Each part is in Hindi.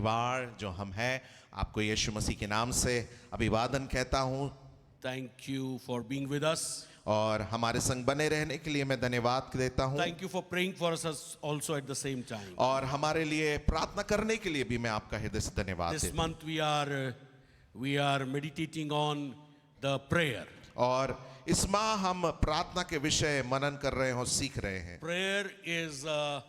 परिवार जो हम हैं, आपको यीशु मसीह के नाम से अभिवादन कहता हूँ Thank you for being with us. और हमारे संग बने रहने के लिए मैं धन्यवाद देता हूँ Thank you for praying for us also at the same time. और हमारे लिए प्रार्थना करने के लिए भी मैं आपका हृदय से धन्यवाद This देता हूँ। month we are meditating on the prayer. और इस माह हम प्रार्थना के विषय मनन कर रहे हैं और सीख रहे हैं Prayer is a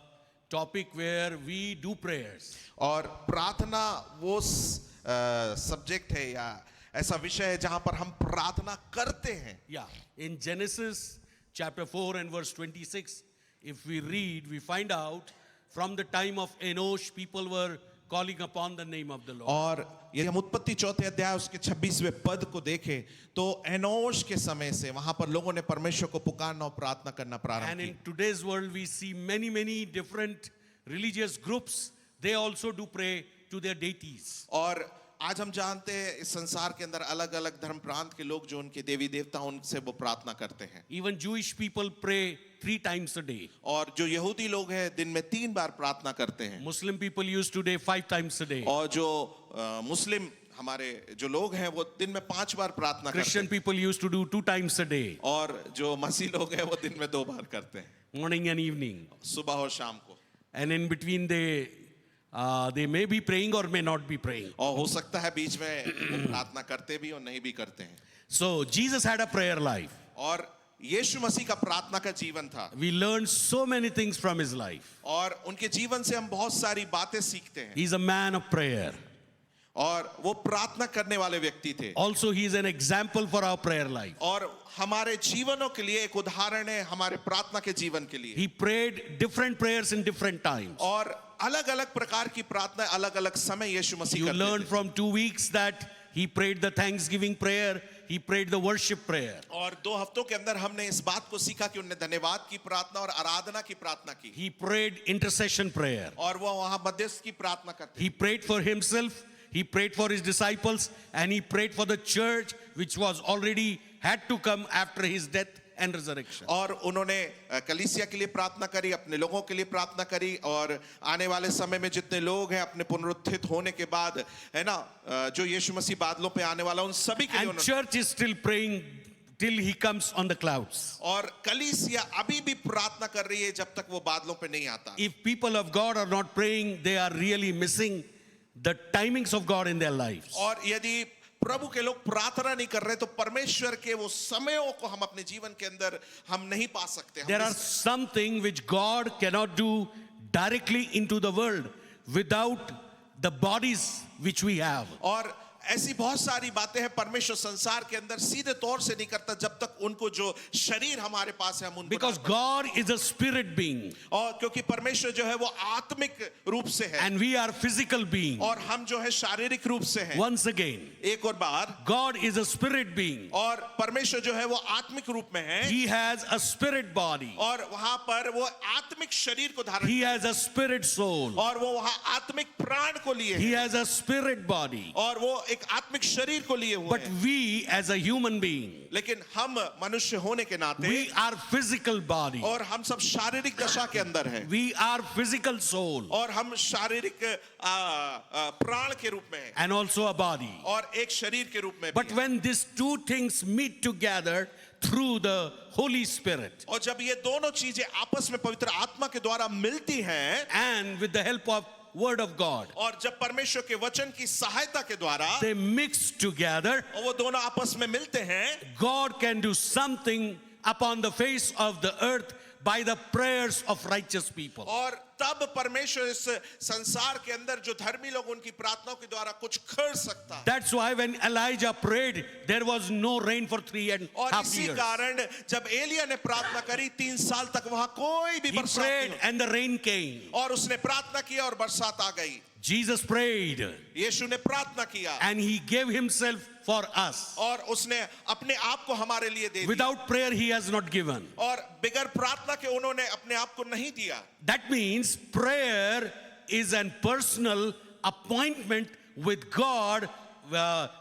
topic where we do prayers. और प्रार्थना वो सब्जेक्ट है या ऐसा विषय है जहां पर हम प्रार्थना करते हैं। Yeah, in Genesis chapter 4 and verse 26, if we read, we find out from the time of Enosh, people were calling upon the name of the Lord. और यदि हम उत्पत्ति चौथे अध्याय उसके 26वें पद को देखें तो एनोश के समय से वहां पर लोगों ने परमेश्वर को पुकारना और प्रार्थना करना प्रारंभ And किया। in today's world, we see many different religious groups. They also do pray to their deities. और आज हम जानते हैं इस संसार के अंदर अलग अलग धर्म प्रांत के लोग जो उनके देवी देवता उनसे वो प्रार्थना करते हैं। Even Jewish people pray 3 times a day. और जो यहूदी लोग हैं दिन में 3 बार प्रार्थना करते हैं। Muslim people used to do 5 times a day. और जो मुस्लिम हमारे जो लोग हैं वो दिन में 5 बार प्रार्थना करते Christian हैं। people used to do 2 times a day, और जो मसीह लोग हैं वो दिन में 2 बार करते हैं, morning and evening. सुबह और शाम को। And in between they may be praying or may not be praying. और हो सकता है बीच में वो प्रार्थना करते भी और नहीं भी करते हैं। So Jesus had a prayer life. और यीशु मसीह का प्रार्थना का जीवन था We learned so many things from his life. और उनके जीवन से हम बहुत सारी बातें सीखते हैं। He's a man of prayer. और वो प्रार्थना करने वाले व्यक्ति थे Also, he is an example for our prayer life. और हमारे जीवनों के लिए एक उदाहरण है हमारे प्रार्थना के जीवन के लिए। He prayed different prayers in different times. और अलग अलग प्रकार की प्रार्थना अलग अलग समय यीशु मसीह You करते learned थे। from 2 weeks that he prayed the thanksgiving prayer, he prayed the worship prayer. और 2 हफ्तों के अंदर हमने इस बात को सीखा कि उन्होंने धन्यवाद की प्रार्थना और आराधना की प्रार्थना की He prayed intercession prayer. और वो वहां मध्यस्थ की प्रार्थना करते He prayed for himself, he prayed for his disciples, and he prayed for the church which was already had to come after his death and resurrection. और उन्होंने कलीसिया के लिए प्रार्थना करी, अपने लोगों के लिए प्रार्थना करी और आने वाले समय में जितने लोग हैं अपने पुनरुत्थित होने के बाद है ना जो यीशु मसीह बादलों पे आने वाला उन सभी के लिए And church is still praying till he comes on the clouds. और कलीसिया अभी भी प्रार्थना कर रही है जब तक वो बादलों पे नहीं आता। If people of God are not praying, they are really missing the timings of God in their lives. और यदि प्रभु के लोग प्रार्थना नहीं कर रहे तो परमेश्वर के वो समयों को हम अपने जीवन के अंदर हम नहीं पा सकते। There are something which God cannot do directly into the world without the bodies which we have. और ऐसी बहुत सारी बातें हैं परमेश्वर संसार के अंदर सीधे तौर से नहीं करता जब तक उनको जो शरीर हमारे पास है हम उनको Because God is a spirit being और क्योंकि परमेश्वर जो है वो आत्मिक रूप से है and we are physical being. और हम जो है शारीरिक रूप से हैं। Once again, एक और बार God is a spirit being. और परमेश्वर जो है वो आत्मिक रूप में है He has a spirit body. और वहां पर वो आत्मिक शरीर को धारण He has a spirit soul. और वो वहां आत्मिक प्राण को लिए He है has a spirit body. और वो एक आत्मिक शरीर को लिए हुए But हैं। we as a human being, लेकिन हम मनुष्य होने के नाते we are physical body. और हम सब शारीरिक दशा के अंदर हैं We are physical soul और हम शारीरिक प्राण के रूप में हैं and also a body. और एक शरीर के रूप में भी But हैं। when these two things meet together through the Holy Spirit और जब ये दोनों चीजें आपस में पवित्र आत्मा के द्वारा मिलती हैं and with the help of Word of God, और जब परमेश्वर के वचन की सहायता के द्वारा they mix together, और वो दोनों आपस में मिलते हैं God can do something upon the face of the earth by the prayers of righteous people. और तब परमेश्वर इस संसार के अंदर जो धर्मी लोग उनकी प्रार्थनाओं के द्वारा कुछ कर सकता है। That's why when Elijah prayed, there was no rain for 3.5 और इसी years. कारण जब एलिया ने प्रार्थना करी 3 साल तक वहां कोई भी He बरसात prayed नहीं and the rain came. और उसने प्रार्थना किया और बरसात आ गई। Jesus prayed यीशु ने प्रार्थना किया and he gave himself for us. और उसने अपने आप को हमारे लिए दे दिया Without prayer, he has not given. और बिगर प्रार्थना के उन्होंने अपने आप को नहीं दिया। That means prayer is a personal appointment with God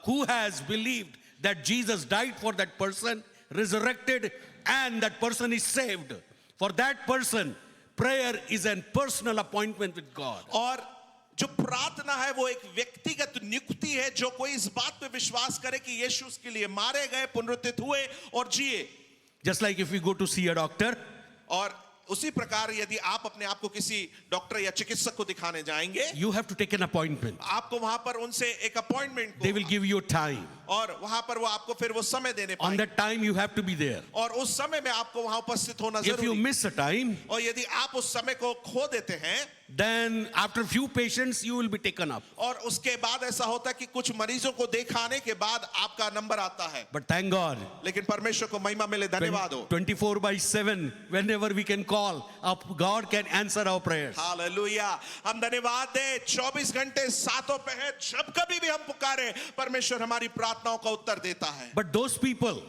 who has believed that Jesus died for that person, resurrected, and that person is saved. For that person, prayer is a personal appointment with God. और जो प्रार्थना है वो एक व्यक्तिगत नियुक्ति है, जो कोई इस बात पे विश्वास करे कि यीशु उसके लिए मारे गए, पुनरुत्थित हुए और जिए। Just like if we go to see a doctor, और उसी प्रकार यदि आप अपने आप को किसी डॉक्टर या चिकित्सक को दिखाने जाएंगे, you have to take an appointment. आपको वहां पर उनसे एक appointment They will give you time. और वहां पर वो आपको फिर वो समय देने On पाएंगे that time, you have to be there. और उस समय में आपको वहां उपस्थित होना If you जरूरी। miss a time, और यदि आप उस समय को खो देते हैं, then after few patients, you will be taken up. और उसके बाद ऐसा होता है कि कुछ मरीजों को दिखाने के बाद आपका नंबर आता है। But thank God, लेकिन परमेश्वर को महिमा मिले, धन्यवाद हो। 24/7, whenever we can call, God can answer our prayers. Hallelujah, हम धन्यवाद दे 24 घंटे सातों पहर जब कभी भी हम पुकारे, परमेश्वर हमारी प्रार्थनाओं का उत्तर देता है। But those people,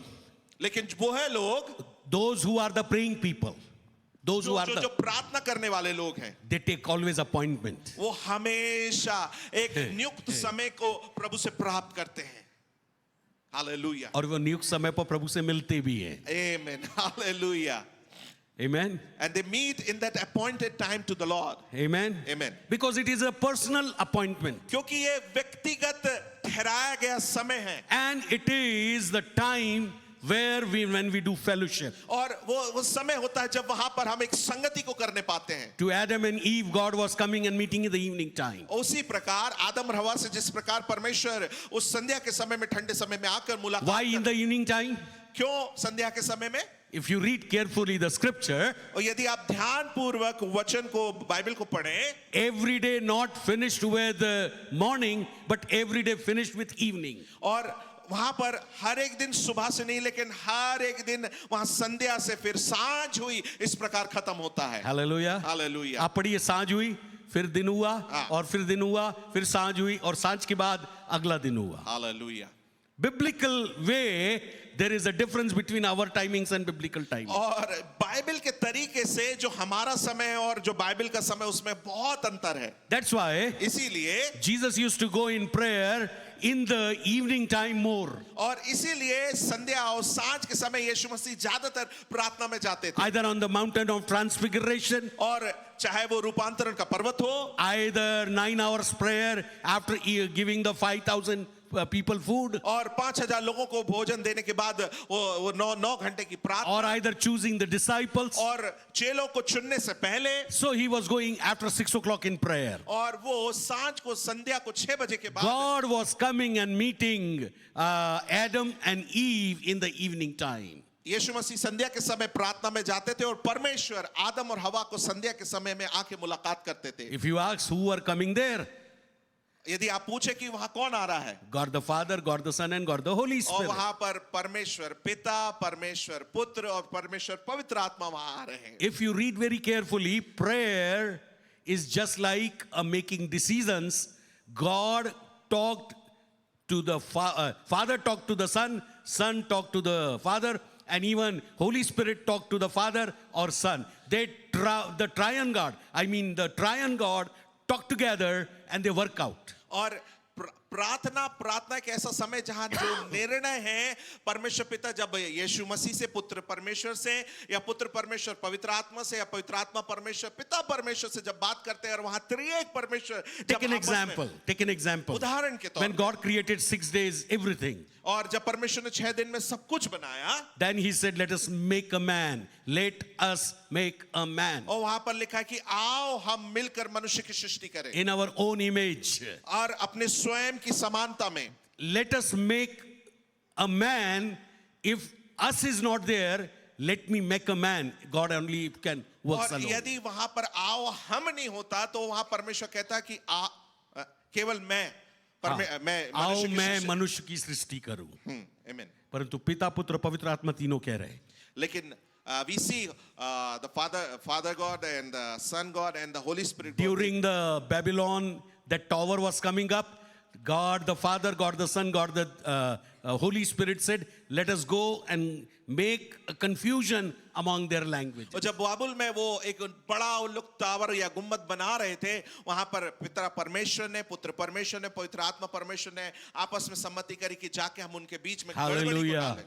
लेकिन वो है लोग those who are the praying people, those who are जो the, प्रार्थना करने वाले लोग हैं, they take always appointment. वो हमेशा एक नियुक्त समय को प्रभु से प्राप्त करते हैं। हालेलुया, और वो नियुक्त समय पर प्रभु से मिलते भी हैं. आमेन, hallelujah. Amen. And they meet in that appointed time to the Lord. Amen. Amen. Because it is a personal appointment. क्योंकि ये व्यक्तिगत ठहराया गया समय है And it is the time where when we do fellowship. और वो समय होता है जब वहां पर हम एक संगति को करने पाते हैं। To Adam and Eve, God was coming and meeting in the evening time. उसी प्रकार आदम और हवा से जिस प्रकार परमेश्वर उस संध्या के समय में, ठंडे समय में आकर मुलाकात Why in the evening time? क्यों संध्या के समय में? If you read carefully the scripture, और यदि आप ध्यान पूर्वक वचन को, बाइबल को पढ़ें, every day not finished with morning, but every day finished with evening. और वहां पर हर एक दिन सुबह से नहीं, लेकिन हर एक दिन वहां संध्या से फिर सांझ हुई, इस प्रकार खत्म होता है। Hallelujah. हालेलुया। आप पढ़िए, सांझ हुई, फिर दिन हुआ, हाँ। और फिर दिन हुआ, फिर सांझ हुई, और सांझ के बाद अगला दिन हुआ. Hallelujah. Biblical way, there is a difference between our timings and biblical timing. और बाइबल के तरीके से जो हमारा समय है और जो बाइबल का समय, उसमें बहुत अंतर है। That's why इसीलिए Jesus used to go in prayer in the evening time more. और इसीलिए संध्या और सांझ के समय यीशु मसीह ज्यादातर प्रार्थना में जाते थे। Either on the mountain of transfiguration, और चाहे वो रूपांतरण का पर्वत हो, either 9 hours prayer after giving the 5,000 people food, और 5,000 लोगों को भोजन देने के बाद वो 9 घंटे की प्रार्थना, or either choosing the disciples. और चेलों को चुनने से पहले, So he was going after 6 o'clock in prayer. और वो सांझ को, संध्या को 6 बजे के बाद God was coming and meeting Adam and Eve in the evening time. यीशु मसीह संध्या के समय प्रार्थना में जाते थे और परमेश्वर आदम और हवा को संध्या के समय में आके मुलाकात करते थे। If you ask who were coming there, यदि आप पूछे कि वहां कौन आ रहा है, God the Father, God the Son, and God the Holy और Spirit. वहां पर परमेश्वर पिता, परमेश्वर पुत्र और परमेश्वर पवित्र आत्मा वहां आ रहे हैं। If you read very carefully, prayer is just like making decisions. God talked to the Father talked to the Son, Son talked to the Father, and even Holy Spirit talked to the Father or Son. The triune God, the triune God talk together and they work out. और प्रार्थना एक ऐसा समय जहां जो निर्णय है, परमेश्वर पिता जब यीशु मसीह से, पुत्र परमेश्वर से, या पुत्र परमेश्वर पवित्र आत्मा से, या पवित्र आत्मा परमेश्वर पिता परमेश्वर से जब बात करते हैं, और वहां त्रिएक परमेश्वर Take an example. उदाहरण के तौर When God created 6 days, everything. और जब परमेश्वर ने 6 दिन में सब कुछ बनाया, Then he said, let us make a man. Let us make a man. और वहां पर लिखा है कि आओ हम मिलकर मनुष्य की सृष्टि करें, In our own image. और अपने स्वयं की समानता में। Let us make a man. If us is not there, let me make a man. God only can work और alone. यदि वहां पर आओ हम नहीं होता, तो वहां परमेश्वर कहता है कि केवल मैं आओ मैं मनुष्य की सृष्टि करूं. आमेन। परंतु पिता, पुत्र, पवित्र आत्मा तीनों कह रहे. लेकिन we see the Father God and the Son God and the Holy Spirit God. During the Babylon, that tower was coming up. God the Father, God the Son, God the Holy Spirit said, let us go and make a confusion among their languages. और जब बाबुल में वो एक बड़ा उल्लुक टावर या गुम्बद बना रहे थे, वहां पर पिता परमेश्वर ने, पुत्र परमेश्वर ने, पवित्र आत्मा परमेश्वर ने आपस में सम्मति करी कि जाके हम उनके बीच में गड़बड़ी को Hallelujah. डालें।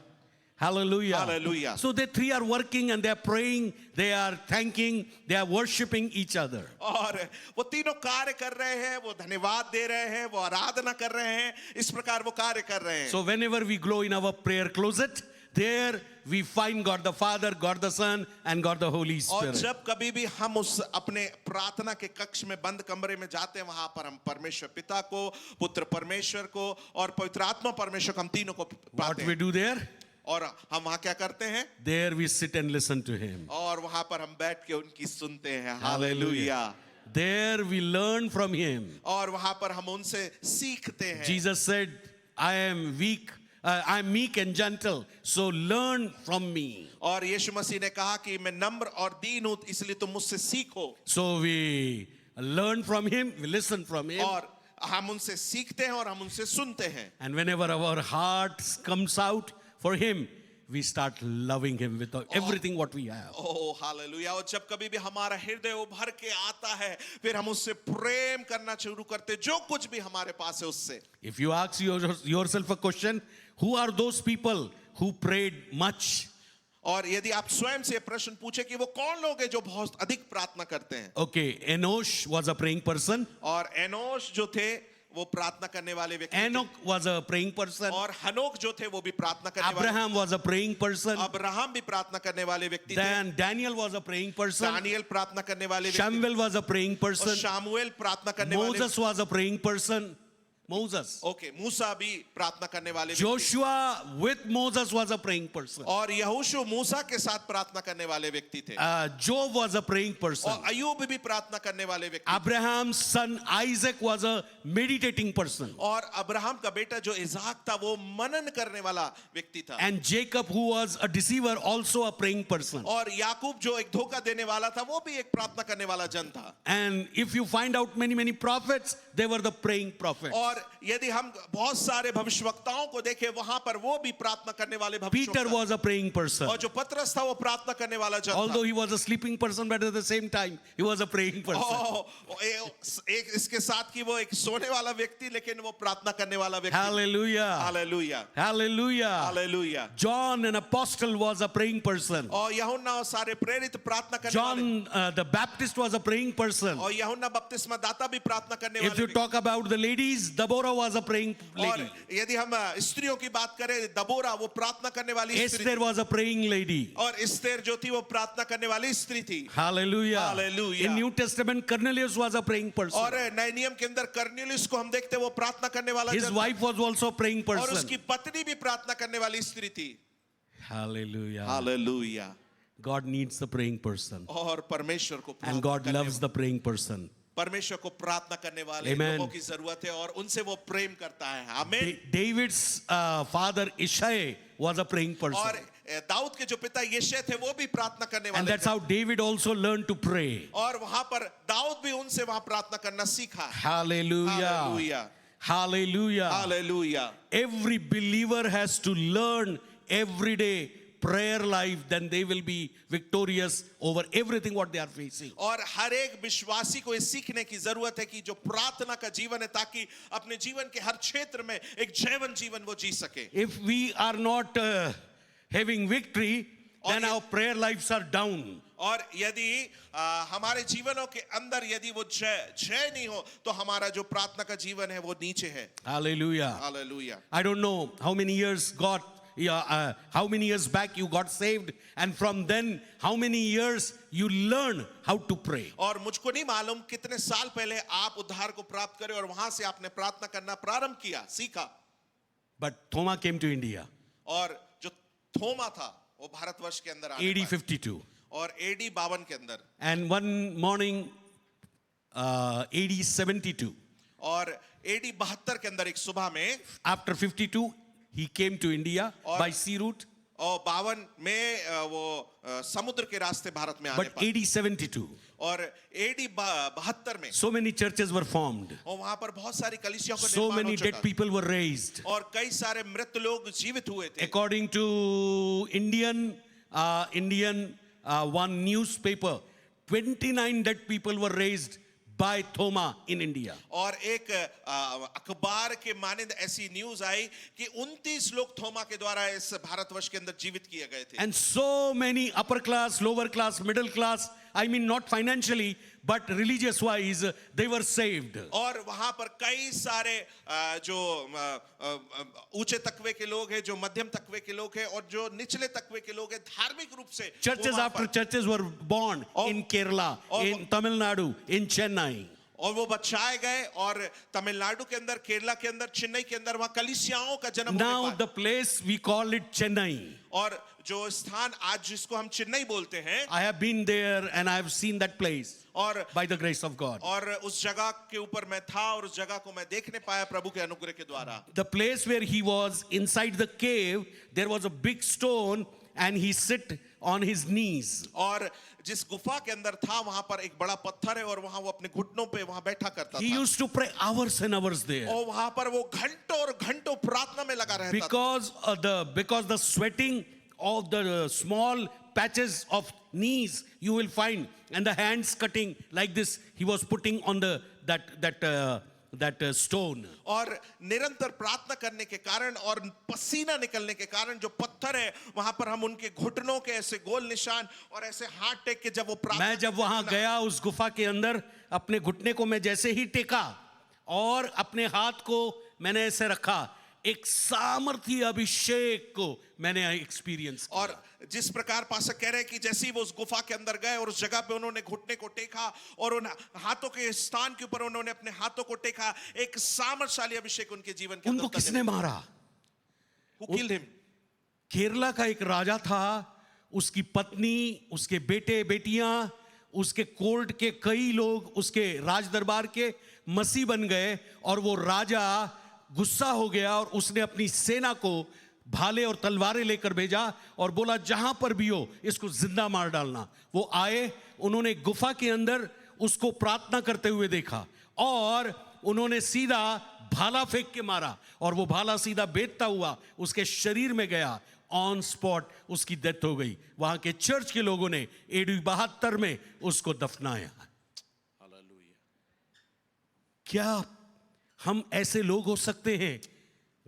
Hallelujah. Hallelujah. So the three are working and they are praying, they are thanking, they are worshiping each other. और वो तीनों कार्य कर रहे हैं, वो धन्यवाद दे रहे हैं, वो आराधना कर रहे हैं, इस प्रकार वो कार्य कर रहे हैं. So whenever we go in our prayer closet, there we find God the Father, God the Son, and God the Holy और Spirit. जब कभी भी हम उस अपने प्रार्थना के कक्ष में बंद कमरे में जाते हैं, वहां पर हम परमेश्वर पिता को, पुत्र परमेश्वर को और पवित्र आत्मा परमेश्वर को, हम तीनों को What पाते we हैं. do there? और हम वहां क्या करते हैं? There we sit and listen to Him. और वहां पर हम बैठ के उनकी सुनते हैं. Hallelujah. There we learn from Him. और वहां पर हम उनसे सीखते हैं. Jesus said, I am weak, I am meek and gentle, so learn from me. और यीशु मसीह ने कहा कि मैं नम्र और दीन हूं, इसलिए तुम मुझसे सीखो. So we learn from Him, we listen from Him. और हम उनसे सीखते हैं और हम उनसे सुनते हैं. And whenever our heart comes out for Him, we start loving Him with everything what we have. Oh hallelujah. और जब कभी भी हमारा हृदय उभर के आता है, फिर हम उससे प्रेम करना शुरू करते, जो कुछ भी हमारे पास है उससे. If you ask yourself a question, who are those people who prayed much? और यदि आप स्वयं से प्रश्न पूछे कि वो कौन लोग हैं जो बहुत अधिक प्रार्थना करते हैं. Okay, Enosh was a praying person. और एनोश जो थे वो प्रार्थना करने वाले व्यक्ति थे. Enoch was a praying person. और हनोक जो थे वो भी प्रार्थना करने वाले. Abraham was a praying person. Abraham भी प्रार्थना करने वाले व्यक्ति थे. Then Daniel was a praying person. Daniel प्रार्थना करने वाले व्यक्ति. Samuel was a praying और person. शामुएल प्रार्थना करने वाले. Moses was a praying person. Moses. Okay, Musa भी प्रार्थना करने वाले व्यक्ति. Joshua with Moses was a praying person. और यहोशू मूसा के साथ प्रार्थना करने वाले व्यक्ति थे. Job was a praying person. और अयूब भी प्रार्थना करने वाले व्यक्ति. Abraham's son Isaac was a meditating person. और अब्राहम का बेटा जो इसाक था वो मनन करने वाला व्यक्ति था. And Jacob, who was a deceiver, also a praying person. और याकूब जो एक धोखा देने वाला था वो भी एक प्रार्थना करने वाला जन था. And if you find out many prophets, they were the praying prophets. और यदि हम बहुत सारे भविष्यवक्ताओं को देखें, वहां पर वो भी प्रार्थना करने वाले Peter भविष्यवक्ता. was a praying person. और जो पतरस था वो प्रार्थना करने वाला जन था. Although he was a sleeping person, but at the same time, he was a praying person. एक इसके साथ कि वो एक सोने वाला व्यक्ति, लेकिन वो प्रार्थना करने वाला व्यक्ति. Hallelujah. Hallelujah. Hallelujah. Hallelujah. John, an apostle, was a praying person. और यूहन्ना और सारे प्रेरित प्रार्थना करने वाले. John, the Baptist, was a praying person. और यूहन्ना बपतिस्मा दाता भी प्रार्थना करने If you वाले. talk about the ladies, Deborah was a praying और lady. यदि हम स्त्रियों की बात करें, दबोरा वो प्रार्थना करने वाली स्त्री. Esther was a praying lady. और एस्तेर जो थी वो प्रार्थना करने वाली स्त्री थी. Hallelujah. Hallelujah. In New Testament, Cornelius was a praying person. और नए नियम के अंदर कर्नेलियुस को हम देखते हैं वो प्रार्थना करने वाला His जन था. wife was also a praying और person. उसकी पत्नी भी प्रार्थना करने वाली स्त्री थी. Hallelujah. Hallelujah. God needs the praying person. और परमेश्वर को And प्रार्थना God करने loves the praying person. परमेश्वर को प्रार्थना करने वाले Amen. लोगों की जरूरत है और उनसे वो प्रेम करता है. आमीन. David's father Ishai was a praying person. और दाऊद के जो पिता यिशै थे वो भी प्रार्थना करने And वाले that's थे. how David also learned to pray. और वहां पर दाऊद भी उनसे वहां प्रार्थना करना सीखा. Hallelujah. Hallelujah. Hallelujah. Hallelujah. Every believer has to learn every day prayer life, then they will be victorious over everything what they are facing. और हर एक विश्वासी को इस सीखने की जरूरत है कि जो प्रार्थना का जीवन है, ताकि अपने जीवन के हर क्षेत्र में एक जयवन जीवन वो जी सके. If we are not having victory, then ये- our prayer lives are down. और यदि हमारे जीवनों के अंदर यदि वो जय नहीं हो, तो हमारा जो प्रार्थना का जीवन है वो नीचे है. Hallelujah. Hallelujah. I don't know how many years how many years back you got saved, and from then how many years you learn how to pray. और मुझको नहीं मालूम कितने साल पहले आप उद्धार को प्राप्त करे और वहां से आपने प्रार्थना करना प्रारंभ किया, सीखा. But Thoma came to India, और जो थोमा था वो भारतवर्ष के अंदर आने AD पाया. 52. और AD 52 के अंदर. And one morning, AD 72, और AD 72 के अंदर एक सुबह में, after 52, he came to India और- by sea route. और 52 में वो समुद्र के रास्ते भारत में आने But पाए. AD 72, और AD 72 में so many churches were formed. और वहां पर बहुत सारी कलीसियाओं का So निर्माण many हो dead चुका. people were raised. और कई सारे मृत लोग जीवित हुए थे. According to Indian one newspaper, 29 dead people were raised by Thoma in India. और एक अखबार के मानिंद ऐसी न्यूज आई कि 29 लोग थोमा के द्वारा इस भारतवर्ष के अंदर जीवित किए गए थे। And so many upper class, lower class, middle class, I mean not financially, but religious wise, they were saved. और वहां पर कई सारे जो ऊंचे तकवे के लोग हैं, जो मध्यम तकवे के लोग हैं और जो निचले तकवे के लोग हैं, धार्मिक रूप से Churches after churches were born in Kerala, in Tamil Nadu, in Chennai. और वो बचाए गए और तमिलनाडु के अंदर, केरला के अंदर, चेन्नई के अंदर वहां कलीसियाओं का जन्म Now होने the place we call it Chennai. और जो स्थान आज जिसको हम चेन्नई बोलते हैं, I have been there and I have seen that place और by the grace of God. और उस जगह के ऊपर मैं था और उस जगह को मैं देखने पाया प्रभु के अनुग्रह के द्वारा। The place where he was inside the cave, there was a big stone and he sit on his knees. और जिस गुफा के अंदर था वहां पर एक बड़ा पत्थर है और वहां वो अपने घुटनों पे वहां बैठा करता He था used to pray hours and hours there. और वहां पर वो घंटों और घंटों प्रार्थना में लगा रहता था। Because the sweating of the small patches of knees you will find, and the hands cutting like this, he was putting on that stone. और निरंतर प्रार्थना करने के कारण और पसीना निकलने के कारण जो पत्थर है वहां पर हम उनके घुटनों के ऐसे गोल निशान और ऐसे हाथ टेक के जब वो प्रार्थना, मैं जब वहां गया उस गुफा के अंदर, अपने घुटने को मैं जैसे ही टेका और अपने हाथ को मैंने ऐसे रखा, एक सामर्थ्य अभिषेक को मैंने एक्सपीरियंस किया। और जिस प्रकार पास्टर कह रहे हैं कि जैसे ही वो उस गुफा के अंदर गए और उस जगह पे उन्होंने घुटने को टेका और उन हाथों के स्थान के ऊपर उन्होंने अपने हाथों को टेका, एक सामर्थ्यशाली अभिषेक उनके जीवन के उनको किसने मारा? Who killed him? केरला का एक राजा था, उसकी पत्नी, उसके बेटे बेटियां, उसके कोर्ट के कई लोग उसके राज दरबार के मसीह बन गए और वो राजा गुस्सा हो गया और उसने अपनी सेना को भाले और तलवारें लेकर भेजा और बोला जहां पर भी हो इसको जिंदा मार डालना। वो आए, उन्होंने गुफा के अंदर उसको प्रार्थना करते हुए देखा और उन्होंने सीधा भाला फेंक के मारा और वो भाला सीधा बेधता हुआ उसके शरीर में गया। ऑन स्पॉट उसकी डेथ हो गई। वहां के चर्च के लोगों ने AD 72 में उसको दफनाया। क्या हम ऐसे लोग हो सकते हैं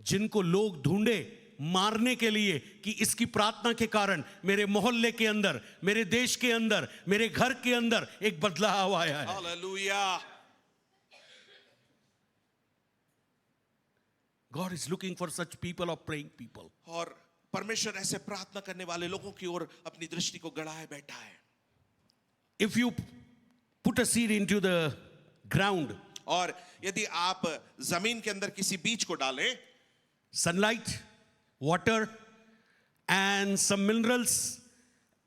जिनको लोग ढूंढे मारने के लिए कि इसकी प्रार्थना के कारण मेरे मोहल्ले के अंदर, मेरे देश के अंदर, मेरे घर के अंदर एक बदलाव आया है? Hallelujah. God is looking for such people or praying people. और परमेश्वर ऐसे प्रार्थना करने वाले लोगों की ओर अपनी दृष्टि को गड़ाए बैठा है। If you put a seed into the ground, और यदि आप जमीन के अंदर किसी बीज को डालें, sunlight, water, and some minerals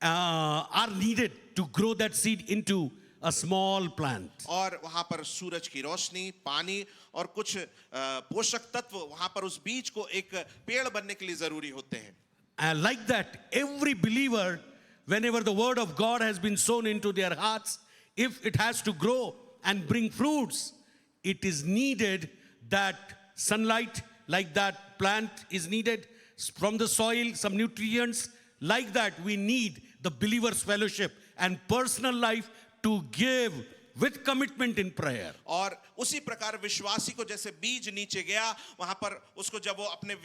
are needed to grow that seed into a small plant. और वहां पर सूरज की रोशनी, पानी और कुछ पोषक तत्व वहां पर उस बीज को एक पेड़ बनने के लिए जरूरी होते हैं। And like that, every believer, whenever the word of God has been sown into their hearts, if it has to grow and bring fruits, it is needed that sunlight, like that plant is needed from the soil, some nutrients. Like that, we need the believer's fellowship and personal life to give with commitment in prayer. और उसी प्रकार विश्वासी को जैसे बीज नीचे गया, वहां पर उसको जब वो अपने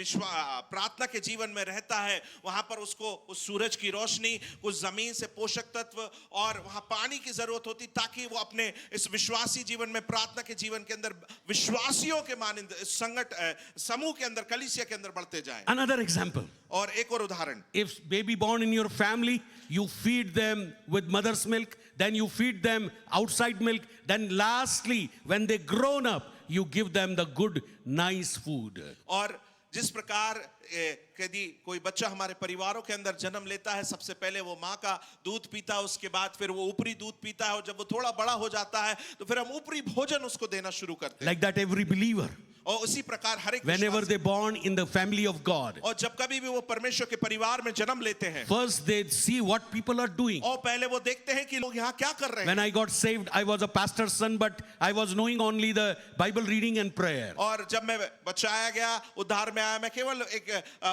प्रार्थना के जीवन में रहता है, वहां पर उसको उस सूरज की रोशनी, उस जमीन से पोषक तत्व और वहां पानी की जरूरत होती ताकि वो अपने इस विश्वासी जीवन में, प्रार्थना के जीवन के अंदर विश्वासियों के मानिंद समूह के अंदर, कलीसिया के अंदर बढ़ते जाए। Another example. और एक और उदाहरण, If baby born in your family, you feed them with mother's milk, then you feed them outside milk, then lastly, when they grown up, you give them the good, nice food. और जिस प्रकार यदि कोई बच्चा हमारे परिवारों के अंदर जन्म लेता है, सबसे पहले वो माँ का दूध पीता है, उसके बाद फिर वो ऊपरी दूध पीता है और जब वो थोड़ा बड़ा हो जाता है तो फिर हम ऊपरी भोजन उसको देना शुरू करते हैं। Like that, every believer. और उसी प्रकार हर एक whenever विश्वासी- they born in the family of God, और जब कभी भी वो परमेश्वर के परिवार में जन्म लेते हैं, first they see what people are doing. और पहले वो देखते हैं कि लोग यहाँ क्या कर रहे When हैं. I got saved, I was a pastor's son, but I was knowing only the Bible reading and prayer. और जब मैं बचाया गया, उद्धार में आया, मैं केवल एक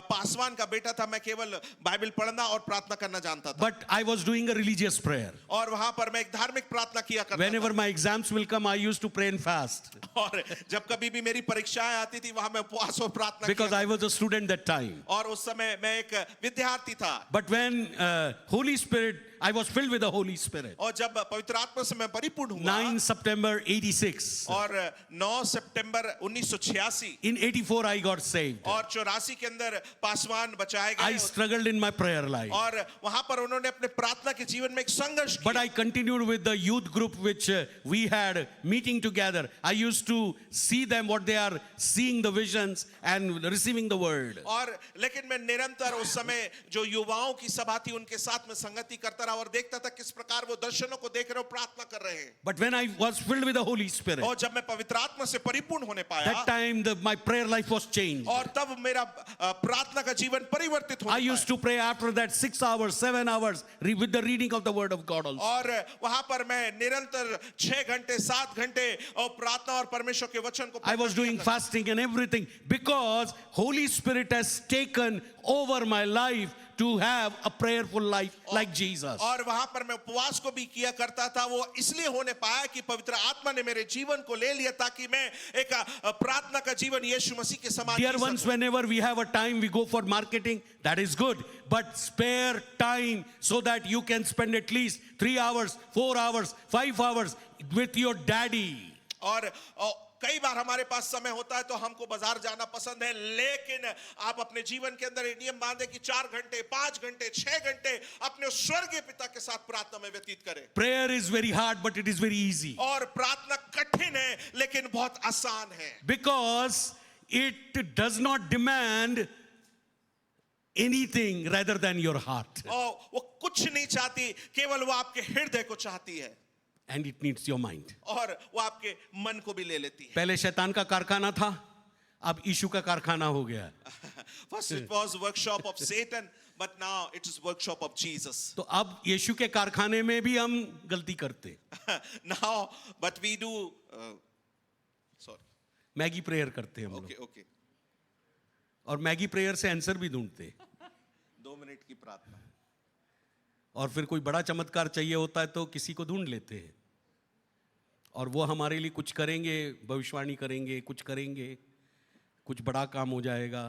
पासवान का बेटा था. मैं केवल बाइबल पढ़ना और प्रार्थना करना जानता था. But I was doing a religious prayer. और वहां पर मैं एक धार्मिक प्रार्थना किया करता Whenever था. my exams will come, I used to pray and fast और जब कभी भी मेरी परीक्षाएं आती थी, वहां मैं उपवास और प्रार्थना because किया. I was a student that time. और उस समय मैं एक विद्यार्थी था. But when Holy Spirit, I was filled with the Holy Spirit. और जब पवित्र आत्मा से मैं परिपूर्ण हुआ, 9 September 86. और 9 सितंबर 1986 In 84, I got saved. और 84 के अंदर पासवान बचाए I गए. struggled in my prayer life. और वहां पर उन्होंने अपने प्रार्थना के जीवन में एक संघर्ष But किया. I continued with the youth group which we had meeting together. I used to see them what they are seeing the visions and receiving the word. और लेकिन मैं निरंतर उस समय जो युवाओं की सभा थी उनके साथ में संगति करता रहा और देखता था किस प्रकार वो दर्शनों को देख रहे और प्रार्थना कर रहे हैं. But when I was filled with the Holy Spirit, और जब मैं पवित्र आत्मा से परिपूर्ण होने पाया, that time my prayer life was changed. और तब मेरा प्रार्थना का जीवन परिवर्तित I होने used पाया. to pray after that 6 hours, 7 hours with the reading of the word of God also. और वहां पर मैं निरंतर 6 घंटे 7 घंटे और प्रार्थना और परमेश्वर के वचन को I was doing fasting and everything because Holy Spirit has taken over my life to have a prayerful life like Jesus. और वहां पर मैं उपवास को भी किया करता था. वो इसलिए होने पाया कि पवित्र आत्मा ने मेरे जीवन को ले लिया ताकि मैं एक प्रार्थना का जीवन यीशु मसीह के समान Dear जी ones, सकूं. whenever we have a time, we go for marketing. That is good. But spare time so that you can spend at least 3 hours, 4 hours, 5 hours with your daddy. और कई बार हमारे पास समय होता है तो हमको बाजार जाना पसंद है, लेकिन आप अपने जीवन के अंदर ये नियम बांधे कि 4 घंटे 5 घंटे 6 घंटे अपने स्वर्गीय पिता के साथ प्रार्थना में व्यतीत करें. Prayer is very hard, but it is very easy. और प्रार्थना कठिन है लेकिन बहुत आसान है. Because it does not demand anything rather than your heart. और वो कुछ नहीं चाहती, केवल वो आपके हृदय को चाहती है. And it needs your mind. और वो आपके मन को भी ले लेती है. पहले शैतान का कारखाना था, अब यीशु का कारखाना हो गया. First it was workshop of Satan, but now it is workshop of Jesus. तो अब यीशु के कारखाने में भी हम गलती करते. Now, but we do. Sorry. Maggi prayer करते हम लोग. Okay, okay. और मैगी प्रेयर से आंसर भी ढूंढते. 2 मिनट की प्रार्थना. और फिर कोई बड़ा चमत्कार चाहिए होता है तो किसी को ढूंढ लेते हैं और वो हमारे लिए कुछ करेंगे, भविष्यवाणी करेंगे, कुछ करेंगे, कुछ बड़ा काम हो जाएगा.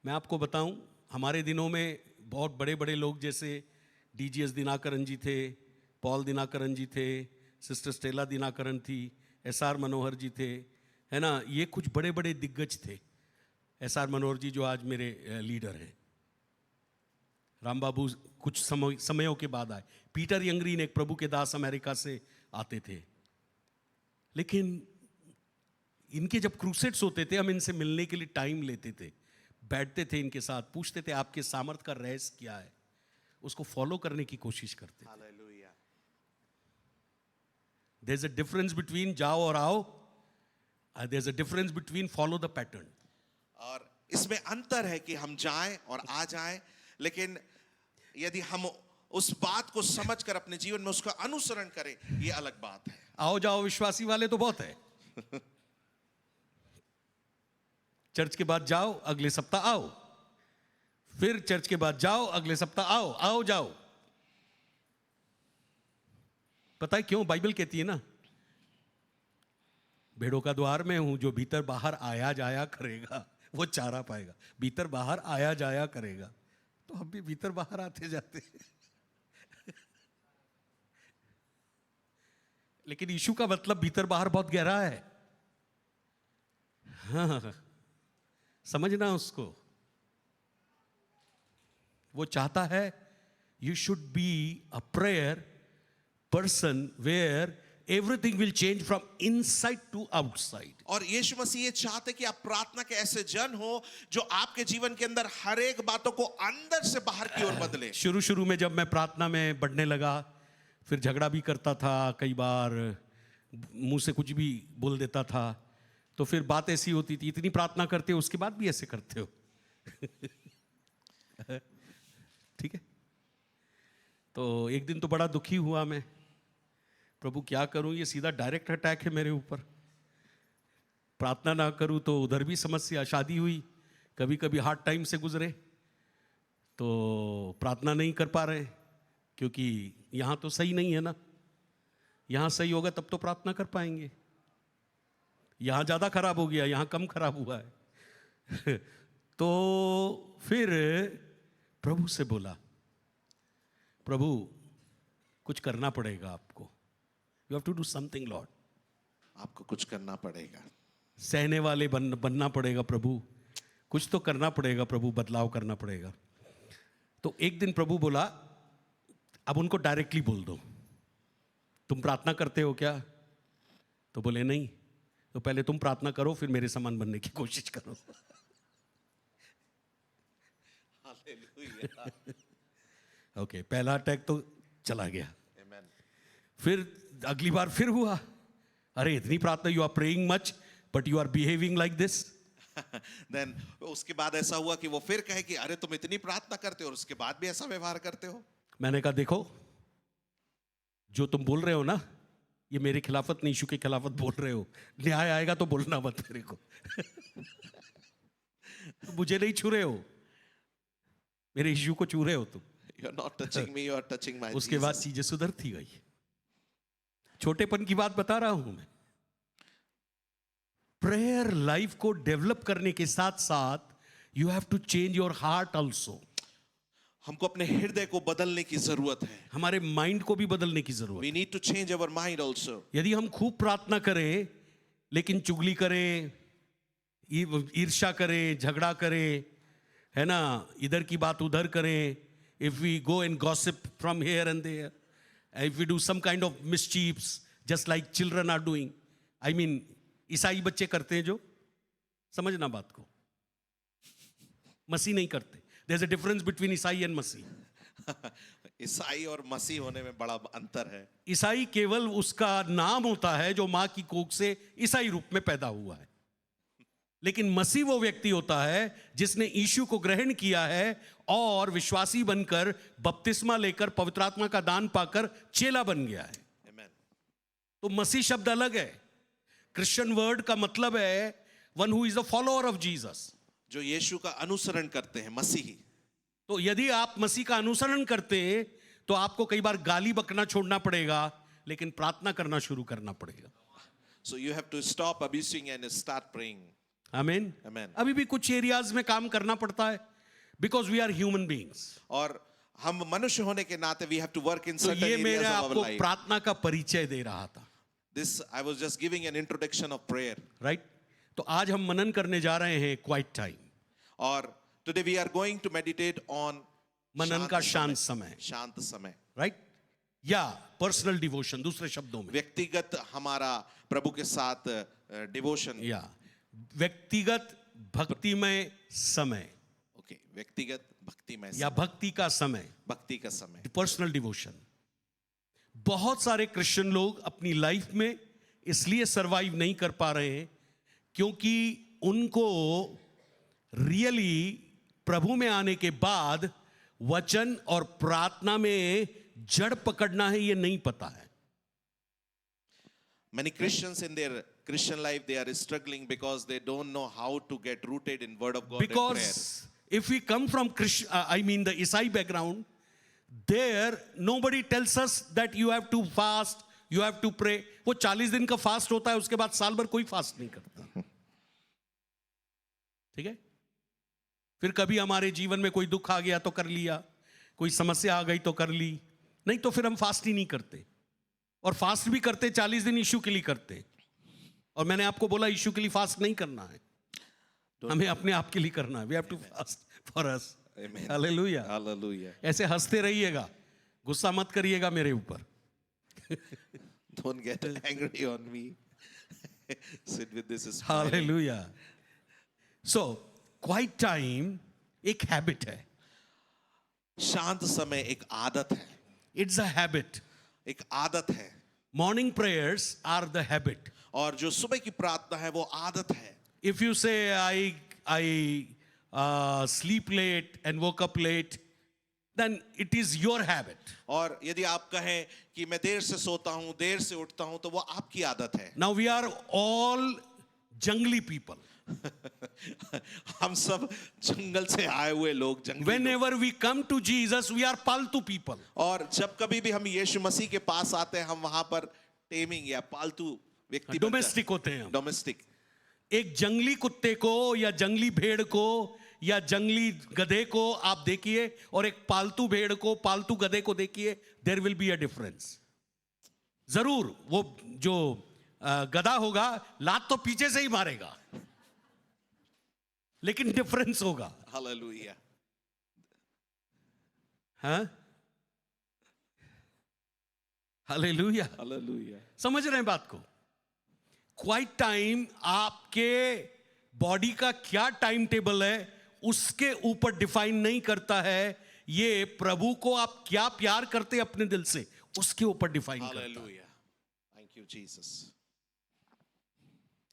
मैं आपको बताऊं, हमारे दिनों में बहुत बड़े बड़े लोग जैसे डीजीएस दिनाकरन जी थे, पॉल दिनाकरन जी थे, सिस्टर स्टेला दिनाकरन थी, एसआर मनोहर जी थे, है ना. ये कुछ बड़े बड़े दिग्गज थे. एसआर मनोहर जी जो आज मेरे लीडर हैं. राम बाबू कुछ समयों के बाद आए. पीटर यंगरीन एक प्रभु के दास अमेरिका से आते थे. लेकिन इनके जब क्रूसेड्स होते थे, हम इनसे मिलने के लिए टाइम लेते थे, बैठते थे इनके साथ, पूछते थे आपके सामर्थ का रहस्य क्या है, उसको फॉलो करने की कोशिश करते थे. Hallelujah. There is a difference between जाओ और आओ, there is a difference between follow the pattern. और इसमें अंतर है कि हम जाएं और आ जाएं, लेकिन यदि हम उस बात को समझकर अपने जीवन में उसका अनुसरण करें, ये अलग बात है. आओ जाओ विश्वासी वाले तो बहुत है. चर्च के बाद जाओ, अगले सप्ताह आओ, फिर चर्च के बाद जाओ, अगले सप्ताह आओ, आओ जाओ. पता है क्यों? बाइबल कहती है ना, भेड़ों का द्वार में हूं, जो भीतर बाहर आया जाया करेगा वो चारा पाएगा. भीतर बाहर आया जाया करेगा, तो हम भी भीतर बाहर आते जाते हैं. लेकिन यीशु का मतलब भीतर बाहर बहुत गहरा है. हाँ, समझना उसको. वो चाहता है you should be a prayer person where everything will change from inside to outside. और यीशु मसीह ये चाहते कि आप प्रार्थना के ऐसे जन हो जो आपके जीवन के अंदर हर एक बातों को अंदर से बाहर की ओर बदले. शुरू में जब मैं प्रार्थना में बढ़ने लगा, फिर झगड़ा भी करता था, कई बार मुंह से कुछ भी बोल देता था, तो फिर बात ऐसी होती थी, इतनी प्रार्थना करते हो उसके बाद भी ऐसे करते हो। ठीक है। तो एक दिन तो बड़ा दुखी हुआ मैं, प्रभु क्या करूं, ये सीधा डायरेक्ट अटैक है मेरे ऊपर। प्रार्थना ना करूं तो उधर भी समस्या, शादी हुई, कभी कभी हार्ड टाइम से गुजरे, तो प्रार्थना नहीं कर पा रहे क्योंकि यहां तो सही नहीं है ना। यहां सही होगा तब तो प्रार्थना कर पाएंगे। यहां ज्यादा खराब हो गया, यहां कम खराब हुआ है। तो फिर प्रभु से बोला, प्रभु कुछ करना पड़ेगा आपको, you have to do something lord. आपको कुछ करना पड़ेगा, सहने वाले बनना पड़ेगा प्रभु, कुछ तो करना पड़ेगा प्रभु, बदलाव करना पड़ेगा। तो एक दिन प्रभु बोला, अब उनको डायरेक्टली बोल दो, तुम प्रार्थना करते हो क्या? तो बोले नहीं। तो पहले तुम प्रार्थना करो, फिर मेरे समान बनने की कोशिश करो। ओके, पहला अटैक तो चला गया। Amen. फिर अगली बार फिर हुआ, अरे इतनी प्रार्थना, you are praying much but you are behaving like this. Then उसके बाद ऐसा हुआ कि वो फिर कहे कि अरे तुम इतनी प्रार्थना करते हो और उसके बाद भी ऐसा व्यवहार करते हो। मैंने कहा देखो, जो तुम बोल रहे हो ना, ये मेरे खिलाफत नहीं, यीशु के खिलाफत बोल रहे हो। न्याय आएगा तो बोलना मत मेरे को। तो मुझे नहीं छू रहे हो, मेरे यीशु को छू रहे हो तुम। You are not touching me, you are touching my उसके बाद Jesus. चीजें सुधरती गई। छोटेपन की बात बता रहा हूं मैं। प्रेयर लाइफ को डेवलप करने के साथ साथ you have to change your heart also. हमको अपने हृदय को बदलने की जरूरत है। हमारे माइंड को भी बदलने की जरूरत We need to change our mind also. है। यदि हम खूब प्रार्थना करें लेकिन चुगली करें, ईर्ष्या करें, झगड़ा करें, है ना, इधर की बात उधर करें, if we go and gossip from here and there, if we do some kind of mischiefs just like children are doing, I mean ईसाई बच्चे करते हैं जो, समझना बात को, मसीह नहीं करते। there's a difference between ईसाई and मसीह। ईसाई और मसीह होने में बड़ा अंतर है। ईसाई केवल उसका नाम होता है जो मां की कोख से ईसाई रूप में पैदा हुआ है, लेकिन मसीह वो व्यक्ति होता है जिसने यीशु को ग्रहण किया है और विश्वासी बनकर बपतिस्मा लेकर पवित्र आत्मा का दान पाकर चेला बन गया है। Amen. तो मसीह शब्द अलग है। क्रिश्चियन वर्ड का मतलब है one who is a follower of Jesus, जो यीशु का अनुसरण करते हैं, मसीही। तो यदि आप मसीह का अनुसरण करते हैं तो आपको कई बार गाली बकना छोड़ना पड़ेगा, लेकिन प्रार्थना करना शुरू करना पड़ेगा। So you have to stop abusing and start praying. आमीन। Amen. अभी भी कुछ एरियाज में काम करना पड़ता है, because we are human beings. और हम मनुष्य होने के नाते we have to work in तो certain ये areas मेरा of our आपको life. प्रार्थना का परिचय दे रहा था, This I was just giving an introduction of prayer. Right. तो आज हम मनन करने जा रहे हैं क्वाइट टाइम, और today we are going to meditate on मनन का शांत समय, शांत समय, राइट, या पर्सनल डिवोशन, दूसरे शब्दों में, व्यक्तिगत हमारा प्रभु के साथ डिवोशन, या व्यक्तिगत भक्तिमय समय, ओके, व्यक्तिगत भक्तिमय या भक्ति का समय, भक्ति का समय। Personal devotion. बहुत सारे क्रिश्चियन लोग अपनी लाइफ में इसलिए सरवाइव नहीं कर पा रहे हैं क्योंकि उनको रियली प्रभु में आने के बाद वचन और प्रार्थना में जड़ पकड़ना है ये नहीं पता है। Many Christians in their Christian life, they are struggling because they don't know how to get rooted in Word of God and prayer. Because if we come from the Isai background, there nobody tells us that you have to fast, you have to pray. वो 40 दिन का फास्ट होता है, उसके बाद साल भर कोई फास्ट नहीं करता। ठीक है। फिर कभी हमारे जीवन में कोई दुख आ गया तो कर लिया, कोई समस्या आ गई तो कर ली, नहीं तो फिर हम फास्ट ही नहीं करते। और फास्ट भी करते 40 दिन यीशु के लिए करते। और मैंने आपको बोला यीशु के लिए फास्ट नहीं करना है, हमें अपने आप के लिए करना है। We have to fast for us. Amen. Hallelujah. Hallelujah. ऐसे हंसते रहिएगा, गुस्सा मत करिएगा मेरे ऊपर। Don't get angry on me. Sit with this smile. Hallelujah. So quiet time एक हैबिट है। शांत समय एक आदत है। It's a habit. एक आदत है। Morning prayers are the habit. और जो सुबह की प्रार्थना है वो आदत है. If you say, I sleep late and woke up late, then it is your habit. और यदि आप कहें कि मैं देर से सोता हूं, देर से उठता हूं, तो वो आपकी आदत है. Now we are all jungly people. हम सब जंगल से आए हुए लोग, जंगली लोग. Whenever we come to Jesus, we are paltu people. और जब कभी भी हम यीशु मसीह के पास आते हैं, हम वहां पर टेमिंग या पालतू व्यक्ति, Domestic होते हैं हम. डोमेस्टिक. एक जंगली कुत्ते को या जंगली भेड़ को या जंगली गधे को आप देखिए और एक पालतू भेड़ को, पालतू गधे को देखिए, there will be a difference. जरूर वो जो गधा होगा लात तो पीछे से ही मारेगा, लेकिन डिफरेंस होगा. हालेलुया. हाँ, हालेलुया. हालेलुया. समझ रहे हैं बात को? क्वाइट टाइम आपके बॉडी का क्या टाइम टेबल है उसके ऊपर डिफाइन नहीं करता है. ये प्रभु को आप क्या प्यार करते हैं अपने दिल से उसके ऊपर डिफाइन करता है. हालेलुया. Thank you Jesus.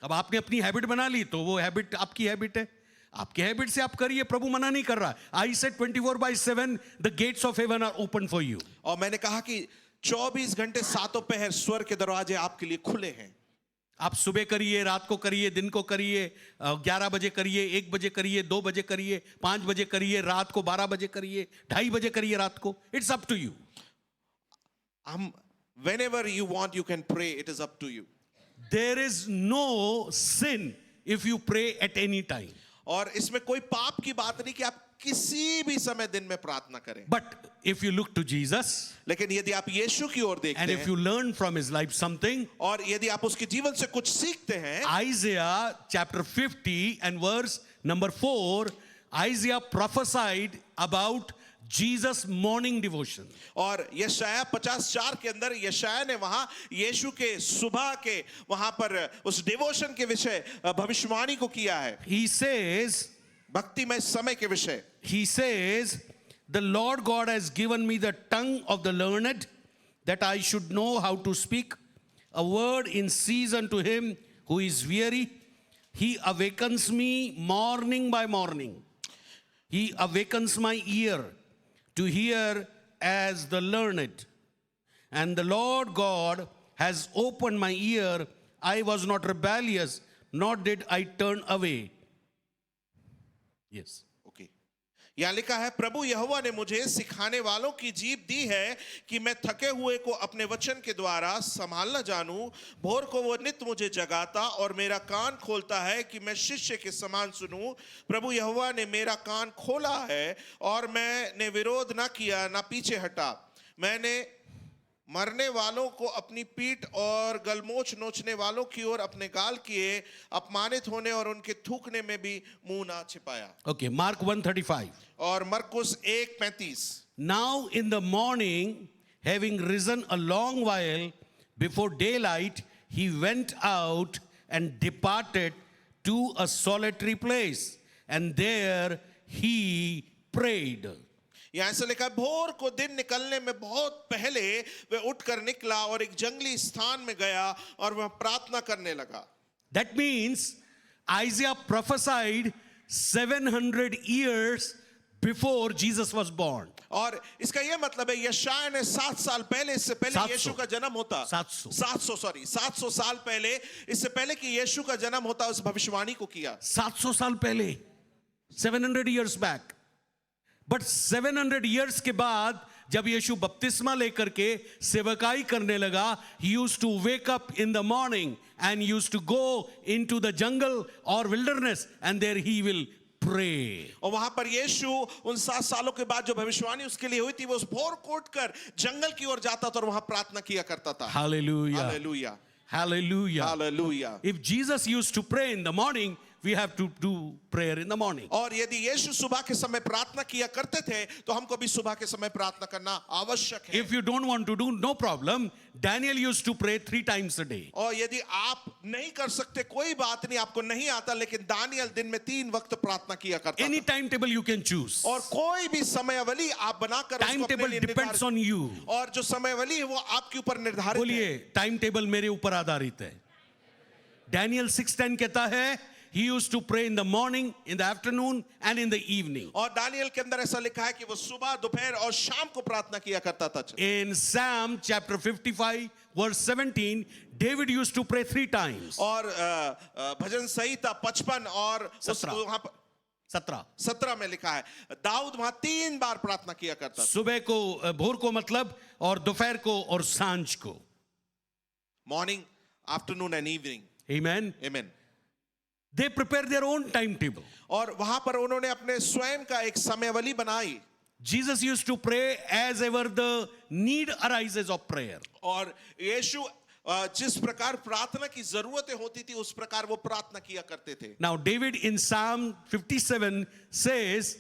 अब आपने अपनी हैबिट बना ली तो वो हैबिट आपकी हैबिट है. आपके हैबिट से आप करिए, प्रभु मना नहीं कर रहा. I said 24/7 the gates of heaven are open for you. और मैंने कहा कि 24 घंटे सातों पहर स्वर्ग के दरवाजे आपके लिए खुले हैं. आप सुबह करिए, रात को करिए, दिन को करिए, 11 बजे करिए, 1 बजे करिए, 2 बजे करिए, 5 बजे करिए, रात को 12 बजे करिए, 2:30 बजे करिए रात को. It's up to you. हम whenever you want you can pray, it is up to you. There is no sin if you pray at any time. और इसमें कोई पाप की बात नहीं कि आप किसी भी समय दिन में प्रार्थना करें. But if you look to Jesus लेकिन यदि आप यीशु की ओर देखते and if हैं you learn from his life something, और यदि आप उसके जीवन से कुछ सीखते हैं, Isaiah chapter 50 and verse number 4, Isaiah prophesied about Jesus morning devotion. और यशाया 54 के अंदर यशाया ने वहां यीशु के सुबह के वहां पर उस डिवोशन के विषय भविष्यवाणी को किया है. He says, भक्तिमय समय के विषय. he says, the Lord God has given me the tongue of the learned, that I should know how to speak a word in season to him who is weary. He awakens me morning by morning. He awakens my ear to hear as the learned. And the Lord God has opened my ear. I was not rebellious, nor did I turn away. Yes. Okay. यहाँ लिखा है, प्रभु यहोवा ने मुझे सिखाने वालों की जीभ दी है कि मैं थके हुए को अपने वचन के द्वारा संभालना जानूं. भोर को वो नित्य मुझे जगाता और मेरा कान खोलता है कि मैं शिष्य के समान सुनूं. प्रभु यहोवा ने मेरा कान खोला है और मैंने विरोध ना किया ना पीछे हटा. मैंने मरने वालों को अपनी पीठ और गलमोच नोचने वालों की ओर अपने गाल किए. अपमानित होने और उनके थूकने में भी मुंह ना छिपाया. Okay, Mark 1:35. और मरकुस 1:35. Now in the morning, having risen a long while before daylight, he went out and departed to a solitary place, and there he prayed. यहाँ से लिखा है, भोर को दिन निकलने में बहुत पहले वह उठकर निकला और एक जंगली स्थान में गया और वह प्रार्थना करने लगा. That means Isaiah prophesied 700 years before Jesus was born. और इसका यह मतलब है यशाया ने 7 साल पहले, इससे पहले 700 यीशु का जन्म होता, 700 साल पहले, इससे पहले कि यीशु का जन्म होता, उस भविष्यवाणी को किया. 700 साल पहले, 700 years back. But 700 years के बाद जब यीशु बपतिस्मा लेकर के सेवकाई करने लगा, he used to wake up in the morning and used to go into the jungle or wilderness, and there he will pray. और वहां पर यीशु उन 7 सालों के बाद जो भविष्यवाणी उसके लिए हुई थी, वो उस भोर को उठकर जंगल की ओर जाता था और वहां प्रार्थना किया करता था. Hallelujah. Hallelujah. Hallelujah. Hallelujah. If Jesus used to pray in the morning, we have to do prayer in the morning. और यदि यीशु सुबह के समय प्रार्थना किया करते थे, तो हमको भी सुबह के समय प्रार्थना करना आवश्यक है. If you don't want to do, no problem. Daniel used to pray 3 times a day. और यदि आप नहीं कर सकते, कोई बात नहीं, आपको नहीं आता, लेकिन दानियल दिन में 3 वक्त प्रार्थना किया करता Any था. timetable you can choose. और कोई भी समयावली आप बनाकर उसको अपने Timetable लिए depends on you. और जो समयावली है वो आपके ऊपर निर्धारित है. बोलिए, टाइम टेबल मेरे ऊपर आधारित है. Daniel 6:10 कहता है he used to pray in the morning, in the afternoon and in the evening. और दानियल के अंदर ऐसा लिखा है कि वो सुबह, दोपहर और शाम को प्रार्थना किया करता था. In Psalm chapter 55 verse 17, David used to pray 3 times. और भजन संहिता 55 और 17 वहां पर 17 17 में लिखा है दाऊद वहां 3 बार प्रार्थना किया करता था. सुबह को, भोर को मतलब, और दोपहर को और सांझ को. Morning, afternoon and evening. Amen. आमीन. They prepare their own timetable. और वहां पर उन्होंने अपने स्वयं का एक समयावली बनाई. Jesus used to pray as ever the need arises of prayer. और यीशु जिस प्रकार प्रार्थना की जरूरतें होती थी उस प्रकार वो प्रार्थना किया करते थे. Now David in Psalm 57 says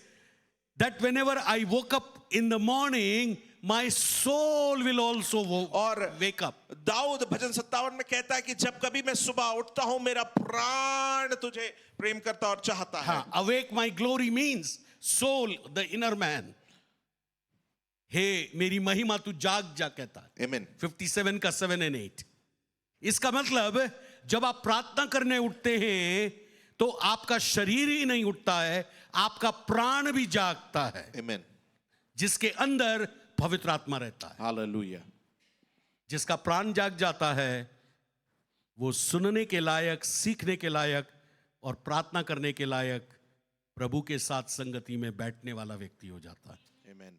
that whenever I woke up in the morning, my soul will also और wake up. दाऊद भजन 57 में कहता है कि जब कभी मैं सुबह उठता हूं मेरा प्राण तुझे प्रेम करता और चाहता है. Awake my glory means soul, the inner man. हे मेरी महिमा तू जाग जा कहता है. आमीन. 57 का 7 and 8. इसका मतलब जब आप प्रार्थना करने उठते हैं तो आपका शरीर ही नहीं उठता है, आपका प्राण भी जागता है, आमीन. जिसके अंदर पवित्र आत्मा रहता है. हालेलुया. जिसका प्राण जाग जाता है वो सुनने के लायक, सीखने के लायक और प्रार्थना करने के लायक प्रभु के साथ संगति में बैठने वाला व्यक्ति हो जाता है. आमीन.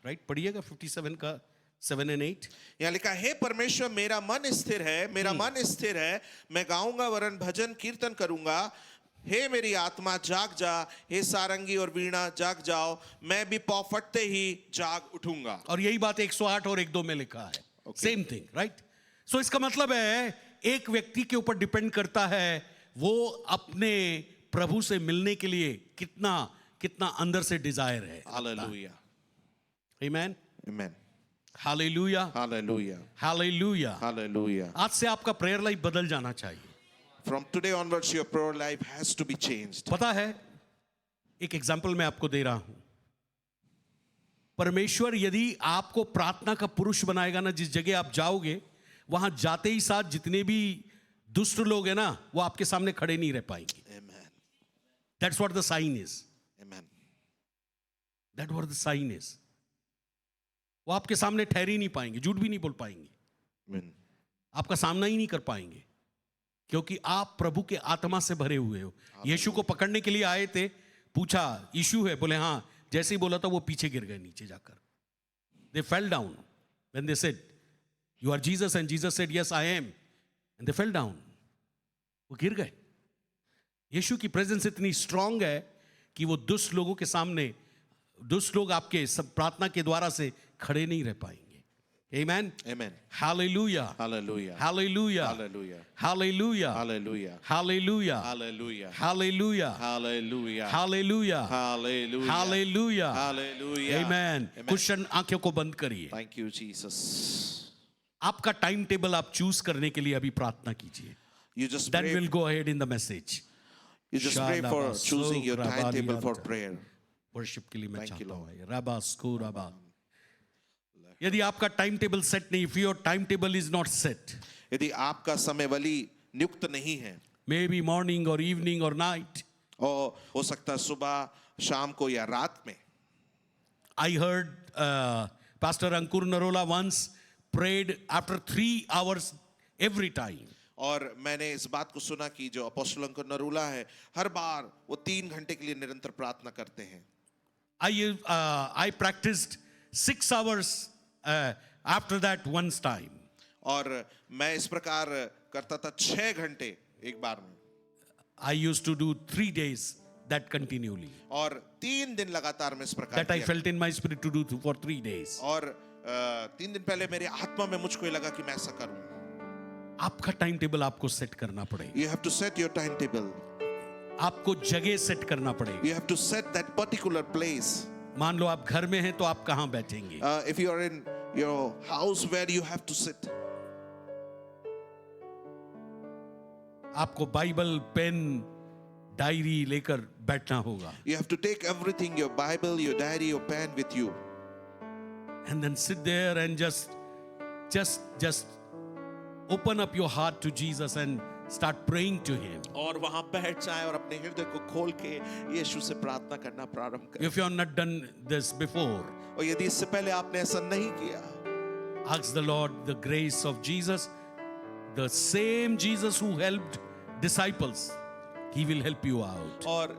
राइट, पढ़िएगा 57 का 7 and 8. यहाँ लिखा है, हे परमेश्वर मेरा मन स्थिर है, मेरा मन स्थिर है, मैं गाऊंगा वरन भजन कीर्तन करूंगा. हे मेरी आत्मा जाग जा, हे सारंगी और वीणा जाग जाओ, मैं भी पौ फटते ही जाग उठूंगा. और यही बात 108 और 1:2 में लिखा है. Same thing, right. सो इसका मतलब है एक व्यक्ति के ऊपर डिपेंड करता है वो अपने प्रभु से मिलने के लिए कितना कितना अंदर से डिजायर है. हालेलुया. आमेन. आमीन. हालेलुया. हालेलुया. हालेलुया. हालेलुया. आज से आपका प्रेयर लाइफ बदल जाना चाहिए. From today onwards your prayer life has to be changed. पता है, एक एग्जांपल मैं आपको दे रहा हूं. परमेश्वर यदि आपको प्रार्थना का पुरुष बनाएगा ना, जिस जगह आप जाओगे वहां जाते ही साथ जितने भी दुष्ट लोग हैं ना वो आपके सामने खड़े नहीं रह पाएंगे. Amen. That's what the sign is. Amen. That's what the sign is. वो आपके सामने ठहर ही नहीं पाएंगे, झूठ भी नहीं बोल पाएंगे, Amen. आपका सामना ही नहीं कर पाएंगे, क्योंकि आप प्रभु के आत्मा से भरे हुए हो. यीशु को पकड़ने के लिए आए थे, पूछा यीशु है, बोले हाँ. जैसे ही बोला था वो पीछे गिर गए नीचे जाकर. They fell down when they said, "You are Jesus," and Jesus said, "Yes, I am." And they fell down. वो गिर गए. यीशु की प्रेजेंस इतनी स्ट्रांग है कि वो दुष्ट लोगों के सामने, दुष्ट लोग आपके सब प्रार्थना के द्वारा से खड़े नहीं रह पाएंगे. Amen. Amen. Hallelujah. Hallelujah. Hallelujah. Hallelujah. Hallelujah. Hallelujah. Hallelujah. Hallelujah. Hallelujah. Hallelujah. Hallelujah. Hallelujah. Hallelujah. Hallelujah. Amen. Question आंखों को बंद करिए. Thank you, Jesus. आपका टाइम टेबल आप चूज करने के लिए अभी प्रार्थना कीजिए. You just Then pray. we'll go ahead in the message. You just pray for choosing your timetable for prayer. Worship के लिए मैं Thank you, चाहता हूँ रबा स्को रबा. यदि आपका टाइम टेबल सेट नहीं, if your time table is not set, यदि आपका समयावली नियुक्त नहीं है, मे बी मॉर्निंग और इवनिंग और नाइट, और हो सकता है सुबह, शाम को या रात में. I heard Pastor Ankur Narola once prayed after 3 hours every time. और मैंने इस बात को सुना कि जो अपोस्टल अंकुर नरूला है हर बार वो 3 घंटे के लिए निरंतर प्रार्थना करते हैं. I practiced 6 hours after that once time. और मैं इस प्रकार करता था 6 घंटे एक बार में. I used to do 3 days that continually. और 3 दिन लगातार मैं इस प्रकार That I किया. felt in my spirit to do for 3 days. और 3 दिन पहले मेरे आत्मा में मुझको ये लगा कि मैं ऐसा करूं. आपका टाइम टेबल आपको सेट करना पड़ेगा. You have to set your timetable. आपको जगह सेट करना पड़ेगा. You have to set that particular place. मान लो आप घर में हैं तो आप कहां बैठेंगे? If you are in your house, where you have to sit. आपको बाइबल, पेन, डायरी लेकर बैठना होगा. You have to take everything, your Bible, your diary, your pen with you. And then sit there and just open up your heart to Jesus and start praying to Him. और वहां बैठ जाए और अपने हृदय को खोल के यीशु से प्रार्थना करना प्रारंभ करें। If you have not done this before, और यदि इससे पहले आपने ऐसा नहीं किया, ask the Lord the grace of Jesus, the same Jesus who helped disciples. He will help you out. और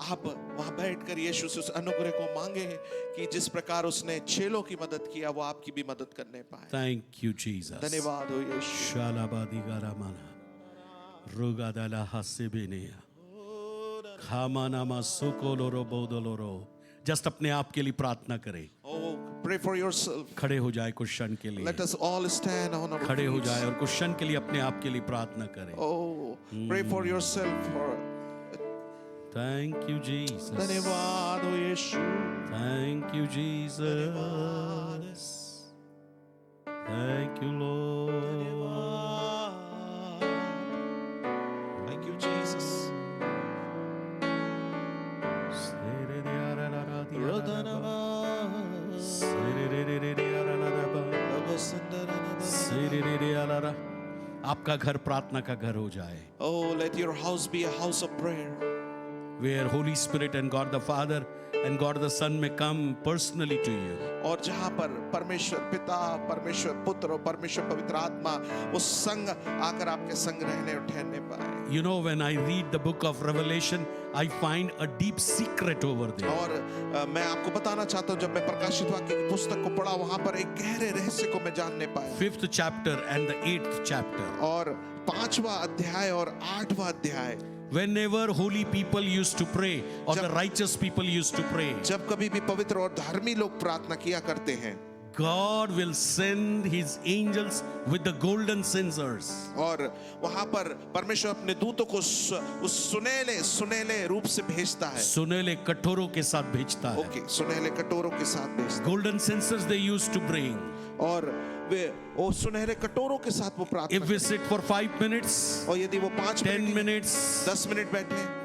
आप वहां बैठकर यीशु से उस अनुग्रह को मांगे कि जिस प्रकार उसने चेलों की मदद किया वो आपकी भी मदद करने पाए। Thank you, Jesus. धन्यवाद हो यीशु। Shalabadigaramana. Rugadala hasibineya. Khamanama sukoloro bodoloro. Just अपने आप के लिए प्रार्थना करें। Oh, pray for yourself. खड़े हो जाए कुछ क्षण के लिए। Let us all stand on our खड़े हो feet. जाए और कुछ क्षण के लिए अपने आप के लिए प्रार्थना करें। Oh, pray for yourself. Thank you, Jesus. धन्यवाद हो यीशु। Thank you, Jesus. Thank you, Lord. Thank you, Jesus. आपका घर प्रार्थना का घर हो जाए, Oh, let your house be a house of prayer. where Holy Spirit and God the Father and God the Son may come personally to you. और जहाँ पर परमेश्वर पिता, परमेश्वर पुत्र और परमेश्वर पवित्र आत्मा वो संग आकर आपके संग रहने और ठहरने पाए। You know, when I read the book of Revelation, I find a deep secret over there. और मैं आपको बताना चाहता हूँ, जब मैं प्रकाशित वाक्य की पुस्तक को पढ़ा वहाँ पर एक गहरे रहस्य को मैं जानने पाया। 5th chapter and the 8th chapter. और 5वां अध्याय और 8वां अध्याय, Whenever holy people used to pray or the righteous people used to pray, जब कभी भी पवित्र और धर्मी लोग प्रार्थना किया करते हैं, God will send His angels with the golden censers. और वहाँ पर परमेश्वर अपने दूतों को उस सुनहले रूप से भेजता है। सुनहले कटोरों के साथ भेजता है। ओके, सुनहले कटोरों के साथ भेजता Golden censers they used to bring. है। और वे वो सुनहरे कटोरों के साथ वो प्रार्थना If we sit for 5 minutes, और यदि वो 5 10 मिनट, minutes, 10 मिनट बैठे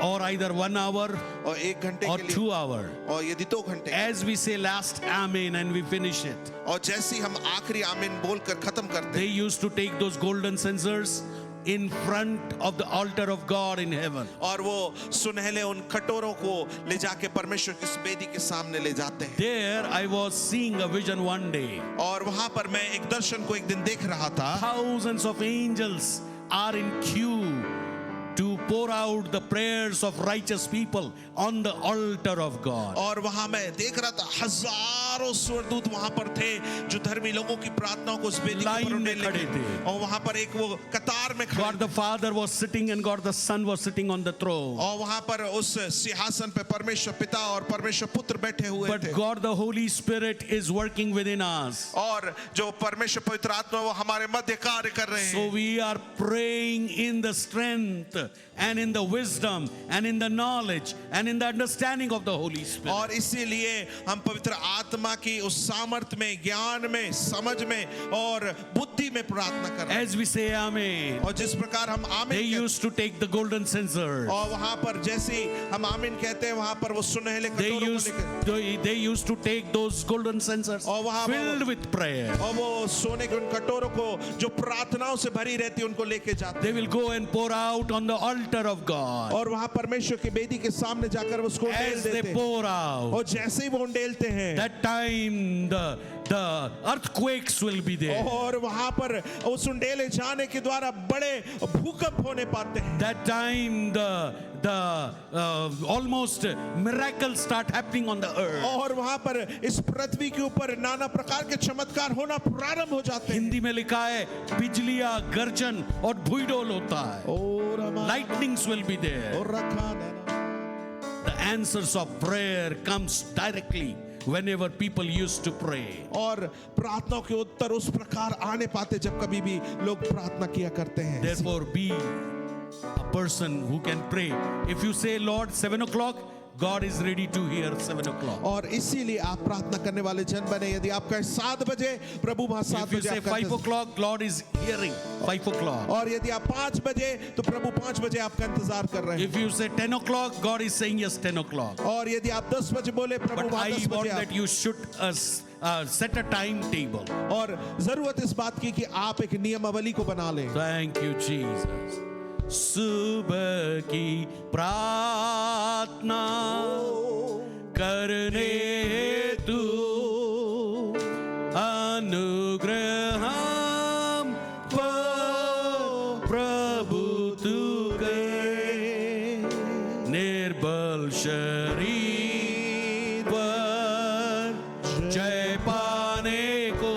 or either 1 hour और 1 घंटे or के लिए 2 hours, और यदि 2 घंटे, as we say last Amen and we finish it, और जैसे ही हम आखिरी आमीन बोलकर खत्म करते they हैं, used to take those golden censers in front of the altar of God in heaven. और वो सुनहले उन कटोरों को ले जाके परमेश्वर की बेदी के सामने ले जाते हैं। There I was seeing a vision one day. और वहां पर मैं एक दर्शन को एक दिन देख रहा था। Thousands of angels are in queue to pour out the prayers of righteous people on the altar of God. और वहां मैं देख रहा था हजारों स्वर्गदूत वहां पर थे जो धर्मी लोगों की प्रार्थनाओं को उस वेदी के ऊपर लाइन में उन्हें खड़े लेके, थे। और वहां पर एक वो कतार में खड़े God the Father was sitting and God the Son was sitting on the throne. और वहां पर उस सिंहासन पे परमेश्वर पिता और परमेश्वर पुत्र बैठे हुए But थे। God the Holy Spirit is working within us. और जो परमेश्वर पवित्र आत्मा वो हमारे मध्य कार्य कर रहे So हैं। we are praying in the strength and in the wisdom and in the knowledge and in the understanding of the Holy Spirit. और इसीलिए हम पवित्र आत्मा की उस सामर्थ्य में, ज्ञान में, समझ में और बुद्धि में प्रार्थना कर रहे हैं। As we say Amen, और जिस प्रकार हम they आमीन कहते used to take the golden censer. और वहां पर जैसे ही हम आमीन कहते हैं वहां पर वो सुनहले कटोरों को लेकर They used to take those golden censers और वहां filled with prayer. और वो सोने के उन कटोरों को जो प्रार्थनाओं से भरी रहती है उनको लेके जाते They will go and pour out on the altar of God. और वहां परमेश्वर की बेदी के सामने जाकर उसको उंडेल As they देते हैं। pour out, और जैसे ही वो उंडेलते हैं that time the earthquakes will be there. और वहां पर उस उंडेले जाने के द्वारा बड़े भूकंप होने पाते हैं। That time the almost miracles start happening on the earth. और वहां पर इस पृथ्वी के ऊपर नाना प्रकार के चमत्कार होना प्रारंभ हो जाते हैं। हिंदी में लिखा है बिजलियां गर्जन और भूईडोल होता है. Lightnings will be there. The answers of prayer comes directly whenever people used to pray. और प्रार्थनाओं के उत्तर उस प्रकार आने पाते जब कभी भी लोग प्रार्थना किया करते हैं। Therefore be a person who can pray. If you say Lord 7 o'clock, God is ready to hear 7 o'clock. और इसीलिए आप प्रार्थना करने वाले जन बने। यदि आपका 7 बजे, प्रभु वहां 7 If you बजे say आपका 5 o'clock, Lord is hearing 5 o'clock. और यदि आप 5 बजे तो प्रभु 5 बजे आपका इंतजार कर रहे हैं। If you say 10 o'clock, God is saying yes 10 o'clock. और यदि आप 10 बजे बोले प्रभु But वहां I 10 want बजे that you should set a timetable. और जरूरत इस बात की कि आप एक नियमावली को बना लें। Thank you, Jesus. सुबह की प्रार्थना करने हेतु अनुग्रह हम पर प्रभु तू गए, निर्बल शरीर पर जय पाने को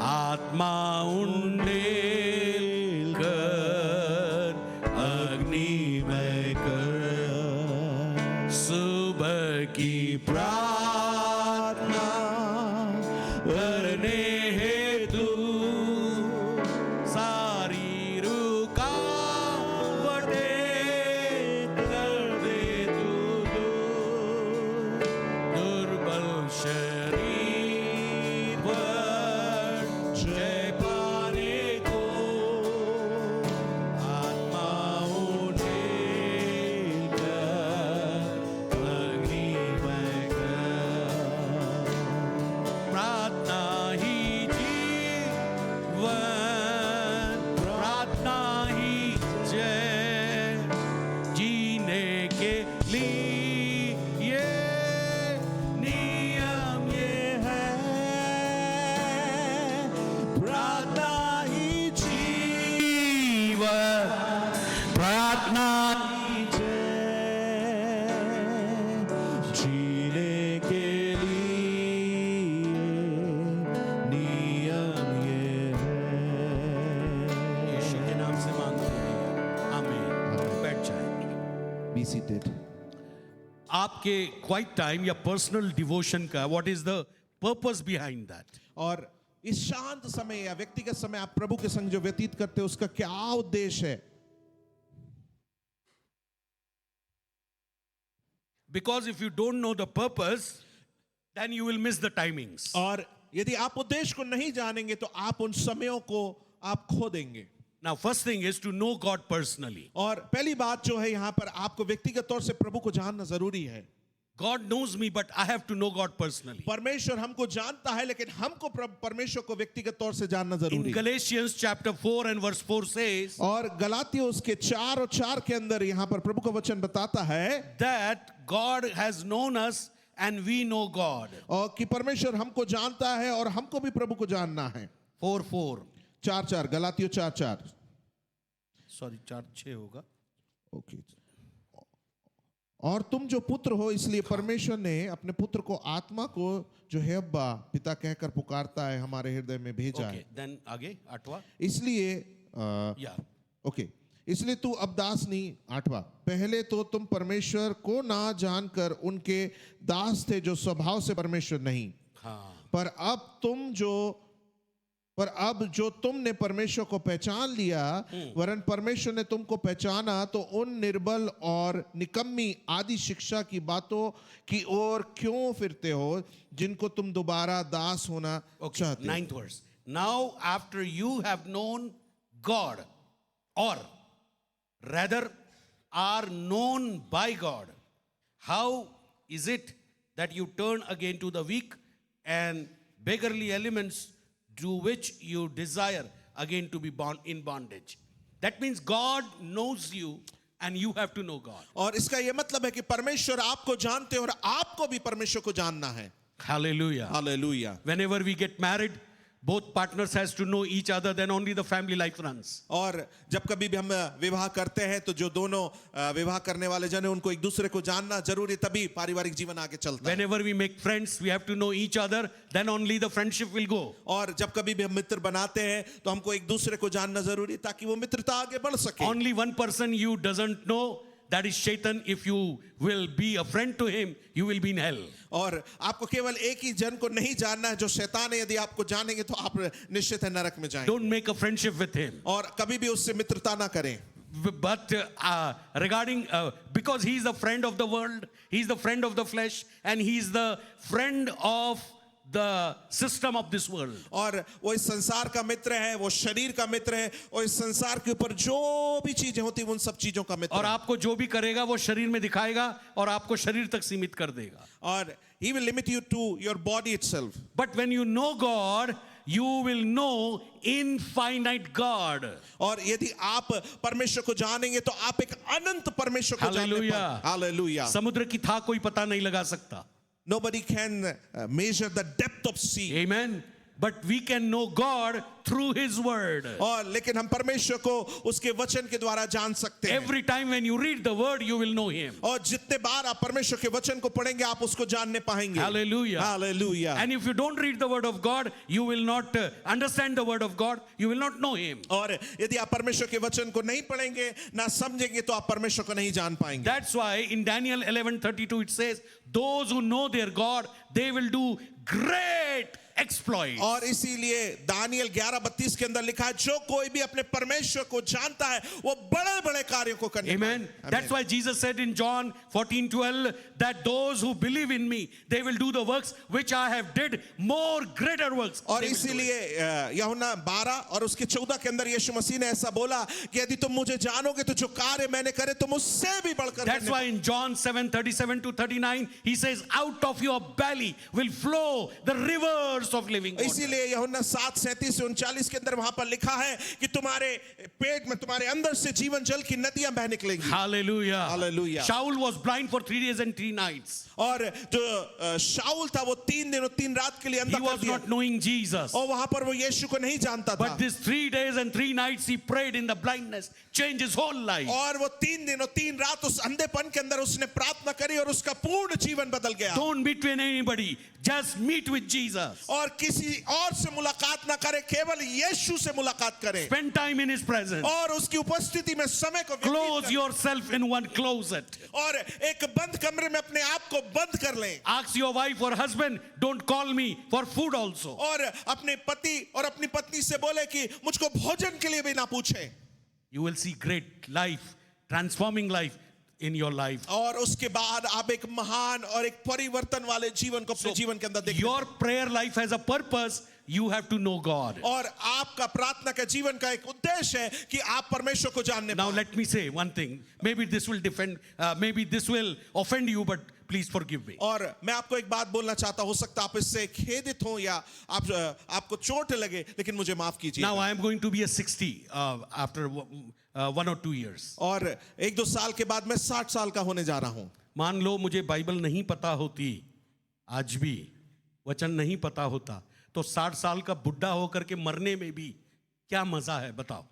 आत्मा उंडेल कर अग्नि में कर, सुबह की प्रार्थना करने हेतु सारी रुकावटें कर दे तू दूर, दुर्बल शरीर पर जय पाने को आत्मा उन्हें अग्नि में कर, प्रार्थना ही जीवन, प्रार्थना ही जय, जीने के लिए नियम ये है, प्रार्थना ही जीवन, प्रार्थना ही जय, जीने के लिए नियम ये है। यीशु के नाम से मांगते हैं, आमीन। बैठ जाए। Be seated. आपके क्वाइट टाइम या पर्सनल डिवोशन का what is the purpose behind that? और इस शांत समय या व्यक्तिगत समय आप प्रभु के संग जो व्यतीत करते हो उसका क्या उद्देश्य है? Because if you don't know the purpose, then you will miss the timings. और यदि आप उद्देश्य को नहीं जानेंगे तो आप उन समयों को आप खो देंगे। Now, first thing is to know God personally. और पहली बात जो है यहाँ पर आपको व्यक्तिगत तौर से प्रभु को जानना जरूरी है। God knows me, but I have to know God personally. परमेश्वर हमको जानता है लेकिन हमको परमेश्वर को व्यक्तिगत तौर से जानना In जरूरी है। Galatians chapter 4 and verse 4 says और गलातियों उसके 4 और 4 के अंदर यहाँ पर प्रभु का वचन बताता है that God has known us and we know God. और कि परमेश्वर हमको जानता है और हमको भी प्रभु को जानना है। 4:4. 4:4 गलातियों 4:4 Sorry, 4:6 होगा. ओके। और तुम जो पुत्र हो इसलिए परमेश्वर ने अपने पुत्र को आत्मा को जो है अब्बा पिता कहकर पुकारता है हमारे हृदय में भेजा Okay, है। then आगे 8वां. इसलिए Yeah. ओके, इसलिए तू अब दास नहीं। 8वां, पहले तो तुम परमेश्वर को ना जानकर उनके दास थे जो स्वभाव से परमेश्वर नहीं, हाँ. पर अब जो तुमने परमेश्वर को पहचान लिया वरन परमेश्वर ने तुमको पहचाना तो उन निर्बल और निकम्मी आदि शिक्षा की बातों की ओर क्यों फिरते हो जिनको तुम दोबारा दास होना चाहते हो। 9th verse. Now after you have known God, or rather are known by God, how is it that you turn again to the weak and beggarly elements to which you desire again to be in bondage? That means God knows you and you have to know God. और इसका यह मतलब है कि परमेश्वर आपको जानते हैं और आपको भी परमेश्वर को जानना है। Hallelujah. Hallelujah. Whenever we get married, both partners has to know each other, then only the family life runs. और जब कभी भी हम विवाह करते हैं तो जो दोनों विवाह करने वाले जन हैं उनको एक दूसरे को जानना जरूरी, तभी पारिवारिक जीवन आगे चलता है। Whenever we make friends, we have to know each other, then only the friendship will go. और जब कभी भी हम मित्र बनाते हैं तो हमको एक दूसरे को जानना जरूरी ताकि वो मित्रता आगे बढ़ सके। Only one person you doesn't know, that is Shaitan. If you will be a friend to him, you will be in hell. और आपको केवल एक ही जन को नहीं जानना है जो शैतान है, यदि आपको जानेंगे तो आप निश्चित है नरक में जाएंगे। Don't make a friendship with him. और कभी भी उससे मित्रता ना करें। But regarding, because he is the friend of the world, he is the friend of the flesh, and he is the friend of the system of this world. और वो इस संसार का मित्र है, वो शरीर का मित्र है, और इस संसार के ऊपर जो भी चीजें होती हैं उन सब चीजों का मित्र और है। आपको जो भी करेगा वो शरीर में दिखाएगा और आपको शरीर तक सीमित कर देगा। और He will limit you to your body itself. But when you know God, you will know infinite God. और यदि आप परमेश्वर को जानेंगे तो आप एक अनंत परमेश्वर को जानने Hallelujah. पाएंगे. Hallelujah. समुद्र की था कोई पता नहीं लगा सकता. Nobody can measure the depth of sea. Amen. But we can know God through His word. और लेकिन हम परमेश्वर को उसके वचन के द्वारा जान सकते हैं. Every time when you read the word, you will know Him. और जितने बार आप परमेश्वर के वचन को पढ़ेंगे आप उसको जानने पाएंगे. Hallelujah. Hallelujah. And if you don't read the word of God, you will not understand the word of God. You will not know Him. और यदि आप परमेश्वर के वचन को नहीं पढ़ेंगे ना समझेंगे तो आप परमेश्वर को नहीं जान पाएंगे. That's why in Daniel 11:32 it says, those who know their God, they will do great exploits. और इसीलिए दानियल 11:32 के अंदर लिखा है जो कोई भी अपने परमेश्वर को जानता है वो बड़े-बड़े कार्यों को करने Amen. That's why Jesus said in John 14:12 that those who believe in me, they will do the works which I have did, more greater works. और they will do it. इसीलिए यूहन्ना 12 और उसके 14 के अंदर यीशु मसीह ने ऐसा बोला कि यदि तुम मुझे जानोगे तो जो कार्य मैंने करे तुम उससे भी बढ़कर That's करने why in John 7:37-39 he says, out of your belly will flow the rivers of living water. इसीलिए यूहन्ना 7:37-39 के अंदर वहां पर लिखा है कि तुम्हारे पेट में तुम्हारे अंदर से जीवन जल की नदियां बह निकलेंगी. Hallelujah. Hallelujah. Shaul was blind for 3 days and 3 nights. और जो शाऊल था वो 3 दिन और 3 रात के लिए अंधा He कर was दिया. not knowing Jesus. और वहां पर वो यीशु को नहीं जानता था. But these 3 days and 3 nights he prayed in the blindness, changed his whole life. और वो 3 दिन और 3 रात उस अंधेपन के अंदर उसने प्रार्थना करी और उसका पूर्ण जीवन बदल गया. Don't meet with anybody, just meet with Jesus. और किसी और से मुलाकात ना करे, केवल यीशु से मुलाकात करे Spend time in his presence. और उसकी उपस्थिति में समय को व्यतीत Close करें. yourself in one closet. और एक बंद कमरे में अपने आप को बंद कर लें. Ask your wife or husband, don't call me for food also. और अपने पति और अपनी पत्नी से बोले कि मुझको भोजन के लिए भी ना पूछे. You will see great life, transforming life in your life. और उसके बाद आप एक महान और एक परिवर्तन वाले जीवन को अपने जीवन के अंदर देखें. Your prayer life has a purpose. You have to know God. और आपका प्रार्थना का जीवन का एक उद्देश्य है कि आप परमेश्वर को जानने Now पाएं. let me say one thing. Maybe this will offend you, but please forgive me. और मैं आपको एक बात बोलना चाहता हूं, हो सकता आप इससे खेदित हो या आपको चोट लगे, लेकिन मुझे माफ कीजिए. Now I am going to be a 60 after 1 or 2 years. और 1-2 साल के बाद मैं 60 साल का होने जा रहा हूं. मान लो मुझे बाइबल नहीं पता होती, आज भी वचन नहीं पता होता, तो 60 साल का बुढ़ा होकर के मरने में भी क्या मजा है बताओ.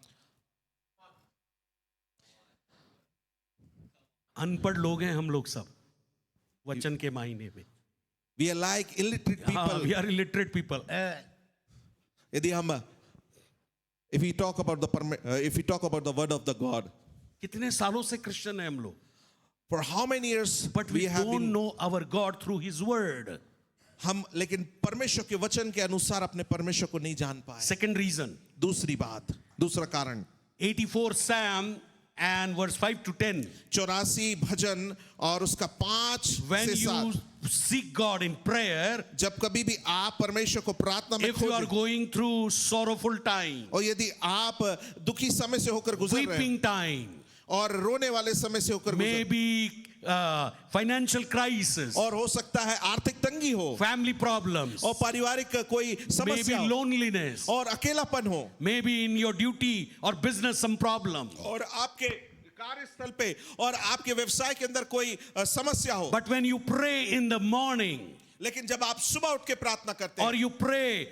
अनपढ़ लोग हैं हम लोग सब वचन के मायने में. We are like illiterate people. We are illiterate people. यदि हम if we talk about the word of the God, कितने सालों से क्रिश्चियन हैं हम लोग, for how many years but we have don't been, know our God through His word. हम लेकिन परमेश्वर के वचन के अनुसार अपने परमेश्वर को नहीं जान पाए. Second reason, दूसरी बात, दूसरा कारण, 84 Psalm and verse 5 to 10. 84 भजन और उसका 5 When से 7. you seek God in prayer, जब कभी भी आप परमेश्वर को प्रार्थना में if you are खोजें going through sorrowful time, और यदि आप दुखी समय से होकर गुजर रहे हैं weeping time, और रोने वाले समय से होकर गुजर, maybe financial crisis, और हो सकता है आर्थिक तंगी हो, family problems, और पारिवारिक कोई maybe समस्या हो, loneliness, और अकेलापन हो, maybe in your duty or business some problem. और आपके कार्यस्थल पे और आपके व्यवसाय के अंदर कोई समस्या हो. But when you pray in the morning, लेकिन जब आप सुबह उठ के प्रार्थना करते हैं or you pray,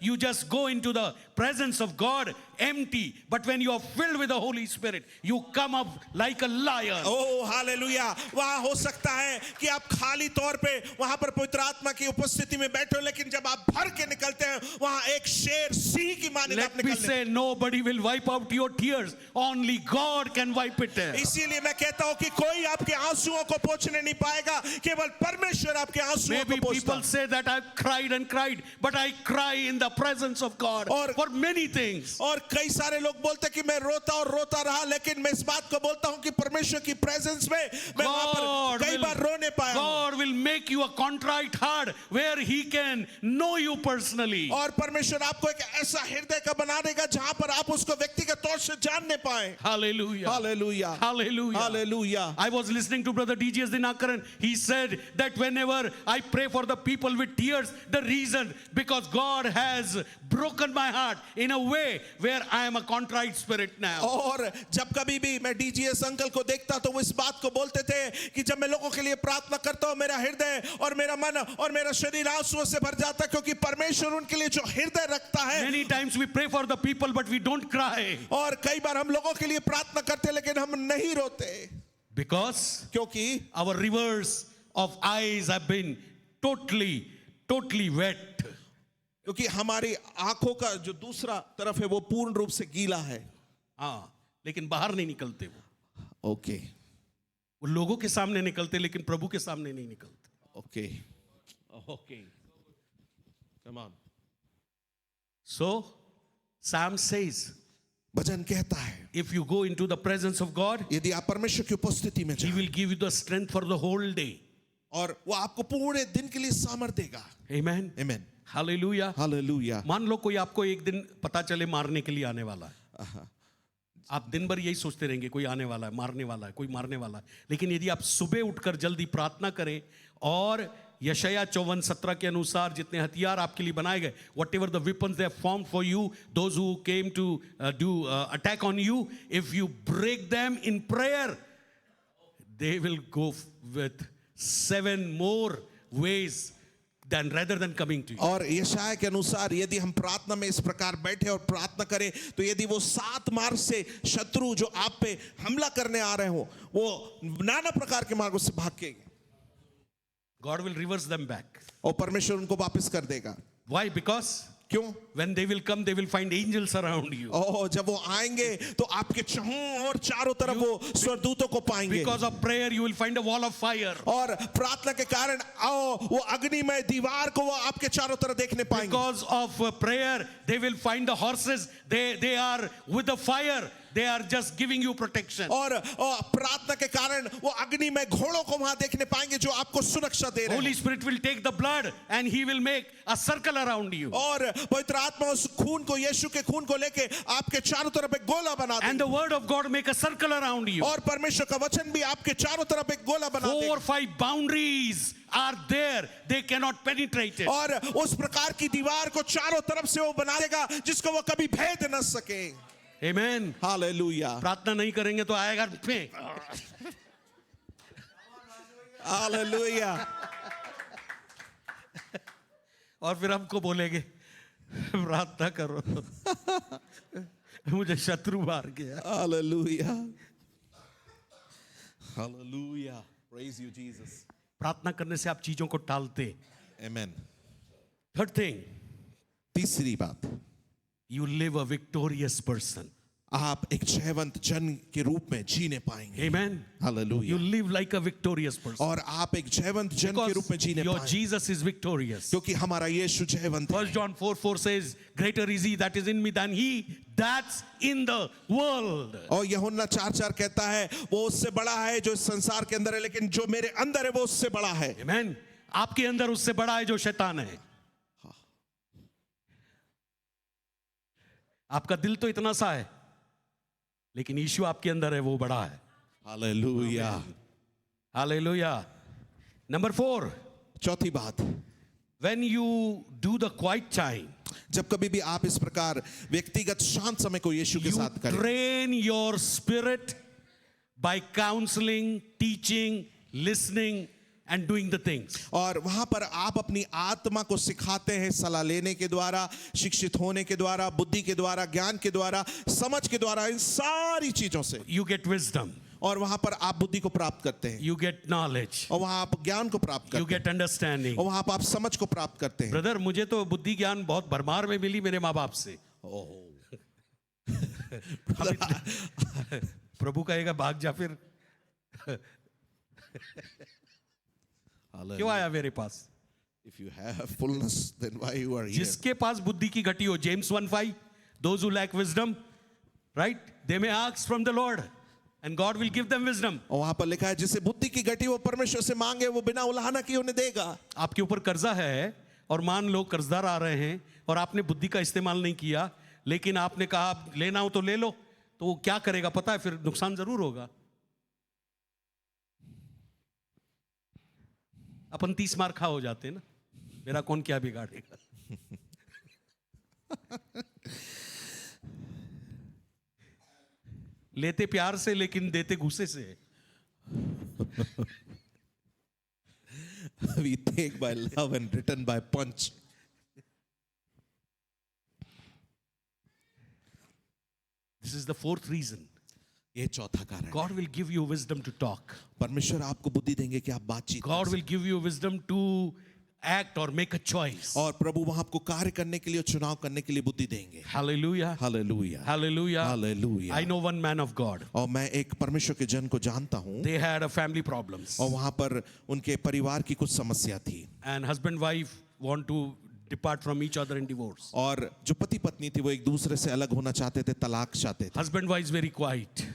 you just go into the presence of God empty, but when you are filled with the Holy Spirit, you come up like a lion. Oh hallelujah. वहां हो सकता है कि आप खाली तौर पे वहां पर पवित्र आत्मा की उपस्थिति में बैठे हो, लेकिन जब आप भर के निकलते हैं वहां एक शेर सिंह की माने आप Let me निकलते say, nobody will wipe out your tears. Only God can wipe it. हैं. इसीलिए मैं कहता हूं कि कोई आपके आंसुओं को पोंछने नहीं पाएगा, केवल परमेश्वर आपके आंसुओं Maybe को पोंछता people है. say that I've cried and cried, but I cry in the presence of God और- for many things. और कई सारे लोग बोलते कि मैं रोता और रोता रहा, लेकिन मैं इस बात को बोलता हूं कि परमेश्वर की प्रेजेंस में मैं वहां पर कई बार रोने पाया हूं। God will make you a contrite heart where He can know you personally. और परमेश्वर आपको एक ऐसा हृदय का बना देगा जहां पर आप उसको व्यक्तिगत तौर से जानने पाए। Hallelujah. Hallelujah, Hallelujah. Hallelujah. I was listening to Brother DGS Dinakaran. He said that whenever I pray for the people with tears, the reason because God has broken my heart in a way where I am a contrite spirit now. और जब कभी भी मैं डीजीएस अंकल को देखता तो वो इस बात को बोलते थे कि जब मैं लोगों के लिए प्रार्थना करता हूं, मेरा हृदय और मेरा मन और मेरा शरीर आंसुओं से भर जाता है, क्योंकि परमेश्वर उनके लिए जो हृदय रखता है। Many times we pray for the people but we don't cry और कई बार हम लोगों के लिए प्रार्थना करते हैं लेकिन हम नहीं रोते, because क्योंकि our rivers of eyes have been totally wet. क्योंकि हमारी आंखों का जो दूसरा तरफ है वो पूर्ण रूप से गीला है। हाँ, लेकिन बाहर नहीं निकलते वो। ओके वो लोगों के सामने निकलते लेकिन प्रभु के सामने नहीं निकलते। Okay Okay. Come on. So, Psalm says, भजन कहता है if you go into the presence of God, यदि आप परमेश्वर की उपस्थिति में He जाएं will give you the strength for the whole day. और वो आपको पूरे दिन के लिए सामर्थ्य देगा। Amen. आमीन, Hallelujah. हालेलुया। मान लो कोई आपको एक दिन पता चले मारने के लिए आने वाला है, आप दिन भर यही सोचते रहेंगे कोई आने वाला है, मारने वाला है, कोई मारने वाला है। लेकिन यदि आप सुबह उठकर जल्दी प्रार्थना करें और यशाया 54:17 के अनुसार जितने हथियार आपके लिए बनाए गए, whatever the weapons they have formed for you, those who came to do attack on you, if you break them in prayer, they will go with 7 more ways than rather than coming to you. और यशाया के अनुसार यदि हम प्रार्थना में इस प्रकार बैठे और प्रार्थना करें तो यदि वो 7 मार्ग से शत्रु जो आप पे हमला करने आ रहे हो वो नाना प्रकार के मार्गों से भागेंगे God will reverse them back. और परमेश्वर उनको वापस कर देगा। Why? Because क्यों? when they will come, they will find angels around you. और जब वो आएंगे तो आपके चहुं और चारों तरफ वो स्वर्गदूतों को पाएंगे। Because of prayer, you will find a wall of fire. और प्रार्थना के कारण वो अग्निमय दीवार को वो आपके चारों तरफ देखने पाएंगे। Because of prayer, they will find the horses. They are with the fire. They are just giving you protection. और प्रार्थना के कारण वो अग्निमय घोड़ों को वहां देखने पाएंगे जो आपको सुरक्षा दे रहे Holy हैं। Spirit will take the blood and He will make a circle around you. और पवित्र आत्मा उस खून को, यीशु के खून को लेके आपके चारों तरफ एक गोला बना And देगा। the word of God make a circle around you. और परमेश्वर का वचन भी आपके चारों तरफ एक गोला बना 4 देगा। or 5 boundaries are there. They cannot penetrate it. और उस प्रकार की दीवार को चारों तरफ से वो बना देगा जिसको वो कभी भेद न सके। Amen. हालेलुया, प्रार्थना नहीं करेंगे तो आएगा फेंक। हालेलुया। और फिर हमको बोलेंगे प्रार्थना करो मुझे शत्रु मार गया। Hallelujah, hallelujah, praise you Jesus. प्रार्थना करने से आप चीजों को टालते। आमीन। थर्ड थिंग, तीसरी बात, you live a victorious person. आप एक जयवंत जन के रूप में जीने पाएंगे। Amen. You hallelujah. live like a victorious person. और आप एक जयवंत जन के रूप में Because जीने your पाएंगे Jesus is victorious. क्योंकि हमारा यीशु जयवंत है। 1 John 4:4 says, greater is he that is in me than he that's in the world. और यूहन्ना 4:4 कहता है वो उससे बड़ा है जो इस संसार के अंदर है, लेकिन जो मेरे अंदर है वो उससे बड़ा है। Amen. आपके अंदर उससे बड़ा है जो शैतान है। आपका दिल तो इतना सा है लेकिन यीशु आपके अंदर है, वो बड़ा है। हालेलुया। Hallelujah. Number 4, चौथी बात, when you do the quiet time, जब कभी भी आप इस प्रकार व्यक्तिगत शांत समय को यीशु के you साथ करें, train your spirit by counseling, teaching, listening and doing the things. और वहां पर आप अपनी आत्मा को सिखाते हैं सलाह लेने के द्वारा, शिक्षित होने के द्वारा, बुद्धि के द्वारा, ज्ञान के द्वारा, समझ के द्वारा, इन सारी चीजों से। You get wisdom, और वहां पर आप बुद्धि को प्राप्त करते हैं, you get knowledge, और वहां आप ज्ञान को प्राप्त you करते get understanding. हैं, और वहां पर आप समझ को प्राप्त करते हैं। ब्रदर, मुझे तो बुद्धि ज्ञान बहुत भरमार में मिली मेरे माँ बाप से। प्रभु कहेगा भाग जा फिर। क्यों आया मेरे पास? If you have fullness, then why you are here? जिसके पास बुद्धि की घटी हो, James 1:5, Those who lack wisdom, right? They may ask from the Lord, and God will give them wisdom. और वहां पर लिखा है जिसे बुद्धि की घटी वो परमेश्वर से मांगे वो बिना उलाहना किए उन्हें देगा। आपके ऊपर कर्जा है और मान लो कर्जदार आ रहे हैं और आपने बुद्धि का इस्तेमाल नहीं किया, लेकिन आपने कहा आप लेना हो तो ले लो, तो वो क्या करेगा पता है? फिर नुकसान जरूर होगा। अपन 30 मार खा हो जाते हैं ना, मेरा कौन क्या बिगाड़ेगा। लेते प्यार से लेकिन देते गुस्से से। We take by love and return by punch. This is the fourth reason. ये चौथा कारण है। God will give you wisdom to talk. परमेश्वर आपको बुद्धि देंगे कि आप बातचीत God कर will give you wisdom to act or make a choice. सकें। और प्रभु वहां आपको कार्य करने के लिए चुनाव करने के लिए बुद्धि देंगे। Hallelujah. Hallelujah Hallelujah. Hallelujah. I know one man of God. और मैं एक परमेश्वर के जन को जानता हूँ They had a family problems. और वहां पर उनके परिवार की कुछ समस्या थी And husband wife want to depart from each other in divorce. और जो पति पत्नी थी वो एक दूसरे से अलग होना चाहते थे, तलाक चाहते थे। Husband was very quiet.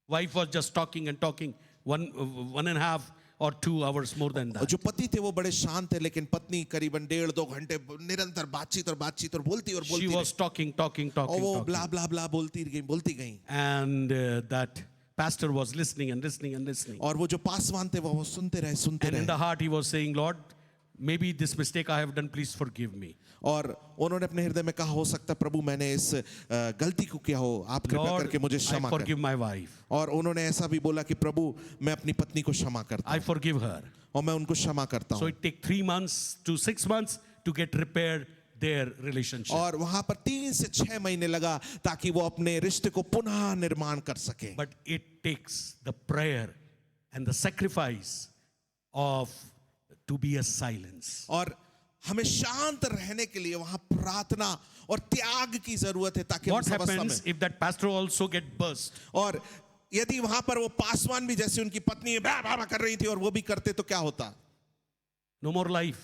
Wife was just talking and talking 1.5 or 2 hours more than और that. जो पति थे वो बड़े शांत थे, लेकिन पत्नी करीबन 1.5-2 घंटे निरंतर बातचीत और बोलती और She बोलती was talking. और वो ब्ला ब्ला ब्ला बोलती गई And that pastor was listening and listening and listening. और वो जो पासवान थे वो सुनते And in रहे the heart he was saying, Lord, maybe this mistake I have done, please forgive me. और उन्होंने अपने हृदय में कहा हो सकता है प्रभु मैंने इस गलती को किया हो, आप कृपया Lord, करके मुझे I क्षमा कर। forgive my wife. और उन्होंने ऐसा भी बोला कि प्रभु मैं अपनी पत्नी को क्षमा करता I हूँ forgive her. और मैं उनको क्षमा करता So हूँ। it take 3 months to 6 months to get repaired their relationship. और वहां पर 3 से 6 महीने लगा ताकि वो अपने रिश्ते को पुनः निर्माण कर सके। But it takes the prayer and the sacrifice of to be a silence. और हमें शांत रहने के लिए वहां प्रार्थना और त्याग की जरूरत है ताकि हम What इस अवस्था happens में if that pastor also get burst? और यदि वहां पर वो पासवान भी जैसे उनकी पत्नी बा बा बा कर रही थी और वो भी करते तो क्या होता? No more life.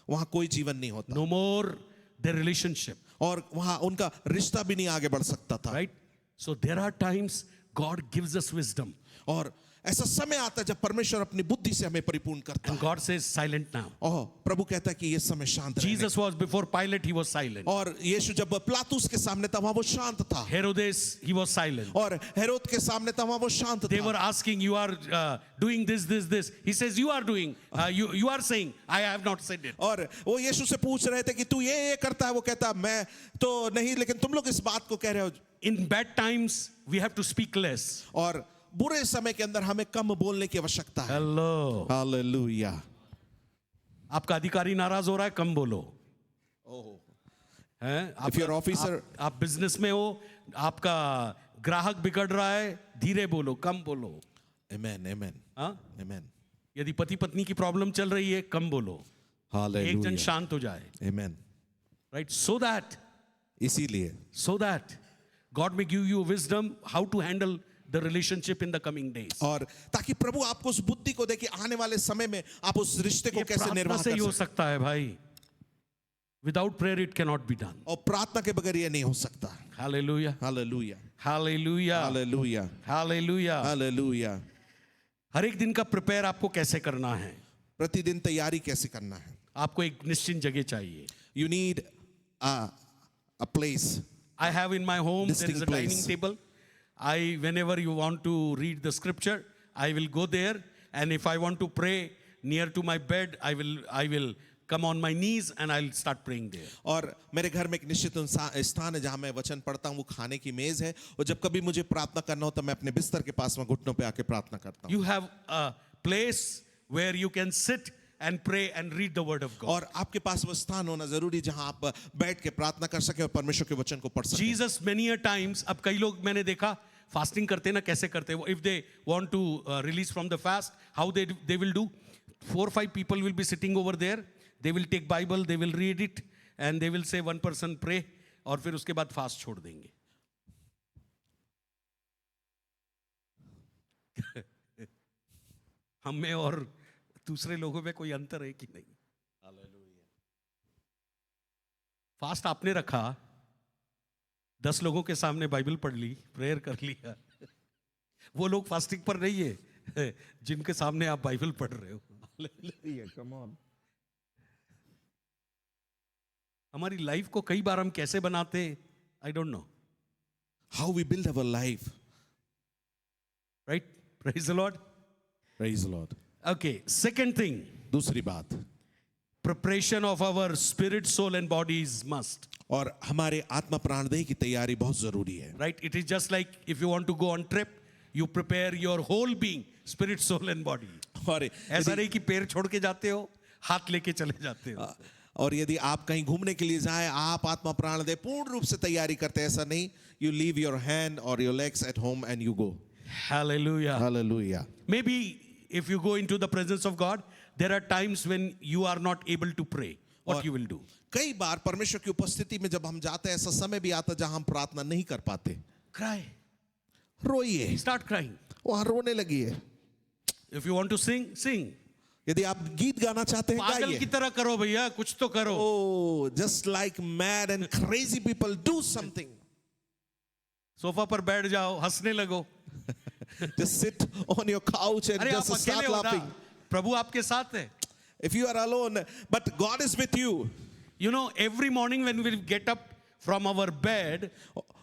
वहां कोई जीवन नहीं होता No more their relationship. और वहां उनका रिश्ता भी नहीं आगे बढ़ सकता था। Right? So there are times God gives us wisdom. और ऐसा समय आता है जब परमेश्वर अपनी बुद्धि से हमें परिपूर्ण करता And है God says, silent now. और प्रभु कहता है कि ये समय शांत रहने Jesus was before Pilate, he was silent. और यीशु जब पिलातुस के सामने था वहां वो शांत था Herodes, he was silent. और हेरोद के सामने था वहां वो शांत They था। were asking, you are doing this. He says, you are doing, you are saying, I have not said it. और वो यीशु से पूछ रहे थे कि तू ये करता है, वो कहता मैं तो नहीं, लेकिन तुम लोग इस बात को कह रहे हो। In bad times, we have to speak less. और बुरे समय के अंदर हमें कम बोलने की आवश्यकता है। Hello. हालेलुया। आपका अधिकारी नाराज हो रहा है, कम बोलो। हैं? If your officer- आप बिजनेस में हो, आपका ग्राहक बिगड़ रहा है, धीरे बोलो, कम बोलो। आमेन आमेन हाँ? आमेन यदि पति पत्नी की प्रॉब्लम चल रही है, कम बोलो, एक जन हालेलुया शांत हो जाए। आमेन। Right? So that God may give you wisdom how to handle the relationship in the coming days. और ताकि प्रभु आपको उस बुद्धि को दे कि आने वाले समय में आप उस रिश्ते को ये कैसे प्रार्थना निर्वाह से ही कर हो सकते सकता है भाई. Without prayer it cannot be done. और प्रार्थना के बगैर ये नहीं हो सकता। Hallelujah. Hallelujah Hallelujah. Hallelujah Hallelujah. Hallelujah. हर एक दिन का प्रिपेयर आपको कैसे करना है? प्रतिदिन तैयारी कैसे करना है? आपको एक निश्चित जगह चाहिए. You need a place. I have in my home there is Distinct a dining place. table. Whenever you want to read the scripture, I will go there, and if I want to pray near to my bed, I will come on my knees and I'll start praying there. और मेरे घर में एक निश्चित स्थान है जहां मैं वचन पढ़ता हूं, वो खाने की मेज है, और जब कभी मुझे प्रार्थना करना हो तो मैं अपने बिस्तर के पास में घुटनों पे आके प्रार्थना करता हूं। You have a place where you can sit and pray and read the word of God. और आपके पास वो स्थान होना जरूरी जहां आप बैठ के प्रार्थना कर सके और परमेश्वर के वचन को पढ़ सके। Jesus many a times, अब कई लोग मैंने देखा फास्टिंग करते ना, कैसे करते हैं? If they want to release from the fast, how they will do? 4 or 5 people will be sitting over there. They will take Bible, they will read it, and they will say one person pray, और फिर उसके बाद फास्ट छोड़ देंगे। हम में और दूसरे लोगों में कोई अंतर है कि नहीं? फास्ट आपने रखा, 10 लोगों के सामने बाइबल पढ़ ली, प्रेयर कर लिया। वो लोग फास्टिंग पर नहीं है जिनके सामने आप बाइबल पढ़ रहे हो। Come on. हमारी लाइफ को कई बार हम कैसे बनाते हैं, I don't know, How we build our life. Right? Praise the Lord. Praise the Lord. Okay, second thing, दूसरी बात, preparation of our spirit, soul and body is must. और हमारे आत्मा प्राणदेह की तैयारी बहुत जरूरी है। Right? It is just like if you want to go on trip, you prepare your whole being, spirit, soul and body. और ऐसा नहीं कि पैर छोड़ के जाते हो, हाथ लेके चले जाते हो। और यदि आप कहीं घूमने के लिए जाएं, आप आत्मा प्राणदेह पूर्ण रूप से तैयारी करते हैं, ऐसा नहीं। You leave your hand or your legs at home and you go. Hallelujah. Hallelujah. Maybe if you go into the presence of God, there are times when you are not able to pray. What you will do? कई बार परमेश्वर की उपस्थिति में जब हम जाते हैं, ऐसा समय भी आता है जहां हम प्रार्थना नहीं कर पाते। Cry. रोइए, Start crying. वहां रोने लगिए। If you want to sing, sing. यदि आप गीत गाना चाहते हैं, पागल की गाइए। तरह करो भैया, कुछ तो करो। Oh, just like mad and crazy people, do something. Sofa पर बैठ जाओ, हंसने लगो। Just sit on your couch and अरे आप just अकेले start हो ना, laughing. प्रभु आपके साथ है। If you are alone, but God is with you. You know, every morning when we get up from our bed,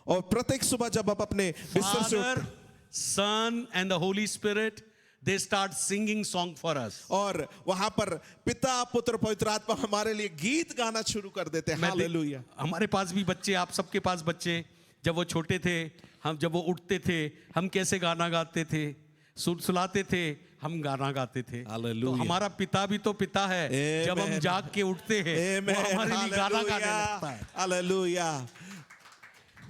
और प्रत्येक सुबह जब आप अपने बिस्तर से Father, Son and the Holy Spirit, they start singing song for us. और वहां पर पिता पुत्र पवित्र आत्मा हमारे लिए गीत गाना शुरू कर देते हैं। हालेलुया। हमारे पास भी बच्चे, आप सबके पास बच्चे, जब वो छोटे थे, हम जब वो उठते थे, हम कैसे गाना गाते थे, सुलाते थे, हम गाना गाते थे। तो हमारा पिता भी तो पिता है। Amen. जब हम जाग के उठते हैं, वो हमारे लिए गाना गाने लगता है। Hallelujah.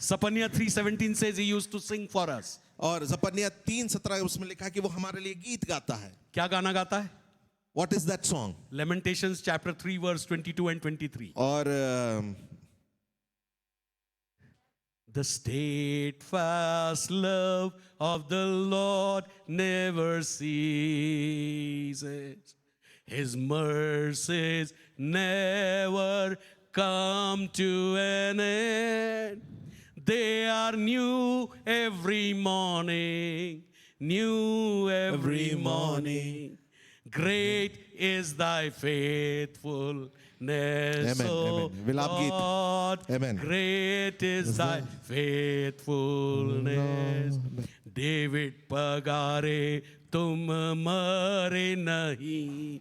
सपनिया 3:17 says he used to sing for us. और जपनिया 3:17 उसमें लिखा कि वो हमारे लिए गीत गाता है। क्या गाना गाता है? What is that song? Lamentations chapter 3 verse 22 and 23. और The steadfast love of the Lord never ceases. His mercies never come to an end. They are new every morning, new every morning. Great is thy faithfulness, Amen, O amen. विलाप गीत. Lord. Amen. Great is thy faithfulness. David Pagare तुम मरे नहीं,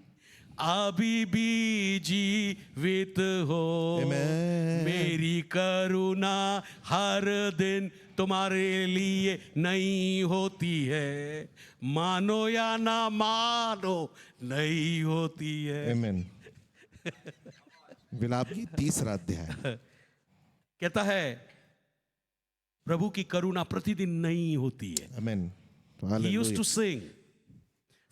अभी भी जीवित हो। Amen. मेरी करुणा हर दिन तुम्हारे लिए नहीं होती है, मानो या ना मानो नहीं होती है। Amen. विलाप गीत 3 अध्याय। कहता है प्रभु की करुणा प्रतिदिन नहीं होती है। Amen. He used to sing.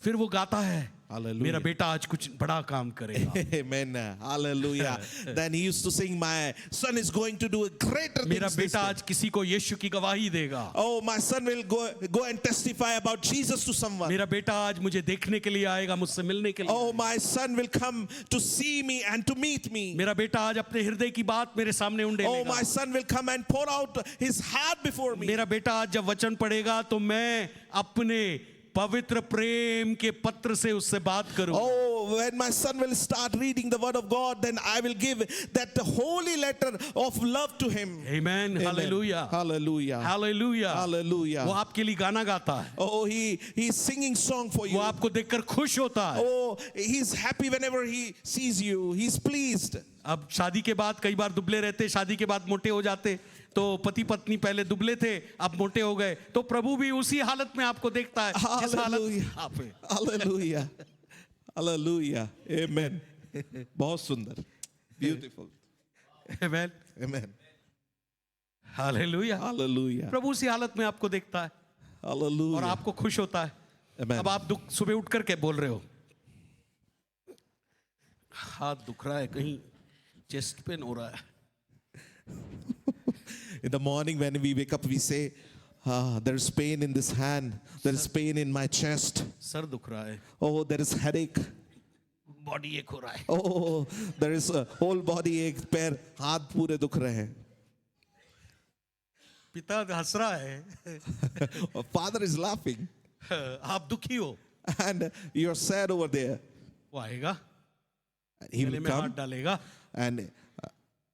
फिर वो गाता है, Hallelujah. मेरा बेटा आज कुछ बड़ा काम करेगा। Amen. Hallelujah. Then he used to sing, my son is going to do a greater मेरा things this बेटा day. आज किसी को यीशु की गवाही देगा। Oh, my son will go and testify about Jesus to someone. मेरा बेटा आज मुझे देखने के लिए आएगा, मुझसे मिलने के लिए। Oh, my son will come to see me and to meet me. मेरा बेटा आज अपने हृदय की बात मेरे सामने Oh, उंडेलेगा। my son will come and pour out his heart before me. मेरा बेटा आज जब वचन पढ़ेगा तो मैं अपने पवित्र प्रेम के पत्र से उससे बात करूं। Oh, when my son will start reading the word of God, then I will give that holy letter of love to him. Amen. Hallelujah. Hallelujah. Hallelujah. Hallelujah. वो आपके लिए गाना गाता है। Oh, he's singing song for वो you. आपको देखकर खुश होता है। Oh, he's happy whenever he sees you. He's pleased. अब शादी के बाद कई बार दुबले रहते, शादी के बाद मोटे हो जाते, तो पति पत्नी पहले दुबले थे, अब मोटे हो गए, तो प्रभु भी उसी हालत में आपको देखता है जिस हालत में आप हैं। Hallelujah. Hallelujah. Amen. बहुत सुंदर. Beautiful. Amen. Amen. Hallelujah. Hallelujah. प्रभु उसी हालत में आपको देखता है और Hallelujah. आपको खुश होता है। Amen. अब आप सुबह उठ कर के बोल रहे हो, हाथ दुख रहा है, कहीं चेस्ट पेन हो रहा है। In the morning when we wake up, we say, there's pain in this hand. There's pain in my chest. Sir दुख रहा है, Oh, there is headache. Body एक हो रहा है। Oh, there is a whole body ache. पैर हाथ पूरे दुख रहे हैं। पिता हंस रहा है, Father is laughing आप दुखी हो, and you're sad over there. वो आएगा, He गले will में हाथ come डालेगा, and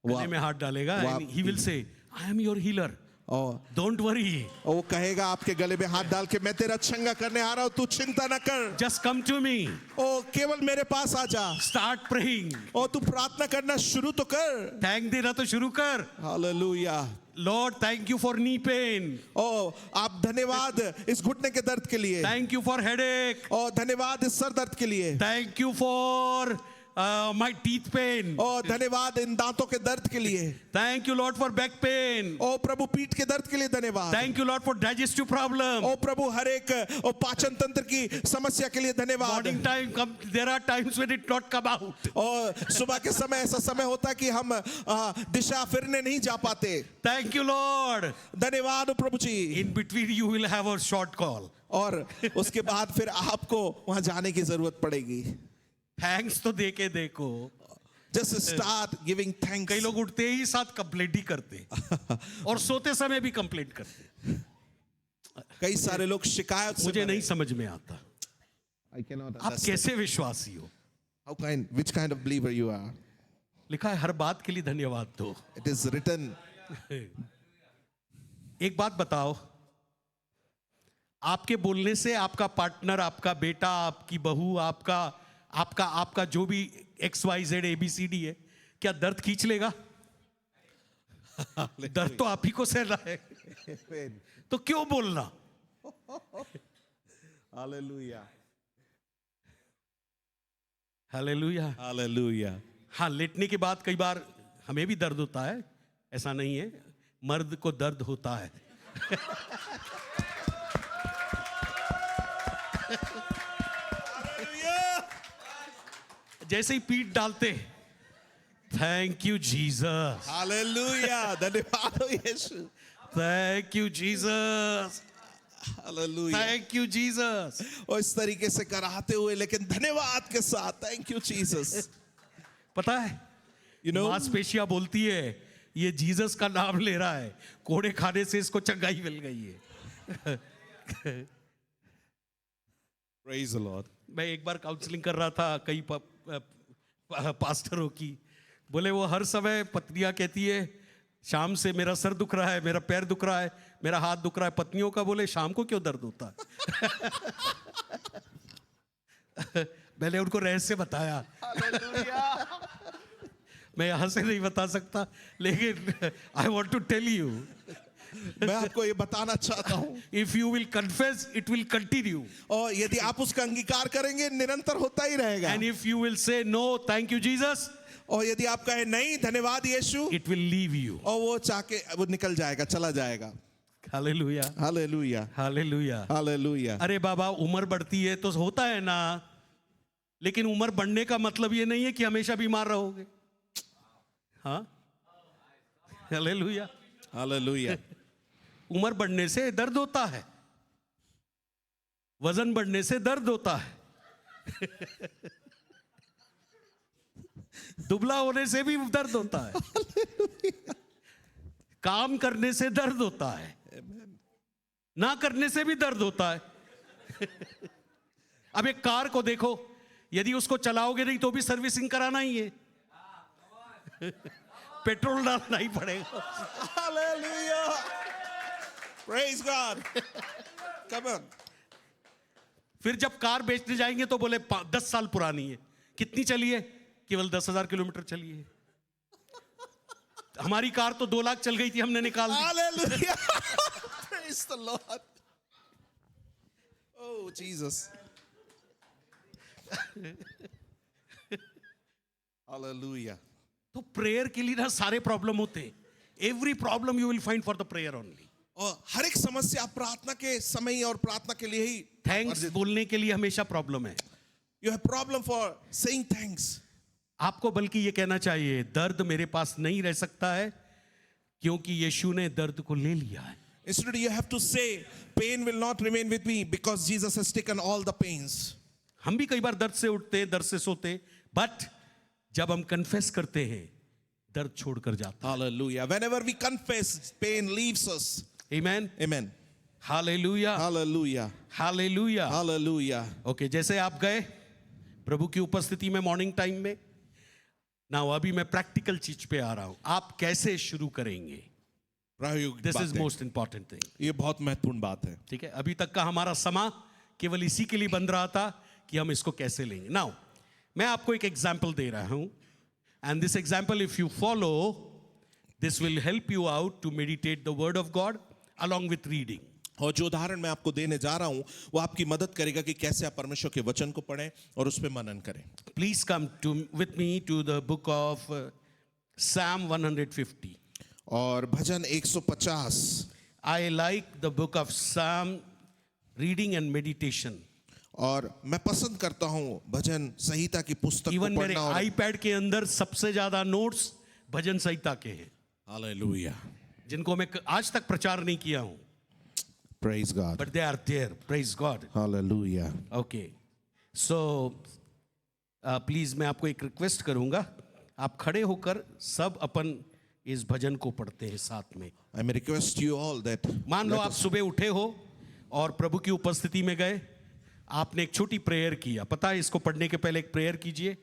गले में हाथ डालेगा, Wow. and he will say, I am your healer, और don't worry, वो कहेगा आपके गले में हाथ डाल के, मैं तेरा चंगा करने आ रहा हूँ, तू चिंता ना कर, just come to me, ओ केवल मेरे पास आ जा, start praying, और तू प्रार्थना करना शुरू तो कर. thank देना तो शुरू कर. Hallelujah. Lord, thank you for knee pain, ओ आप धन्यवाद इस घुटने के दर्द के लिए, thank you for headache, और धन्यवाद इस सर दर्द के लिए, thank you for my teeth pain, और धन्यवाद इन दांतों के दर्द के लिए, thank you Lord for back pain, ओ प्रभु पीठ के दर्द के लिए धन्यवाद, thank you Lord for digestive problem. ओ प्रभु हर एक ओ पाचन तंत्र की समस्या के लिए धन्यवाद. Morning time come, there are times when it not come out. और सुबह के समय ऐसा समय होता है कि हम दिशा फिरने नहीं जा पाते. Thank you Lord. धन्यवाद प्रभु जी. In between you will have a short call. और उसके बाद फिर आपको वहां जाने की जरूरत पड़ेगी. Thanks तो दे के देखो. Just start giving thanks. कई लोग उठते ही साथ कंप्लेंट ही करते और सोते समय भी कंप्लेंट करते. कई सारे लोग शिकायत से मुझे नहीं समझ में आता I cannot आप understand. कैसे विश्वासी हो. Which kind of believer you are? लिखा है हर बात के लिए धन्यवाद दो. It is written. एक बात बताओ, आपके बोलने से आपका पार्टनर, आपका बेटा, आपकी बहू, आपका जो भी XYZ ABCD है, क्या दर्द खींच लेगा? दर्द तो आप ही को सहना है, तो क्यों बोलना? Hallelujah. हालेलुया. Hallelujah. हाँ, लेटने के बाद कई बार हमें भी दर्द होता है, ऐसा नहीं है, मर्द को दर्द होता है. जैसे ही पीठ डालते, थैंक यू जीसस, Hallelujah. धन्यवाद हो यीशु. Thank you Jesus, Hallelujah. Thank you Jesus. और इस तरीके से कराते हुए लेकिन धन्यवाद के साथ, थैंक यू जीसस. पता है, You know, मांसपेशियां बोलती है ये जीसस का नाम ले रहा है, कोड़े खाने से इसको चंगाई मिल गई है. praise the Lord. मैं एक बार काउंसलिंग कर रहा था कई पास्टरों की, बोले वो हर समय पत्नियां कहती है शाम से मेरा सर दुख रहा है, मेरा पैर दुख रहा है, मेरा हाथ दुख रहा है. पत्नियों का बोले शाम को क्यों दर्द होता है? मैंने उनको रहस्य बताया. मैं यहां से नहीं बता सकता, लेकिन I want to tell you, मैं आपको ये बताना चाहता हूँ, if you will confess it will continue, और यदि आप उसका अंगीकार करेंगे निरंतर होता ही रहेगा. And if you will say no thank you Jesus, और यदि आप कहें नहीं धन्यवाद यीशु, इट विल लीव यू. और वो चाह के वो निकल जाएगा, चला जाएगा. Hallelujah, hallelujah. हालेलुया. हालेलुया. अरे बाबा, उम्र बढ़ती है तो होता है ना, लेकिन उम्र बढ़ने का मतलब ये नहीं है कि हमेशा बीमार रहोगे. हाँ, हालेलुया. हालेलुया. उम्र बढ़ने से दर्द होता है, वजन बढ़ने से दर्द होता है, दुबला होने से भी दर्द होता है, काम करने से दर्द होता है, ना करने से भी दर्द होता है. अब एक कार को देखो, यदि उसको चलाओगे नहीं तो भी सर्विसिंग कराना ही है, पेट्रोल डालना ही पड़ेगा. Hallelujah. Praise God. Come on. फिर जब कार बेचने जाएंगे तो बोले 10 साल पुरानी है. कितनी चली है? केवल 10,000 किलोमीटर चली है. हमारी कार तो 2 लाख चल गई थी, हमने निकाल दी. Hallelujah. Praise the Lord. Oh, Jesus. Hallelujah. तो प्रेयर के लिए ना सारे प्रॉब्लम होते हैं. Every problem you will find for the prayer only. और हर एक समस्या प्रार्थना के समय और प्रार्थना के लिए ही. थैंक्स बोलने के लिए हमेशा प्रॉब्लम है. You have problem for saying thanks. आपको बल्कि ये कहना चाहिए, दर्द मेरे पास नहीं रह सकता है क्योंकि यीशु ने दर्द को ले लिया है. Instead you have to say pain will not remain with me because Jesus has taken all the pains. हम भी कई बार दर्द से उठते हैं, दर्द से सोते हैं, बट जब हम कन्फेस करते हैं दर्द छोड़कर जाता है. Hallelujah. Whenever we confess, pain leaves us. Amen. Amen. Hallelujah. Hallelujah. Hallelujah. Hallelujah. Okay जैसे आप गए प्रभु की उपस्थिति में मॉर्निंग टाइम में, ना अभी मैं प्रैक्टिकल चीज पे आ रहा हूं. आप कैसे शुरू करेंगे? प्रायोगिक दिस इज बातें. Most important thing. ये बहुत महत्वपूर्ण बात है. ठीक है, अभी तक का हमारा समा केवल इसी के लिए बन रहा था कि हम इसको कैसे लेंगे. नाउ मैं आपको एक एग्जाम्पल दे रहा हूं, and this example if you follow this will help you out to meditate the word of God along with reading. और जो उदाहरण मैं आपको देने जा रहा हूं वो आपकी मदद करेगा कि कैसे आप परमेश्वर के वचन को पढ़ें और उस पर मनन करें. Please come to with me to the book of Psalm 150. और भजन 150. I like the book of Psalm reading and meditation. और मैं पसंद करता हूं भजन संहिता की पुस्तक इवन को मेरे पढ़ना. और आईपैड के अंदर सबसे ज्यादा नोट्स भजन संहिता के हैं, हालेलुया. जिनको मैं आज तक प्रचार नहीं किया हूं, praise God. But they are there. Praise God. Hallelujah. Okay, so please मैं आपको एक रिक्वेस्ट करूंगा, आप खड़े होकर सब अपन इस भजन को पढ़ते हैं साथ में. आई may request you all that. मान लो आप सुबह उठे हो और प्रभु की उपस्थिति में गए, आपने एक छोटी प्रेयर किया. पता है, इसको पढ़ने के पहले एक प्रेयर कीजिए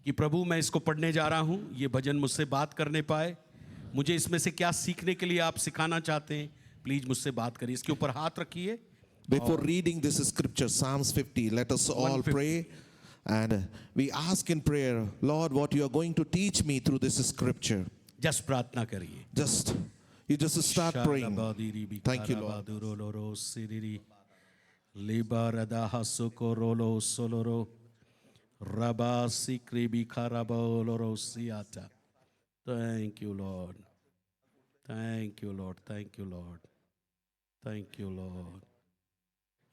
कि प्रभु मैं इसको पढ़ने जा रहा हूं, ये भजन मुझसे बात करने पाए, मुझे इसमें से क्या सीखने के लिए आप सिखाना चाहते हैं, प्लीज मुझसे बात करिए. इसके ऊपर हाथ रखिए. Before reading this scripture, Psalms 50, let us all 150. pray and we ask in prayer, Lord, what you are going to teach me through this scripture. Just प्रार्थना करिए. You just start praying. Thank you, Lord. Thank you, Lord. Thank you, Lord. Thank you, Lord. Thank you, Lord.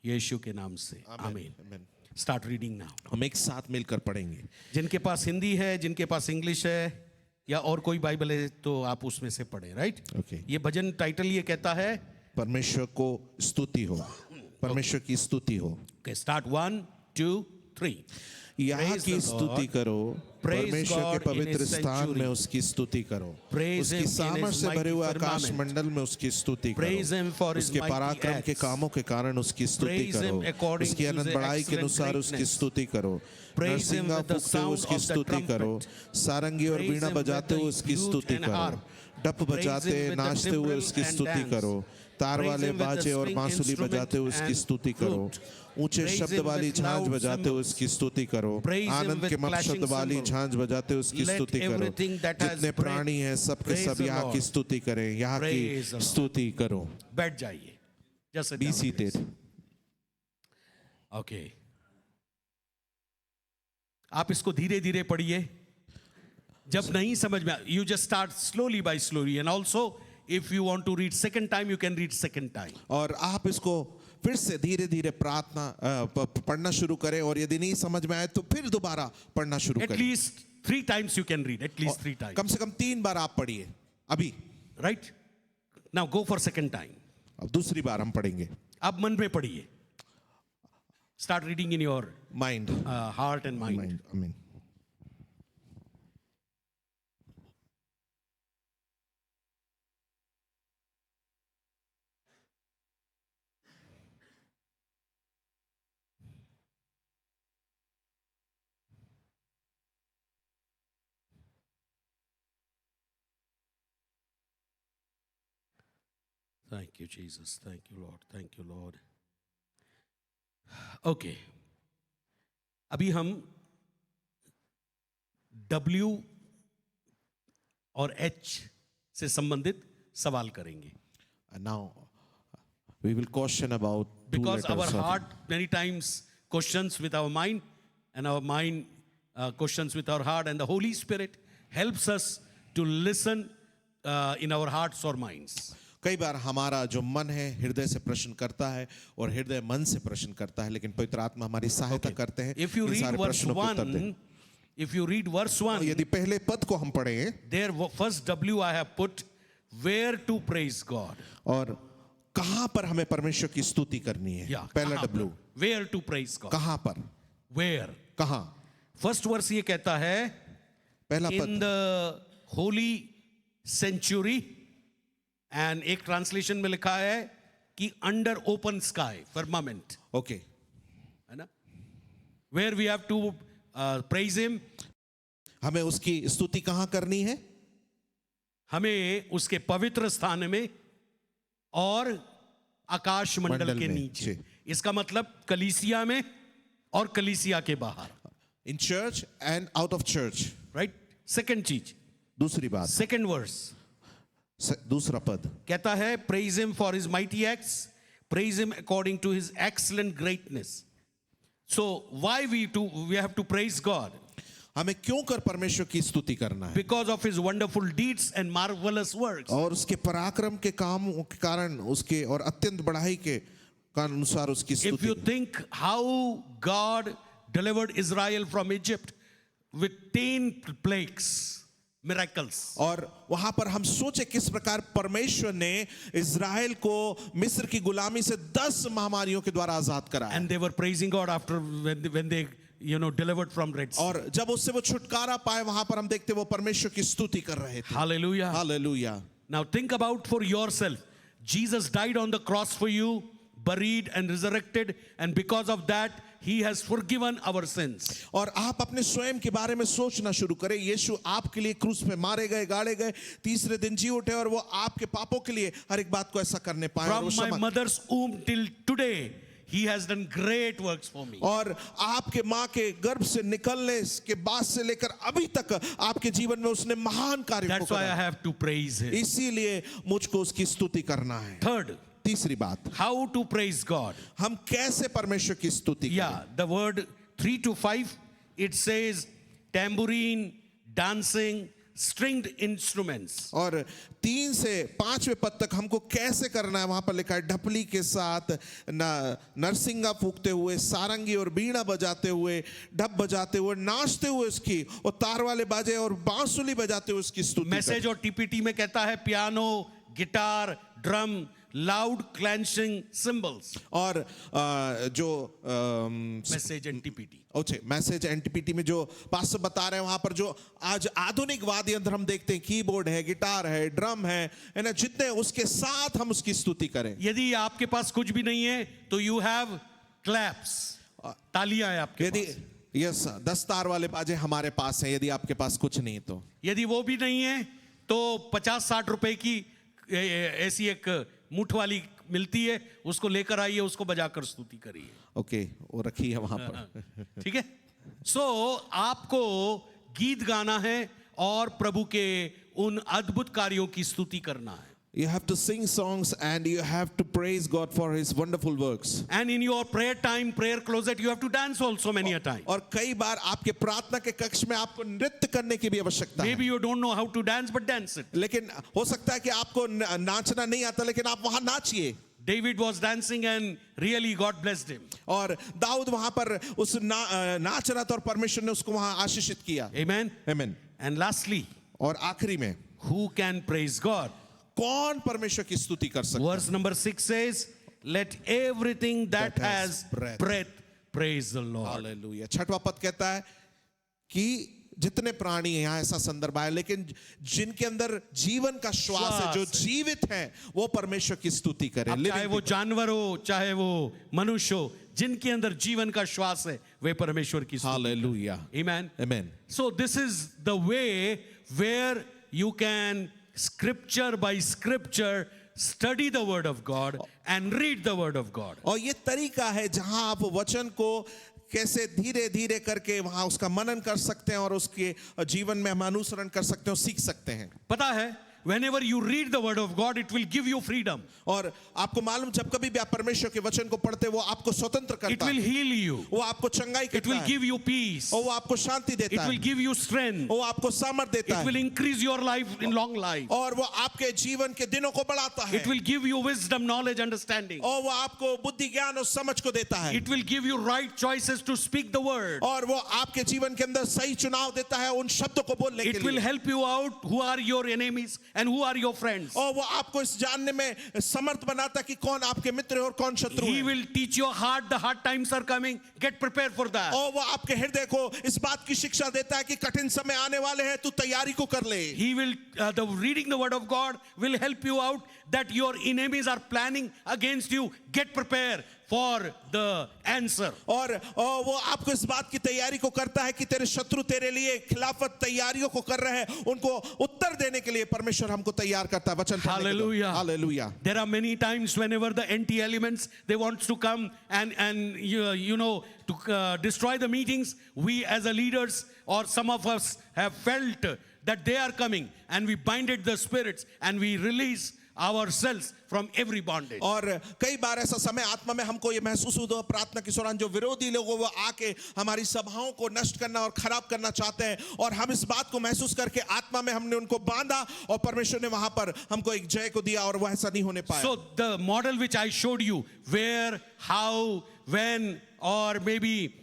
यीशु के नाम से आमीन. Amen. Start reading now. हम एक साथ मिलकर पढ़ेंगे. जिनके पास हिंदी है, जिनके पास इंग्लिश है या और कोई बाइबल है तो आप उसमें से पढ़े. राइट. Okay. ये भजन टाइटल ये कहता है परमेश्वर को स्तुति हो. परमेश्वर की स्तुति हो. स्टार्ट 1 2 3. यहाँ Praise की the स्तुति Lord. करो. Praise परमेश्वर के God in पवित्र His स्थान में sanctuary. उसकी स्तुति करो. Praise Him उसकी in सामर्थ His से भरे हुए mighty आकाश firmament. मंडल में उसकी स्तुति Praise करो. Him for His उसके mighty पराक्रम के acts. कामों के कारण उसकी स्तुति Praise करो. Him according उसकी to अनंत the बड़ाई के excellent अनुसार उसकी greatness. स्तुति करो. Praise Him Narasimha with the फूंकते हुए sound उसकी of the स्तुति करो. trumpet. सारंगी और Praise वीणा Him with बजाते the हुए उसकी lute स्तुति and करो. harp. डप Praise बजाते Him with the नाचते हुए timbrel उसकी and स्तुति dance. करो. तार Praise वाले Him with the बाजे और string बांसुरी instrument बजाते हुए उसकी and स्तुति करो. flute. ऊंचे Praise शब्द Him वाली with झांझ loud बजाते हुए cymbals. उसकी स्तुति करो. Praise Him आनंद with के मत clashing शब्द वाली cymbals. झांझ बजाते हुए उसकी Let स्तुति करो. everything that has जितने breath प्राणी हैं सबके praise सब the यहाँ की Lord. स्तुति करें. यहाँ Praise की the Lord. स्तुति करो. बैठ जाइए. Just sit Be down, seated. please. Okay. आप इसको धीरे धीरे पढ़िए. जब नहीं समझ में, you just start slowly by slowly, and also if you want to read second time you can read second time. और आप इसको फिर से धीरे धीरे पढ़ना शुरू करें. और यदि नहीं समझ में आए तो फिर दोबारा पढ़ना शुरू At करें. least 3 times you can read. At least 3 times. कम से कम 3 बार आप पढ़िए. अभी Right? Now go for second time. अब दूसरी बार हम पढ़ेंगे. अब मन में पढ़िए. Start reading in your mind. heart and mind. आमीन. Thank you, Jesus. Thank you, Lord. Thank you, Lord. Okay. अभी हम W और H से संबंधित सवाल करेंगे. And now we will question about two Because our letters of- heart many times questions with our mind, and our mind questions with our heart, and the Holy Spirit helps us to listen in our hearts or minds. कई बार हमारा जो मन है हृदय से प्रश्न करता है और हृदय मन से प्रश्न करता है. लेकिन पवित्र आत्मा हमारी सहायता करते हैं If you इन read सारे verse प्रश्नों के उत्तर दें. 1, if you read verse 1, यदि पहले पद को हम पढ़ें there first W I have put where to praise God. और कहां पर हमें परमेश्वर की स्तुति करनी है. Yeah. पहला कहाँ W. पर? Where to praise God. कहां पर. Where? कहां. First verse ये कहता है पहला in पद. the holy sanctuary And एक ट्रांसलेशन में लिखा है कि under open sky, firmament, okay, है ना, where we have to praise him. हमें उसकी स्तुति कहाँ करनी है? हमें उसके पवित्र स्थान में और आकाश मंडल मंडल के में, नीचे. जी. इसका मतलब कलीसिया में और कलीसिया के बाहर, in church and out of church. Right. Second चीज, दूसरी बात, सेकंड वर्स दूसरा पद कहता है praise him for his mighty acts, praise him according to his excellent greatness. So why we have to praise God? हमें क्यों कर परमेश्वर की स्तुति करना है? Because of his wonderful deeds and marvellous works. और उसके पराक्रम के काम के कारण, उसके और अत्यंत बढ़ाई के अनुसार उसकी If you स्तुति. think how God delivered Israel from Egypt with 10 plagues, miracles. और वहां पर हम सोचे किस प्रकार परमेश्वर ने इज़राइल को मिस्र की गुलामी से 10 महामारियों के द्वारा आजाद कराया. And they were praising God after when they delivered from Red Sea. और जब उससे वो छुटकारा पाए, वहां पर हम देखते वो परमेश्वर की स्तुति कर रहे थे. Hallelujah. Hallelujah. Now think about for yourself. Jesus died on the cross for you, buried and resurrected, and because of that he has forgiven our sins. और आप अपने स्वयं के बारे में सोचना शुरू करें. यीशु आपके लिए क्रूस पे मारे गए, गाड़े गए, तीसरे दिन जी उठे और वो आपके पापों के लिए हर एक बात को ऐसा करने पाए. और From वो my क्षमा- mother's womb till today he has done great works for me. और आपके माँ के गर्भ से निकलने के बाद से लेकर अभी तक आपके जीवन में उसने महान कार्य को That's why I करा. have to praise him. इसीलिए मुझको उसकी स्तुति करना है. Third, तीसरी बात, how to praise God. हम कैसे परमेश्वर की स्तुति करें? Yeah, the word 3 to 5, it says tambourine, dancing, stringed instruments. और 3 से 5वें पद तक हमको कैसे करना है, वहां पर लिखा है ढपली के साथ नरसिंगा फूंकते हुए, सारंगी और बीड़ा बजाते हुए, ढप बजाते हुए, नाचते हुए उसकी, और तार वाले बाजे और बांसुरी बजाते हुए उसकी स्तुति मैसेज और टीपीटी में कहता है piano, guitar, drum, loud clanging cymbals. और जो message and TPT. Message NTPT में जो पास्टर बता रहे हैं, वहां पर जो आज आधुनिक वाद्य यंत्र हम देखते हैं, कीबोर्ड है, गिटार है, ड्रम है ना, जितने उसके साथ हम उसकी स्तुति करें. यदि आपके पास कुछ भी नहीं है तो यू हैव क्लैप्स, तालियां है आपके यदि पास. यस 10 तार वाले बाजे हमारे पास हैं. यदि आपके पास कुछ नहीं है तो यदि वो भी नहीं है तो 50-60 रुपए की ऐसी एक मुठ वाली मिलती है, उसको लेकर आइए, उसको बजाकर स्तुति करिए. ओके, वो रखी है वहां पर. ठीक है. सो आपको गीत गाना है और प्रभु के उन अद्भुत कार्यों की स्तुति करना है. You have to sing songs and you have to praise God for His wonderful works. And in your prayer time, prayer closet, you have to dance also many a time. और कई बार आपके प्रार्थना के कक्ष में आपको नृत्य करने की भी आवश्यकता है. Maybe you don't know how to dance, but dance it. लेकिन हो सकता है कि आपको नाचना नहीं आता, लेकिन आप वहां नाचिए. David was dancing and really God blessed him. और दाऊद वहां पर उस नाच रहा था और परमेश्वर ने उसको वहां आशीषित किया. Amen. आमीन. And lastly, और आखिरी में who can praise God? कौन परमेश्वर की स्तुति कर सकता है? Verse number 6 says, let everything that has breath praise the Lord. Hallelujah. 6वां पद कहता है कि जितने प्राणी हैं, यहाँ ऐसा संदर्भ है, लेकिन जिनके अंदर जीवन का श्वास है, जो जीवित हैं, वो परमेश्वर की स्तुति करें. अब चाहे वो जानवर हो, चाहे वो मनुष्य हो, जिनके अंदर जीवन का श्वास है, वे परमेश्वर की स्तुति. हालेलुया. Amen. आमीन. So this is the way where you can scripture by scripture study the word of God and read the word of God. और ये तरीका है जहां आप वचन को कैसे धीरे धीरे करके वहां उसका मनन कर सकते हैं और उसके जीवन में हम अनुसरण कर सकते हैं और सीख सकते हैं. पता है, whenever you read the word of God, it will give you freedom. और आपको मालूम, जब कभी भी आप परमेश्वर के वचन को पढ़ते हैं, वो आपको स्वतंत्र It करता will है. heal you. वो आपको चंगाई It करता will है. give you peace. और वो आपको शांति It देता will है. give you strength. वो आपको सामर्थ देता It will है. increase your life in long life. और वो आपके जीवन के दिनों को बढ़ाता है. It will give you wisdom, knowledge, understanding. और वो आपको बुद्धि, ज्ञान और समझ को देता है. It will give you right choices to speak the word. और वो आपके जीवन के अंदर सही चुनाव देता है उन शब्दों को बोलने के It will लिए. help you out who are your enemies and who are your friends. और वो आपको इस जानने में समर्थ बनाता है कि कौन आपके मित्र है और कौन शत्रु He है। will teach your heart the hard times are coming. Get prepared for that. और वो आपके हृदय को इस बात की शिक्षा देता है कि कठिन समय आने वाले हैं, तू तैयारी को कर ले। He will, the reading the word of God will help you out that your enemies are planning against you. Get prepared for the answer. और वो आपको इस बात की तैयारी को करता है कि तेरे शत्रु तेरे लिए खिलाफत तैयारियों को कर रहे हैं, उनको उत्तर देने के लिए परमेश्वर हमको तैयार करता है वचन पढ़ने के लिए। Hallelujah. Hallelujah. There are many times whenever the anti elements they want to come and you know to destroy the meetings, we as a leaders or some of us have felt that they are coming, and we binded the spirits and we release ourselves from every bondage. और कई बार ऐसा समय आत्मा में हमको ये महसूस हुआ प्रार्थना के दौरान जो विरोधी लोग वो आके हमारी सभाओं को नष्ट करना और खराब करना चाहते हैं, और हम इस बात को महसूस करके आत्मा में हमने उनको बांधा और परमेश्वर ने वहां पर हमको एक जय को दिया और वो ऐसा नहीं होने पाया। So the model which I showed you, where, how, when, or maybe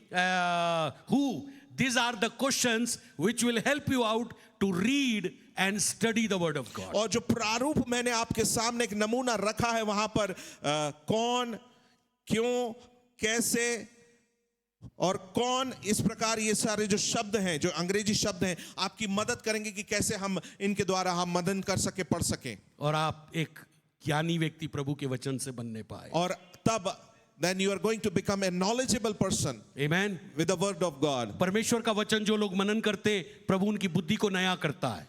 who, these are the questions which will help you out to read and study the word of God. और जो प्रारूप मैंने आपके सामने एक नमूना रखा है वहां पर कौन, क्यों, कैसे और कौन, इस प्रकार ये सारे जो शब्द हैं, जो अंग्रेजी शब्द हैं, आपकी मदद करेंगे कि कैसे हम इनके द्वारा हम मदन कर सके, पढ़ सकें और आप एक ज्ञानी व्यक्ति प्रभु के वचन से बनने पाए। और तब then you are going to become a knowledgeable person Amen. with the word of God. परमेश्वर का वचन जो लोग मनन करते, प्रभु उनकी बुद्धि को नया करता है।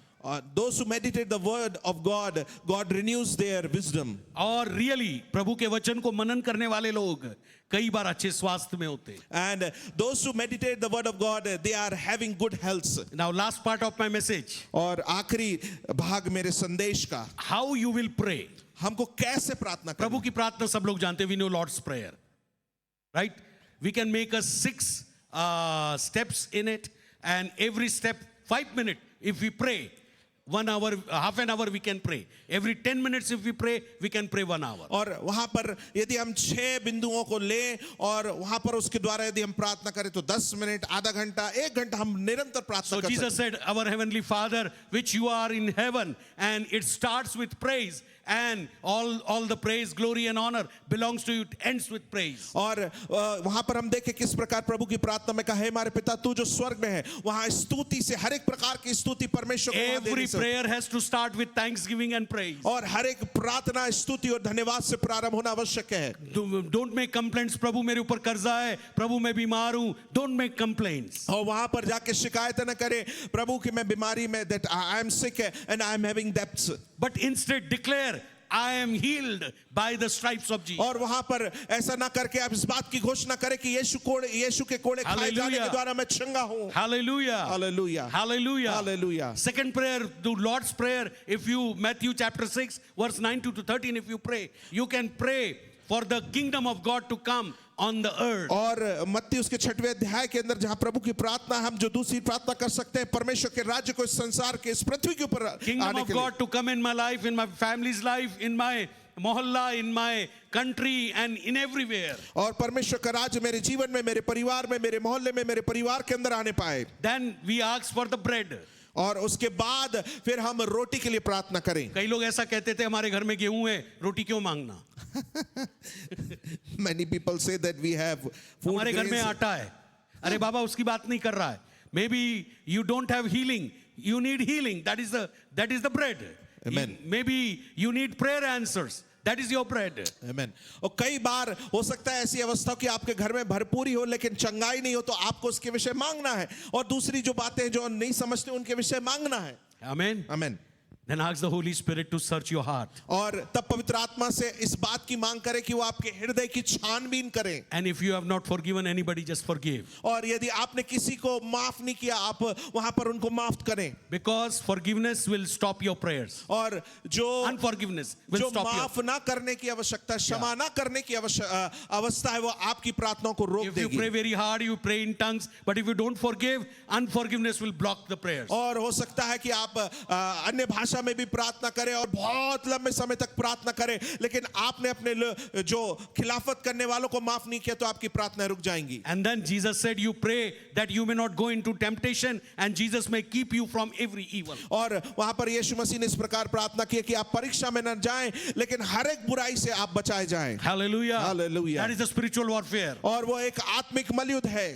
Those who meditate the word of God, God renews their wisdom. और रियली प्रभु के वचन को मनन करने वाले लोग कई बार अच्छे स्वास्थ्य में होते। And those who meditate the word of God, they are having good health. Now last part of my message, और आखिरी भाग मेरे संदेश का, how you will pray. हमको कैसे प्रार्थना करें। प्रभु की प्रार्थना सब लोग जानते हैं, we know Lord's prayer, right? We can make us 6 steps in it, and every step 5 minutes. If we pray 1 hour, half an hour we can pray. Every 10 minutes if we pray, we can pray 1 hour. और वहां पर यदि हम 6 बिंदुओं को लें और वहां पर उसके द्वारा यदि हम प्रार्थना करें तो 10 मिनट, आधा घंटा, 1 घंटा हम निरंतर प्रार्थना So कर Jesus सकते said, our heavenly Father, which you are in heaven, and it starts with praise, and all the praise, glory and honor belongs to you. It ends with praise. और वहां पर हम देखें किस प्रकार प्रभु की प्रार्थना में कहा है, हमारे पिता तू जो स्वर्ग में है, वहां स्तुति से, हर एक प्रकार की स्तुति परमेश्वर को वहां देने Every से, prayer has to start with thanksgiving and praise. और हर एक प्रार्थना स्तुति और धन्यवाद से प्रारंभ होना आवश्यक है। Don't make complaints. प्रभु मेरे ऊपर कर्जा है, प्रभु मैं बीमार हूँ. Don't make complaints. और वहां पर जाके शिकायत न करें प्रभु की मैं बीमारी में, that I am sick and I am having debts. But instead declare, I am healed by the stripes of Jesus. और वहां पर ऐसा ना करके आप इस बात की घोषणा करें कि यीशु के कोड़े खाए जाने के द्वारा मैं चंगा हूं। Hallelujah. Hallelujah. Hallelujah. Hallelujah. Second prayer, the Lord's Prayer. If you, Matthew chapter 6, verse 9 to 13, if you pray, you can pray for the kingdom of God to come on the earth. और मत्ती उसके 6वें अध्याय के अंदर जहां प्रभु की प्रार्थना, हम जो दूसरी प्रार्थना कर सकते हैं, परमेश्वर के राज्य को इस संसार के, इस पृथ्वी के ऊपर Kingdom आने of के लिए। God to come in my life, in my family's life, in my mohalla, in my country, and in everywhere. और परमेश्वर का राज्य मेरे जीवन में, मेरे परिवार में, मेरे मोहल्ले में, मेरे परिवार के अंदर आने पाए। Then we ask for the bread. और उसके बाद फिर हम रोटी के लिए प्रार्थना करें। कई लोग ऐसा कहते थे, हमारे घर में गेहूं है, रोटी क्यों मांगना? Many people say that we have food हमारे घर में grains. आटा है. अरे बाबा उसकी बात नहीं कर रहा है. Maybe you don't have healing. You need healing. That is the bread. Amen. Maybe you need prayer answers. That is your bread. Amen. और कई बार हो सकता है ऐसी अवस्था कि आपके घर में भरपूरी हो लेकिन चंगाई नहीं हो, तो आपको उसके विषय मांगना है, और दूसरी जो बातें जो नहीं समझते उनके विषय मांगना है। Amen. Amen. Then ask the Holy Spirit to search your heart. और तब पवित्र आत्मा से इस बात की मांग करें कि वो आपके हृदय की छानबीन करें। And if you have not forgiven anybody, just forgive. और यदि आपने किसी को माफ नहीं किया, आप वहां पर उनको माफ करें। Because forgiveness will stop your prayers. और जो Unforgiveness will जो stop your. माफ ना करने की आवश्यकता, क्षमा ना करने की अवस्था है, वो आपकी प्रार्थनाओं को रोक If you देगी। pray very hard, you pray in tongues, but if you don't forgive, unforgiveness will block the prayers. और हो सकता है कि आप अन्य भाषा भाषा में भी प्रार्थना करें और बहुत लंबे समय तक प्रार्थना करें, लेकिन आपने अपने जो खिलाफत करने वालों को माफ नहीं किया, तो आपकी प्रार्थना रुक जाएंगी। And then Jesus said, you pray that you may not go into temptation and Jesus may keep you from every evil. और वहां पर यीशु मसीह ने इस प्रकार प्रार्थना की कि आप परीक्षा में न जाएं, लेकिन हर एक बुराई से आप बचाए जाएं। Hallelujah. Hallelujah. That is the spiritual warfare. और वो एक आत्मिक मलयुद्ध है।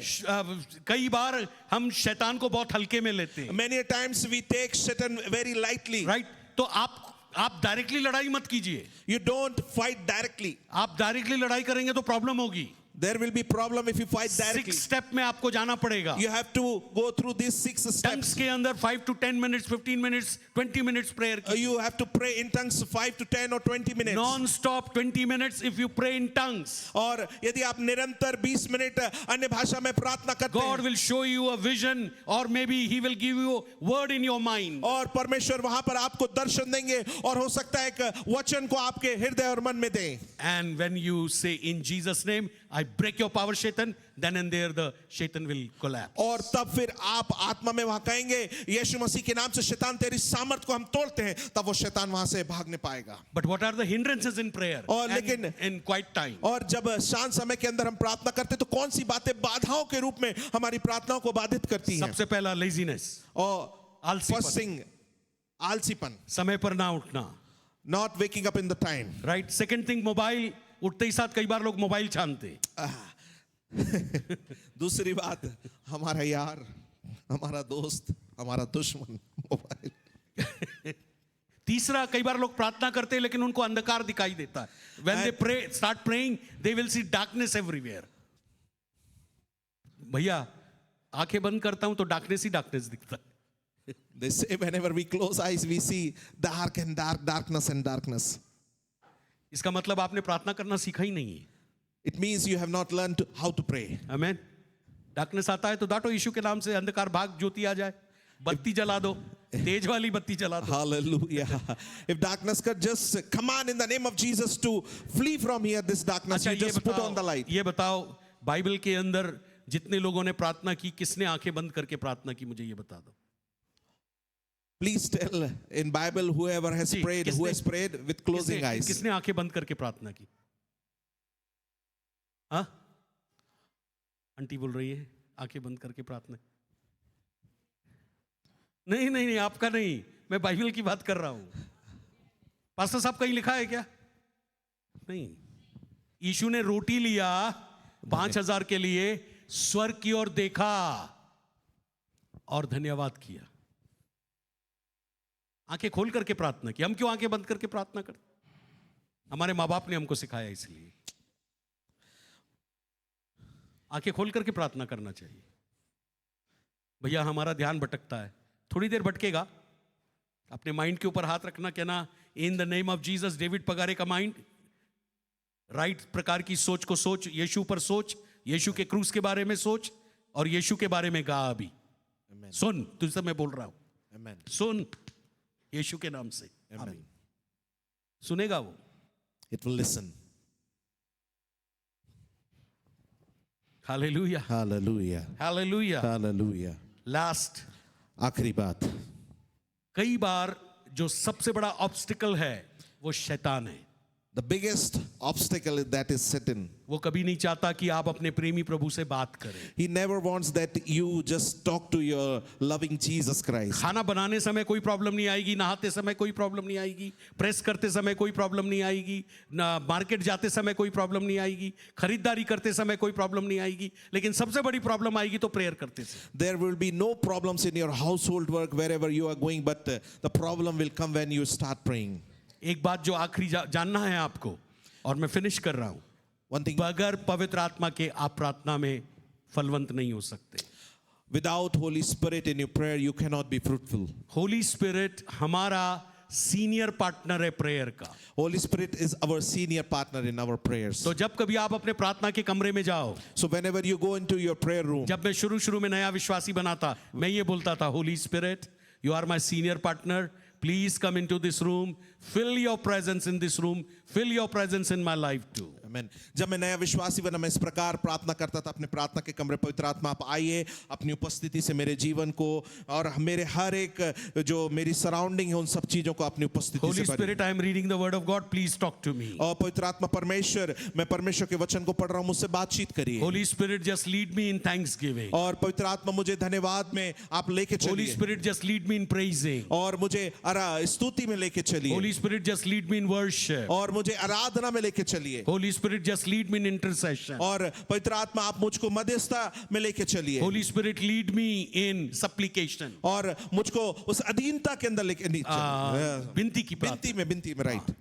कई बार हम शैतान को बहुत हल्के में लेते हैं, Many times we take Satan very lightly. Right? तो आप डायरेक्टली लड़ाई मत कीजिए। You don't fight directly. आप डायरेक्टली लड़ाई करेंगे तो प्रॉब्लम होगी। There will be problem if you fight directly. 6 step में आपको जाना पड़ेगा। You have to go through these 6 tongues steps. के अंदर 5 to 10 minutes, 15 minutes, 20 minutes prayer की। You have to pray in tongues 5 to 10 or 20 minutes. Non stop 20 minutes if you pray in tongues. और यदि आप निरंतर 20 मिनट अन्य भाषा में प्रार्थना करते God हैं, will show you a vision or maybe he will give you a word in your mind. और परमेश्वर वहां पर आपको दर्शन देंगे और हो सकता है एक वचन को आपके हृदय और मन में दें। And when you say in Jesus name, I break your power Satan, then and there the Satan will collapse. और तब फिर आप आत्मा में वहां कहेंगे, यीशु मसीह के नाम से शैतान तेरी सामर्थ को हम तोड़ते हैं, तब वो शैतान वहां से भागने पाएगा। But what are the hindrances in prayer? और And लेकिन- in quiet time. और जब शांत समय के अंदर हम प्रार्थना करते हैं, तो कौन सी बातें बाधाओं के रूप में हमारी प्रार्थनाओं को बाधित करती हैं? सबसे पहला laziness, और आलसीपन, फर्स्ट थिंग, आलसीपन, समय पर ना उठना, not waking up in the time. right? Second thing, mobile, उठते ही साथ कई बार लोग मोबाइल छानते। दूसरी बात, हमारा यार, हमारा दोस्त, हमारा दुश्मन मोबाइल। तीसरा, कई बार लोग प्रार्थना करते हैं लेकिन उनको अंधकार दिखाई देता है। When they pray, start praying, they will see darkness everywhere. भैया, आंखें बंद करता हूं तो darkness ही darkness दिखता है। They say whenever we close eyes, we see dark and darkness and darkness. इसका मतलब आपने प्रार्थना करना सीखा ही नहीं है। It means you have not learned how to pray. Amen. Darkness आता है तो डांटो यीशु के नाम से, अंधकार भाग, ज्योति आ जाए, बत्ती जला दो, तेज वाली बत्ती जला दो। Hallelujah. If darkness could just command in the name of Jesus to flee from here, this darkness, अच्छा, you just put on the light. ये बताओ, बाइबल के अंदर जितने लोगों ने प्रार्थना की, किसने आंखें बंद करके प्रार्थना की, मुझे ये बता दो। Please tell in Bible whoever has ji, prayed, who has prayed with closing eyes. किसने आंखें बंद करके प्रार्थना की? हाँ, आंटी बोल रही है आंखें बंद करके प्रार्थना। नहीं नहीं नहीं, आपका नहीं, मैं बाइबल की बात कर रहा हूं। पास्टर साहब कहीं लिखा है क्या? नहीं। यीशु ने रोटी लिया 5,000 के लिए, स्वर्ग की ओर देखा और धन्यवाद किया, आंखें खोल करके प्रार्थना की। हम क्यों आंखें बंद करके प्रार्थना करते? हमारे माँ बाप ने हमको सिखाया, इसलिए आंखें खोल करके प्रार्थना करना चाहिए। भैया, हमारा ध्यान भटकता है, थोड़ी देर भटकेगा, अपने माइंड के ऊपर हाथ रखना, कहना in the name of Jesus. David Pagare का माइंड, राइट प्रकार की सोच को सोच, यीशु पर सोच, यीशु के क्रूस के बारे में सोच और यीशु के बारे में गा अभी। सुन, तुझसे मैं बोल रहा हूं, Amen. सुन यीशु के नाम से। Amen. सुनेगा वो। It will listen. Hallelujah, Hallelujah. Hallelujah. Hallelujah. Last, आखिरी बात, कई बार जो सबसे बड़ा ऑब्स्टिकल है वो शैतान है। the biggest obstacle that is Satan. वो कभी नहीं चाहता कि आप अपने प्रेमी प्रभु से बात करें। He never wants that you just talk to your loving Jesus Christ. खाना बनाने समय कोई प्रॉब्लम नहीं आएगी, नहाते समय कोई प्रॉब्लम नहीं आएगी, प्रेस करते समय कोई प्रॉब्लम नहीं आएगी, ना मार्केट जाते समय कोई प्रॉब्लम नहीं आएगी, खरीदारी करते समय कोई प्रॉब्लम नहीं आएगी, लेकिन सबसे बड़ी प्रॉब्लम आएगी तो प्रेयर करते समय। There will be no problems in your household work wherever you are going, but the problem will come when you start praying. एक बात जो आखिरी जानना है आपको, और मैं फिनिश कर रहा हूं, One thing, बगैर पवित्र आत्मा के आप प्रार्थना में फलवंत नहीं हो सकते। without Holy Spirit in your prayer, you cannot be fruitful. Holi spirit हमारा सीनियर पार्टनर है प्रेयर का। Holy Spirit is our senior partner in our prayers. तो जब कभी आप अपने प्रार्थना के कमरे में जाओ, So whenever you go into your prayer room, जब मैं शुरू में नया विश्वासी बना था, मैं ये बोलता था, holy spirit you are my senior partner, Please come into this room. Fill your presence in this room. Fill your presence in my life too. आमीन। जब मैं नया विश्वासी बना मैं इस प्रकार प्रार्थना करता था अपने प्रार्थना के कमरे, पवित्र आत्मा आप आइए अपनी उपस्थिति से मेरे जीवन को और मेरे हर एक जो मेरी सराउंडिंग है उन सब चीजों को अपनी उपस्थिति Holy से भरिए। Spirit, I am reading the word of God. Please talk to me. और पवित्र आत्मा परमेश्वर, मैं परमेश्वर के वचन को पढ़ रहा हूँ, मुझसे बातचीत करिए। Holy Spirit, just lead me in thanksgiving. और पवित्र आत्मा मुझे धन्यवाद में आप लेके Holy चलिए Spirit, just lead me in praising. और मुझे स्तुति में लेके चलिए Holy Spirit, just lead me in worship. और मुझे आराधना में लेके चलिए Holy Spirit, just lead me in intercession. और पवित्र आत्मा आप मुझको मध्यस्थता में लेके चलिए Holy Spirit, lead me in supplication. और मुझको उस अधीनता के अंदर लेके विनती की प्रार्थना. बिनती में right.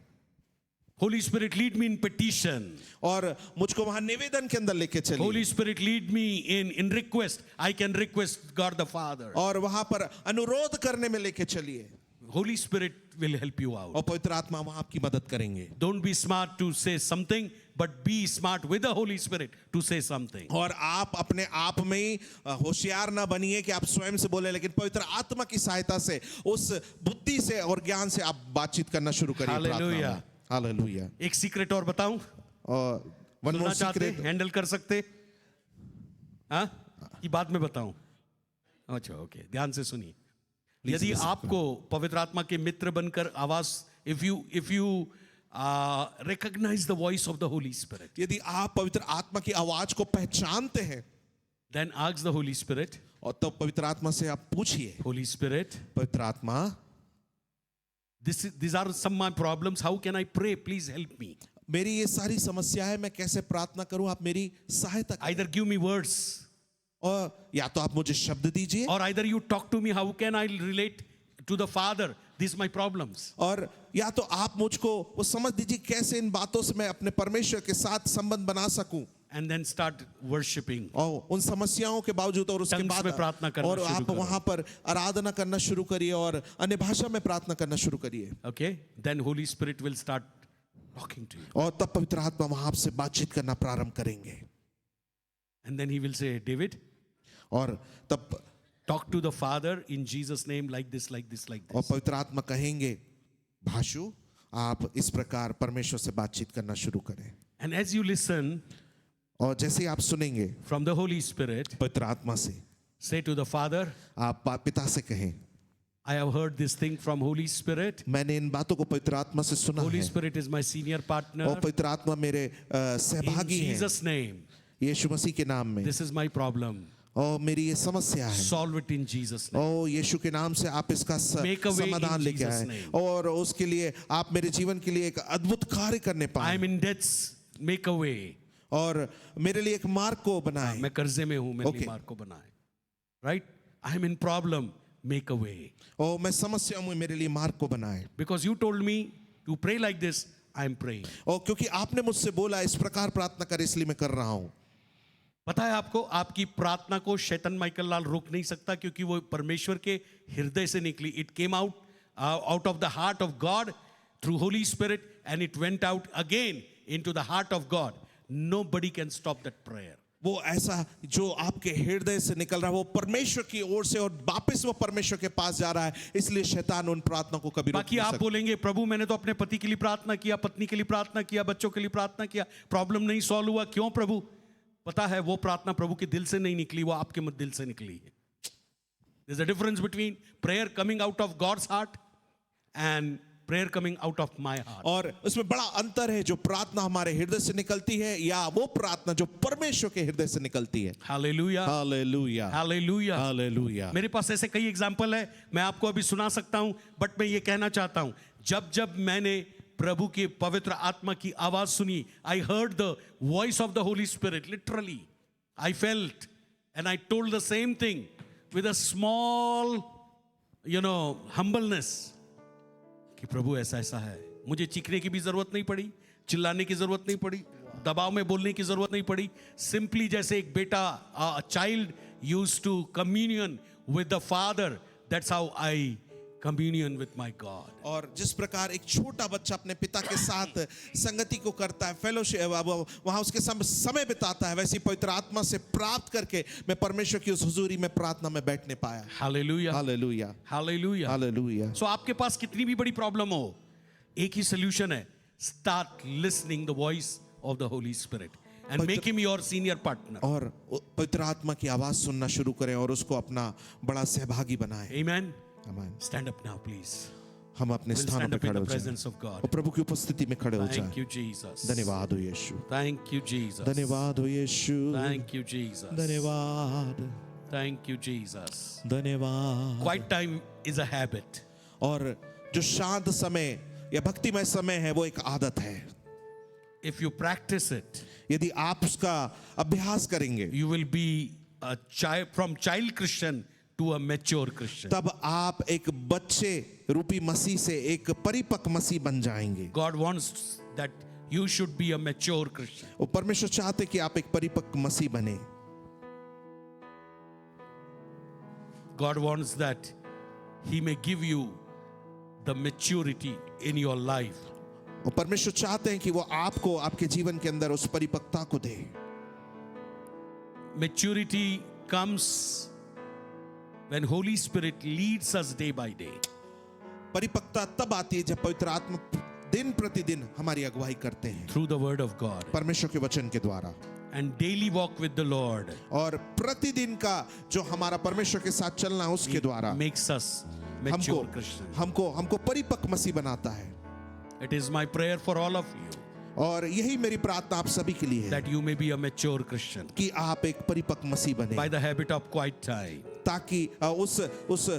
Holy Spirit, lead me in petition. और मुझको वहां निवेदन के अंदर लेके चलिए Holy Spirit, lead me in request. I can request God the Father. और वहां पर अनुरोध करने में लेके चलिए Holy Spirit will help you out. और पवित्र आत्मा वहां आपकी मदद करेंगे। Don't be smart to say something, but be smart with the Holy Spirit to say something. और आप अपने आप में ही होशियार ना बनिए कि आप स्वयं से बोले, लेकिन पवित्र आत्मा की सहायता से उस बुद्धि से और ज्ञान से आप बातचीत करना शुरू करिए। Hallelujah. हालेलुया। एक सीक्रेट और बताऊं? और वन सुनना मोर चाहते? सीक्रेट, हैंडल कर सकते? हाँ? ये बाद में बताऊं? अच्छा, ओके, ध्यान से सुनिए। यदि आपको पवित्र आत्मा के मित्र बनकर आवाज, if you recognize the voice of the Holy Spirit, यदि आप पवित्र आत्मा की आवाज को पहचानते हैं then ask the Holy Spirit, और तब पवित्र आत्मा से आप पूछिए, Holy Spirit, पवित्र आत्मा these are some of my problems. How can I pray? Please help me. मेरी ये सारी समस्या है, मैं कैसे प्रार्थना करूं, आप मेरी सहायता करें। Either give me words, और या तो आप मुझे शब्द दीजिए or either you talk to me. How can I relate to the Father? These are my problems. और या तो आप मुझको वो समझ दीजिए कैसे इन बातों से मैं अपने परमेश्वर के साथ संबंध बना सकूं And then start worshiping. और उन समस्याओं के बावजूद और उसके Tongues में प्रार्थना बाद करना और शुरू आप करो। वहां पर आराधना करना शुरू करिए और अन्य भाषा में प्रार्थना करना शुरू करिए Okay? Then Holy Spirit will start talking to you. और तब पवित्र आत्मा वहां आपसे बातचीत करना प्रारंभ करेंगे And then he will say, David, और तब talk to the Father in Jesus' name like this, like this, like और this. पवित्र आत्मा कहेंगे, भाषु आप इस प्रकार परमेश्वर से बातचीत करना शुरू करें। And as you listen और जैसे ही आप सुनेंगे from the Holy Spirit, पवित्र आत्मा से, say to the Father, आप पिता से कहें, I have heard this thing from Holy Spirit. मैंने इन बातों को पवित्र आत्मा से सुना Holy है Spirit is my senior और partner. पवित्र आत्मा मेरे In सहभागी हैं Jesus' name, यीशु मसीह के नाम में, this is my problem. और मेरी ये समस्या है Solve it in Jesus' name. और यीशु के नाम से आप इसका Make a way in समाधान लेके Jesus' आए name. और उसके लिए आप मेरे जीवन के लिए एक अद्भुत कार्य करने I पाए am in debts. Make a way. और मेरे लिए एक मार्ग को बनाए मैं कर्जे में हूं, मेरे Okay. लिए मार्ग को बनाए. Right? I am in problem. Make a way. और मैं समस्या में मेरे लिए मार्ग को बनाए Because you told me to pray like this, I am praying. और क्योंकि आपने मुझसे बोला इस प्रकार प्रार्थना कर, इसलिए मैं कर रहा हूं। पता है आपको, आपकी प्रार्थना को शैतान माइकल लाल रोक नहीं सकता, क्योंकि वो परमेश्वर के हृदय से निकली. It came out of the heart of God through Holi spirit and it went out again into the heart of God. Nobody can stop that prayer. वो ऐसा जो आपके हृदय से निकल रहा है वो परमेश्वर की ओर से और वापस वो परमेश्वर के पास जा रहा है, इसलिए शैतान उन प्रार्थना को कभी रोक बाकी नहीं आप सकता। बोलेंगे, प्रभु मैंने तो अपने पति के लिए प्रार्थना किया, पत्नी के लिए प्रार्थना किया, बच्चों के लिए प्रार्थना किया, प्रॉब्लम नहीं सॉल्व हुआ. क्यों प्रभु? पता है वो प्रार्थना प्रभु के दिल से नहीं निकली, वो आपके दिल से निकली है. There's a difference between prayer coming out of God's heart and prayer coming out of my heart. और उसमें बड़ा अंतर है, जो प्रार्थना हमारे हृदय से निकलती है या वो प्रार्थना जो परमेश्वर के हृदय से निकलती है। Hallelujah. Hallelujah, Hallelujah. हालेलुया। मेरे पास ऐसे कई एग्जाम्पल है, मैं आपको अभी सुना सकता हूं, बट मैं ये कहना चाहता हूं, जब जब मैंने प्रभु के पवित्र आत्मा की आवाज सुनी, I heard the voice of the Holy Spirit, literally. I felt and I told the same thing with a small, humbleness. कि प्रभु ऐसा ऐसा है. मुझे चीखने की भी जरूरत नहीं पड़ी, चिल्लाने की जरूरत नहीं पड़ी, दबाव में बोलने की जरूरत नहीं पड़ी. सिंपली जैसे एक बेटा, a child used to communion with the father, that's how I communion with my God. और जिस प्रकार एक छोटा बच्चा अपने पिता के साथ संगति को करता है, फेलोशिप, वहां उसके समय बिताता है, वैसे पवित्र आत्मा से प्राप्त करके मैं परमेश्वर की उस हुजूरी में प्रार्थना में बैठने पाया. Hallelujah. Hallelujah, Hallelujah. Hallelujah. So आपके पास कितनी भी बड़ी प्रॉब्लम हो, एक ही सॉल्यूशन है. Start listening the voice of the Holy Spirit and make him your senior partner. और पवित्र आत्मा की आवाज सुनना शुरू करें और उसको अपना बड़ा सहभागी बनाएं. Amen. आमीन. Stand up now, please. हम अपने We'll स्थानों stand पे up in खड़े the हो जाएं presence of God. और प्रभु की उपस्थिति में खड़े हो Thank जाएं. you, Jesus. धन्यवाद हो यीशु. Thank you, Jesus. धन्यवाद हो यीशु. Thank you, Jesus. धन्यवाद, Thank you, Jesus. धन्यवाद. Quiet time is a habit. और जो शांत समय या भक्तिमय समय है वो एक आदत है. If you practice it, यदि आप उसका अभ्यास करेंगे you will be a child, from child Christian to a mature Christian. तब आप एक बच्चे रूपी मसीह से एक परिपक्व मसीह बन जाएंगे. God wants that you should be a mature Christian. और परमेश्वर चाहते कि आप एक परिपक्व मसीह बने. God wants that He may give you the maturity in your life. और परमेश्वर चाहते हैं कि वो आपको आपके जीवन के अंदर उस परिपक्वता को दे. Maturity comes when Holy Spirit leads us day by day. परिपक्वता तब आती है जब पवित्र आत्मा दिन प्रतिदिन हमारी अगुवाई करते हैं Through the word of God. परमेश्वर के वचन के द्वारा. And daily walk with the Lord और प्रतिदिन का जो हमारा परमेश्वर के साथ चलना है उसके द्वारा makes us हमको mature Christians. हमको परिपक्व मसीह बनाता है. It is my prayer for all of you और यही मेरी प्रार्थना आप सभी के लिए है that you may be a mature Christian कि आप एक परिपक्व मसीह बने by the habit of quiet time, ताकि उस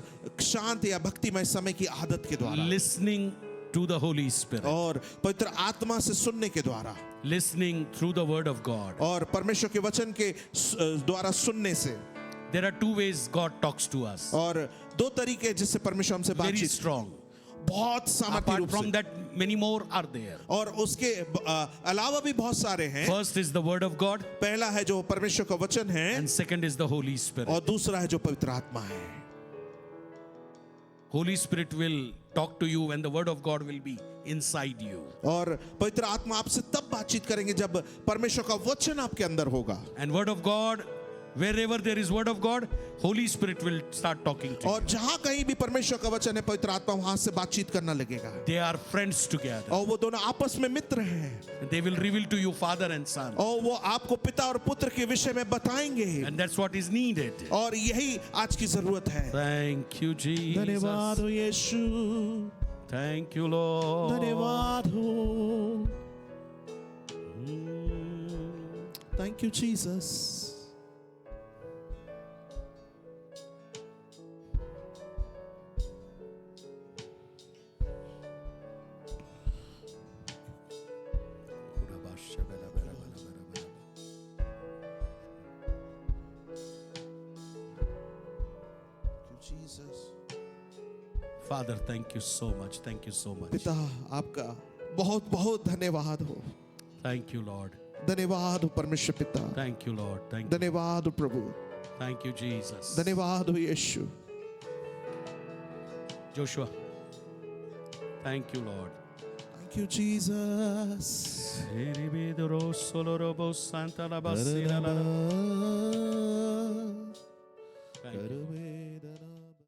शांत या भक्तिमय समय की आदत के द्वारा listening to the Holy Spirit, और पवित्र आत्मा से सुनने के द्वारा listening through the word of God. और परमेश्वर के वचन के द्वारा सुनने से. There are two ways God talks to us. और दो तरीके जिससे परमेश्वर हमसे Very बातचीत strong. बहुत सामर्थ्य Apart रूप from से. that, many more are there. और उसके अलावा भी बहुत सारे हैं. First is the word of God, पहला है जो परमेश्वर का वचन है and second is the Holy Spirit. और दूसरा है जो पवित्र आत्मा है. Holy Spirit will talk to you when the word of God will be inside you. और पवित्र आत्मा आपसे तब बातचीत करेंगे जब परमेश्वर का वचन आपके अंदर होगा. And word of God, wherever there is word of God, Holy Spirit will start talking to you. और जहां कहीं भी परमेश्वर का वचन है पवित्र आत्मा वहां से बातचीत करना लगेगा. They are friends together. और वो दोनों आपस में मित्र हैं. They will reveal to you father and son. और वो आपको पिता और पुत्र के विषय में बताएंगे. And that's what is needed. और यही आज की जरूरत है. Thank you, धन्यवाद Jesus. हो यीशु. Thank you, Lord. धन्यवाद हो. Thank you, Jesus. Jesus. Father, thank you so much. Thank you so much. पिता आपका बहुत बहुत धन्यवाद हो. Thank you, Lord. धन्यवाद हो परमेश्वर पिता. Thank you, Lord. Thank you. धन्यवाद हो प्रभु. Thank you, Jesus. धन्यवाद हो यीशु. Joshua. Thank you, Lord. Thank you, Jesus. Thank you.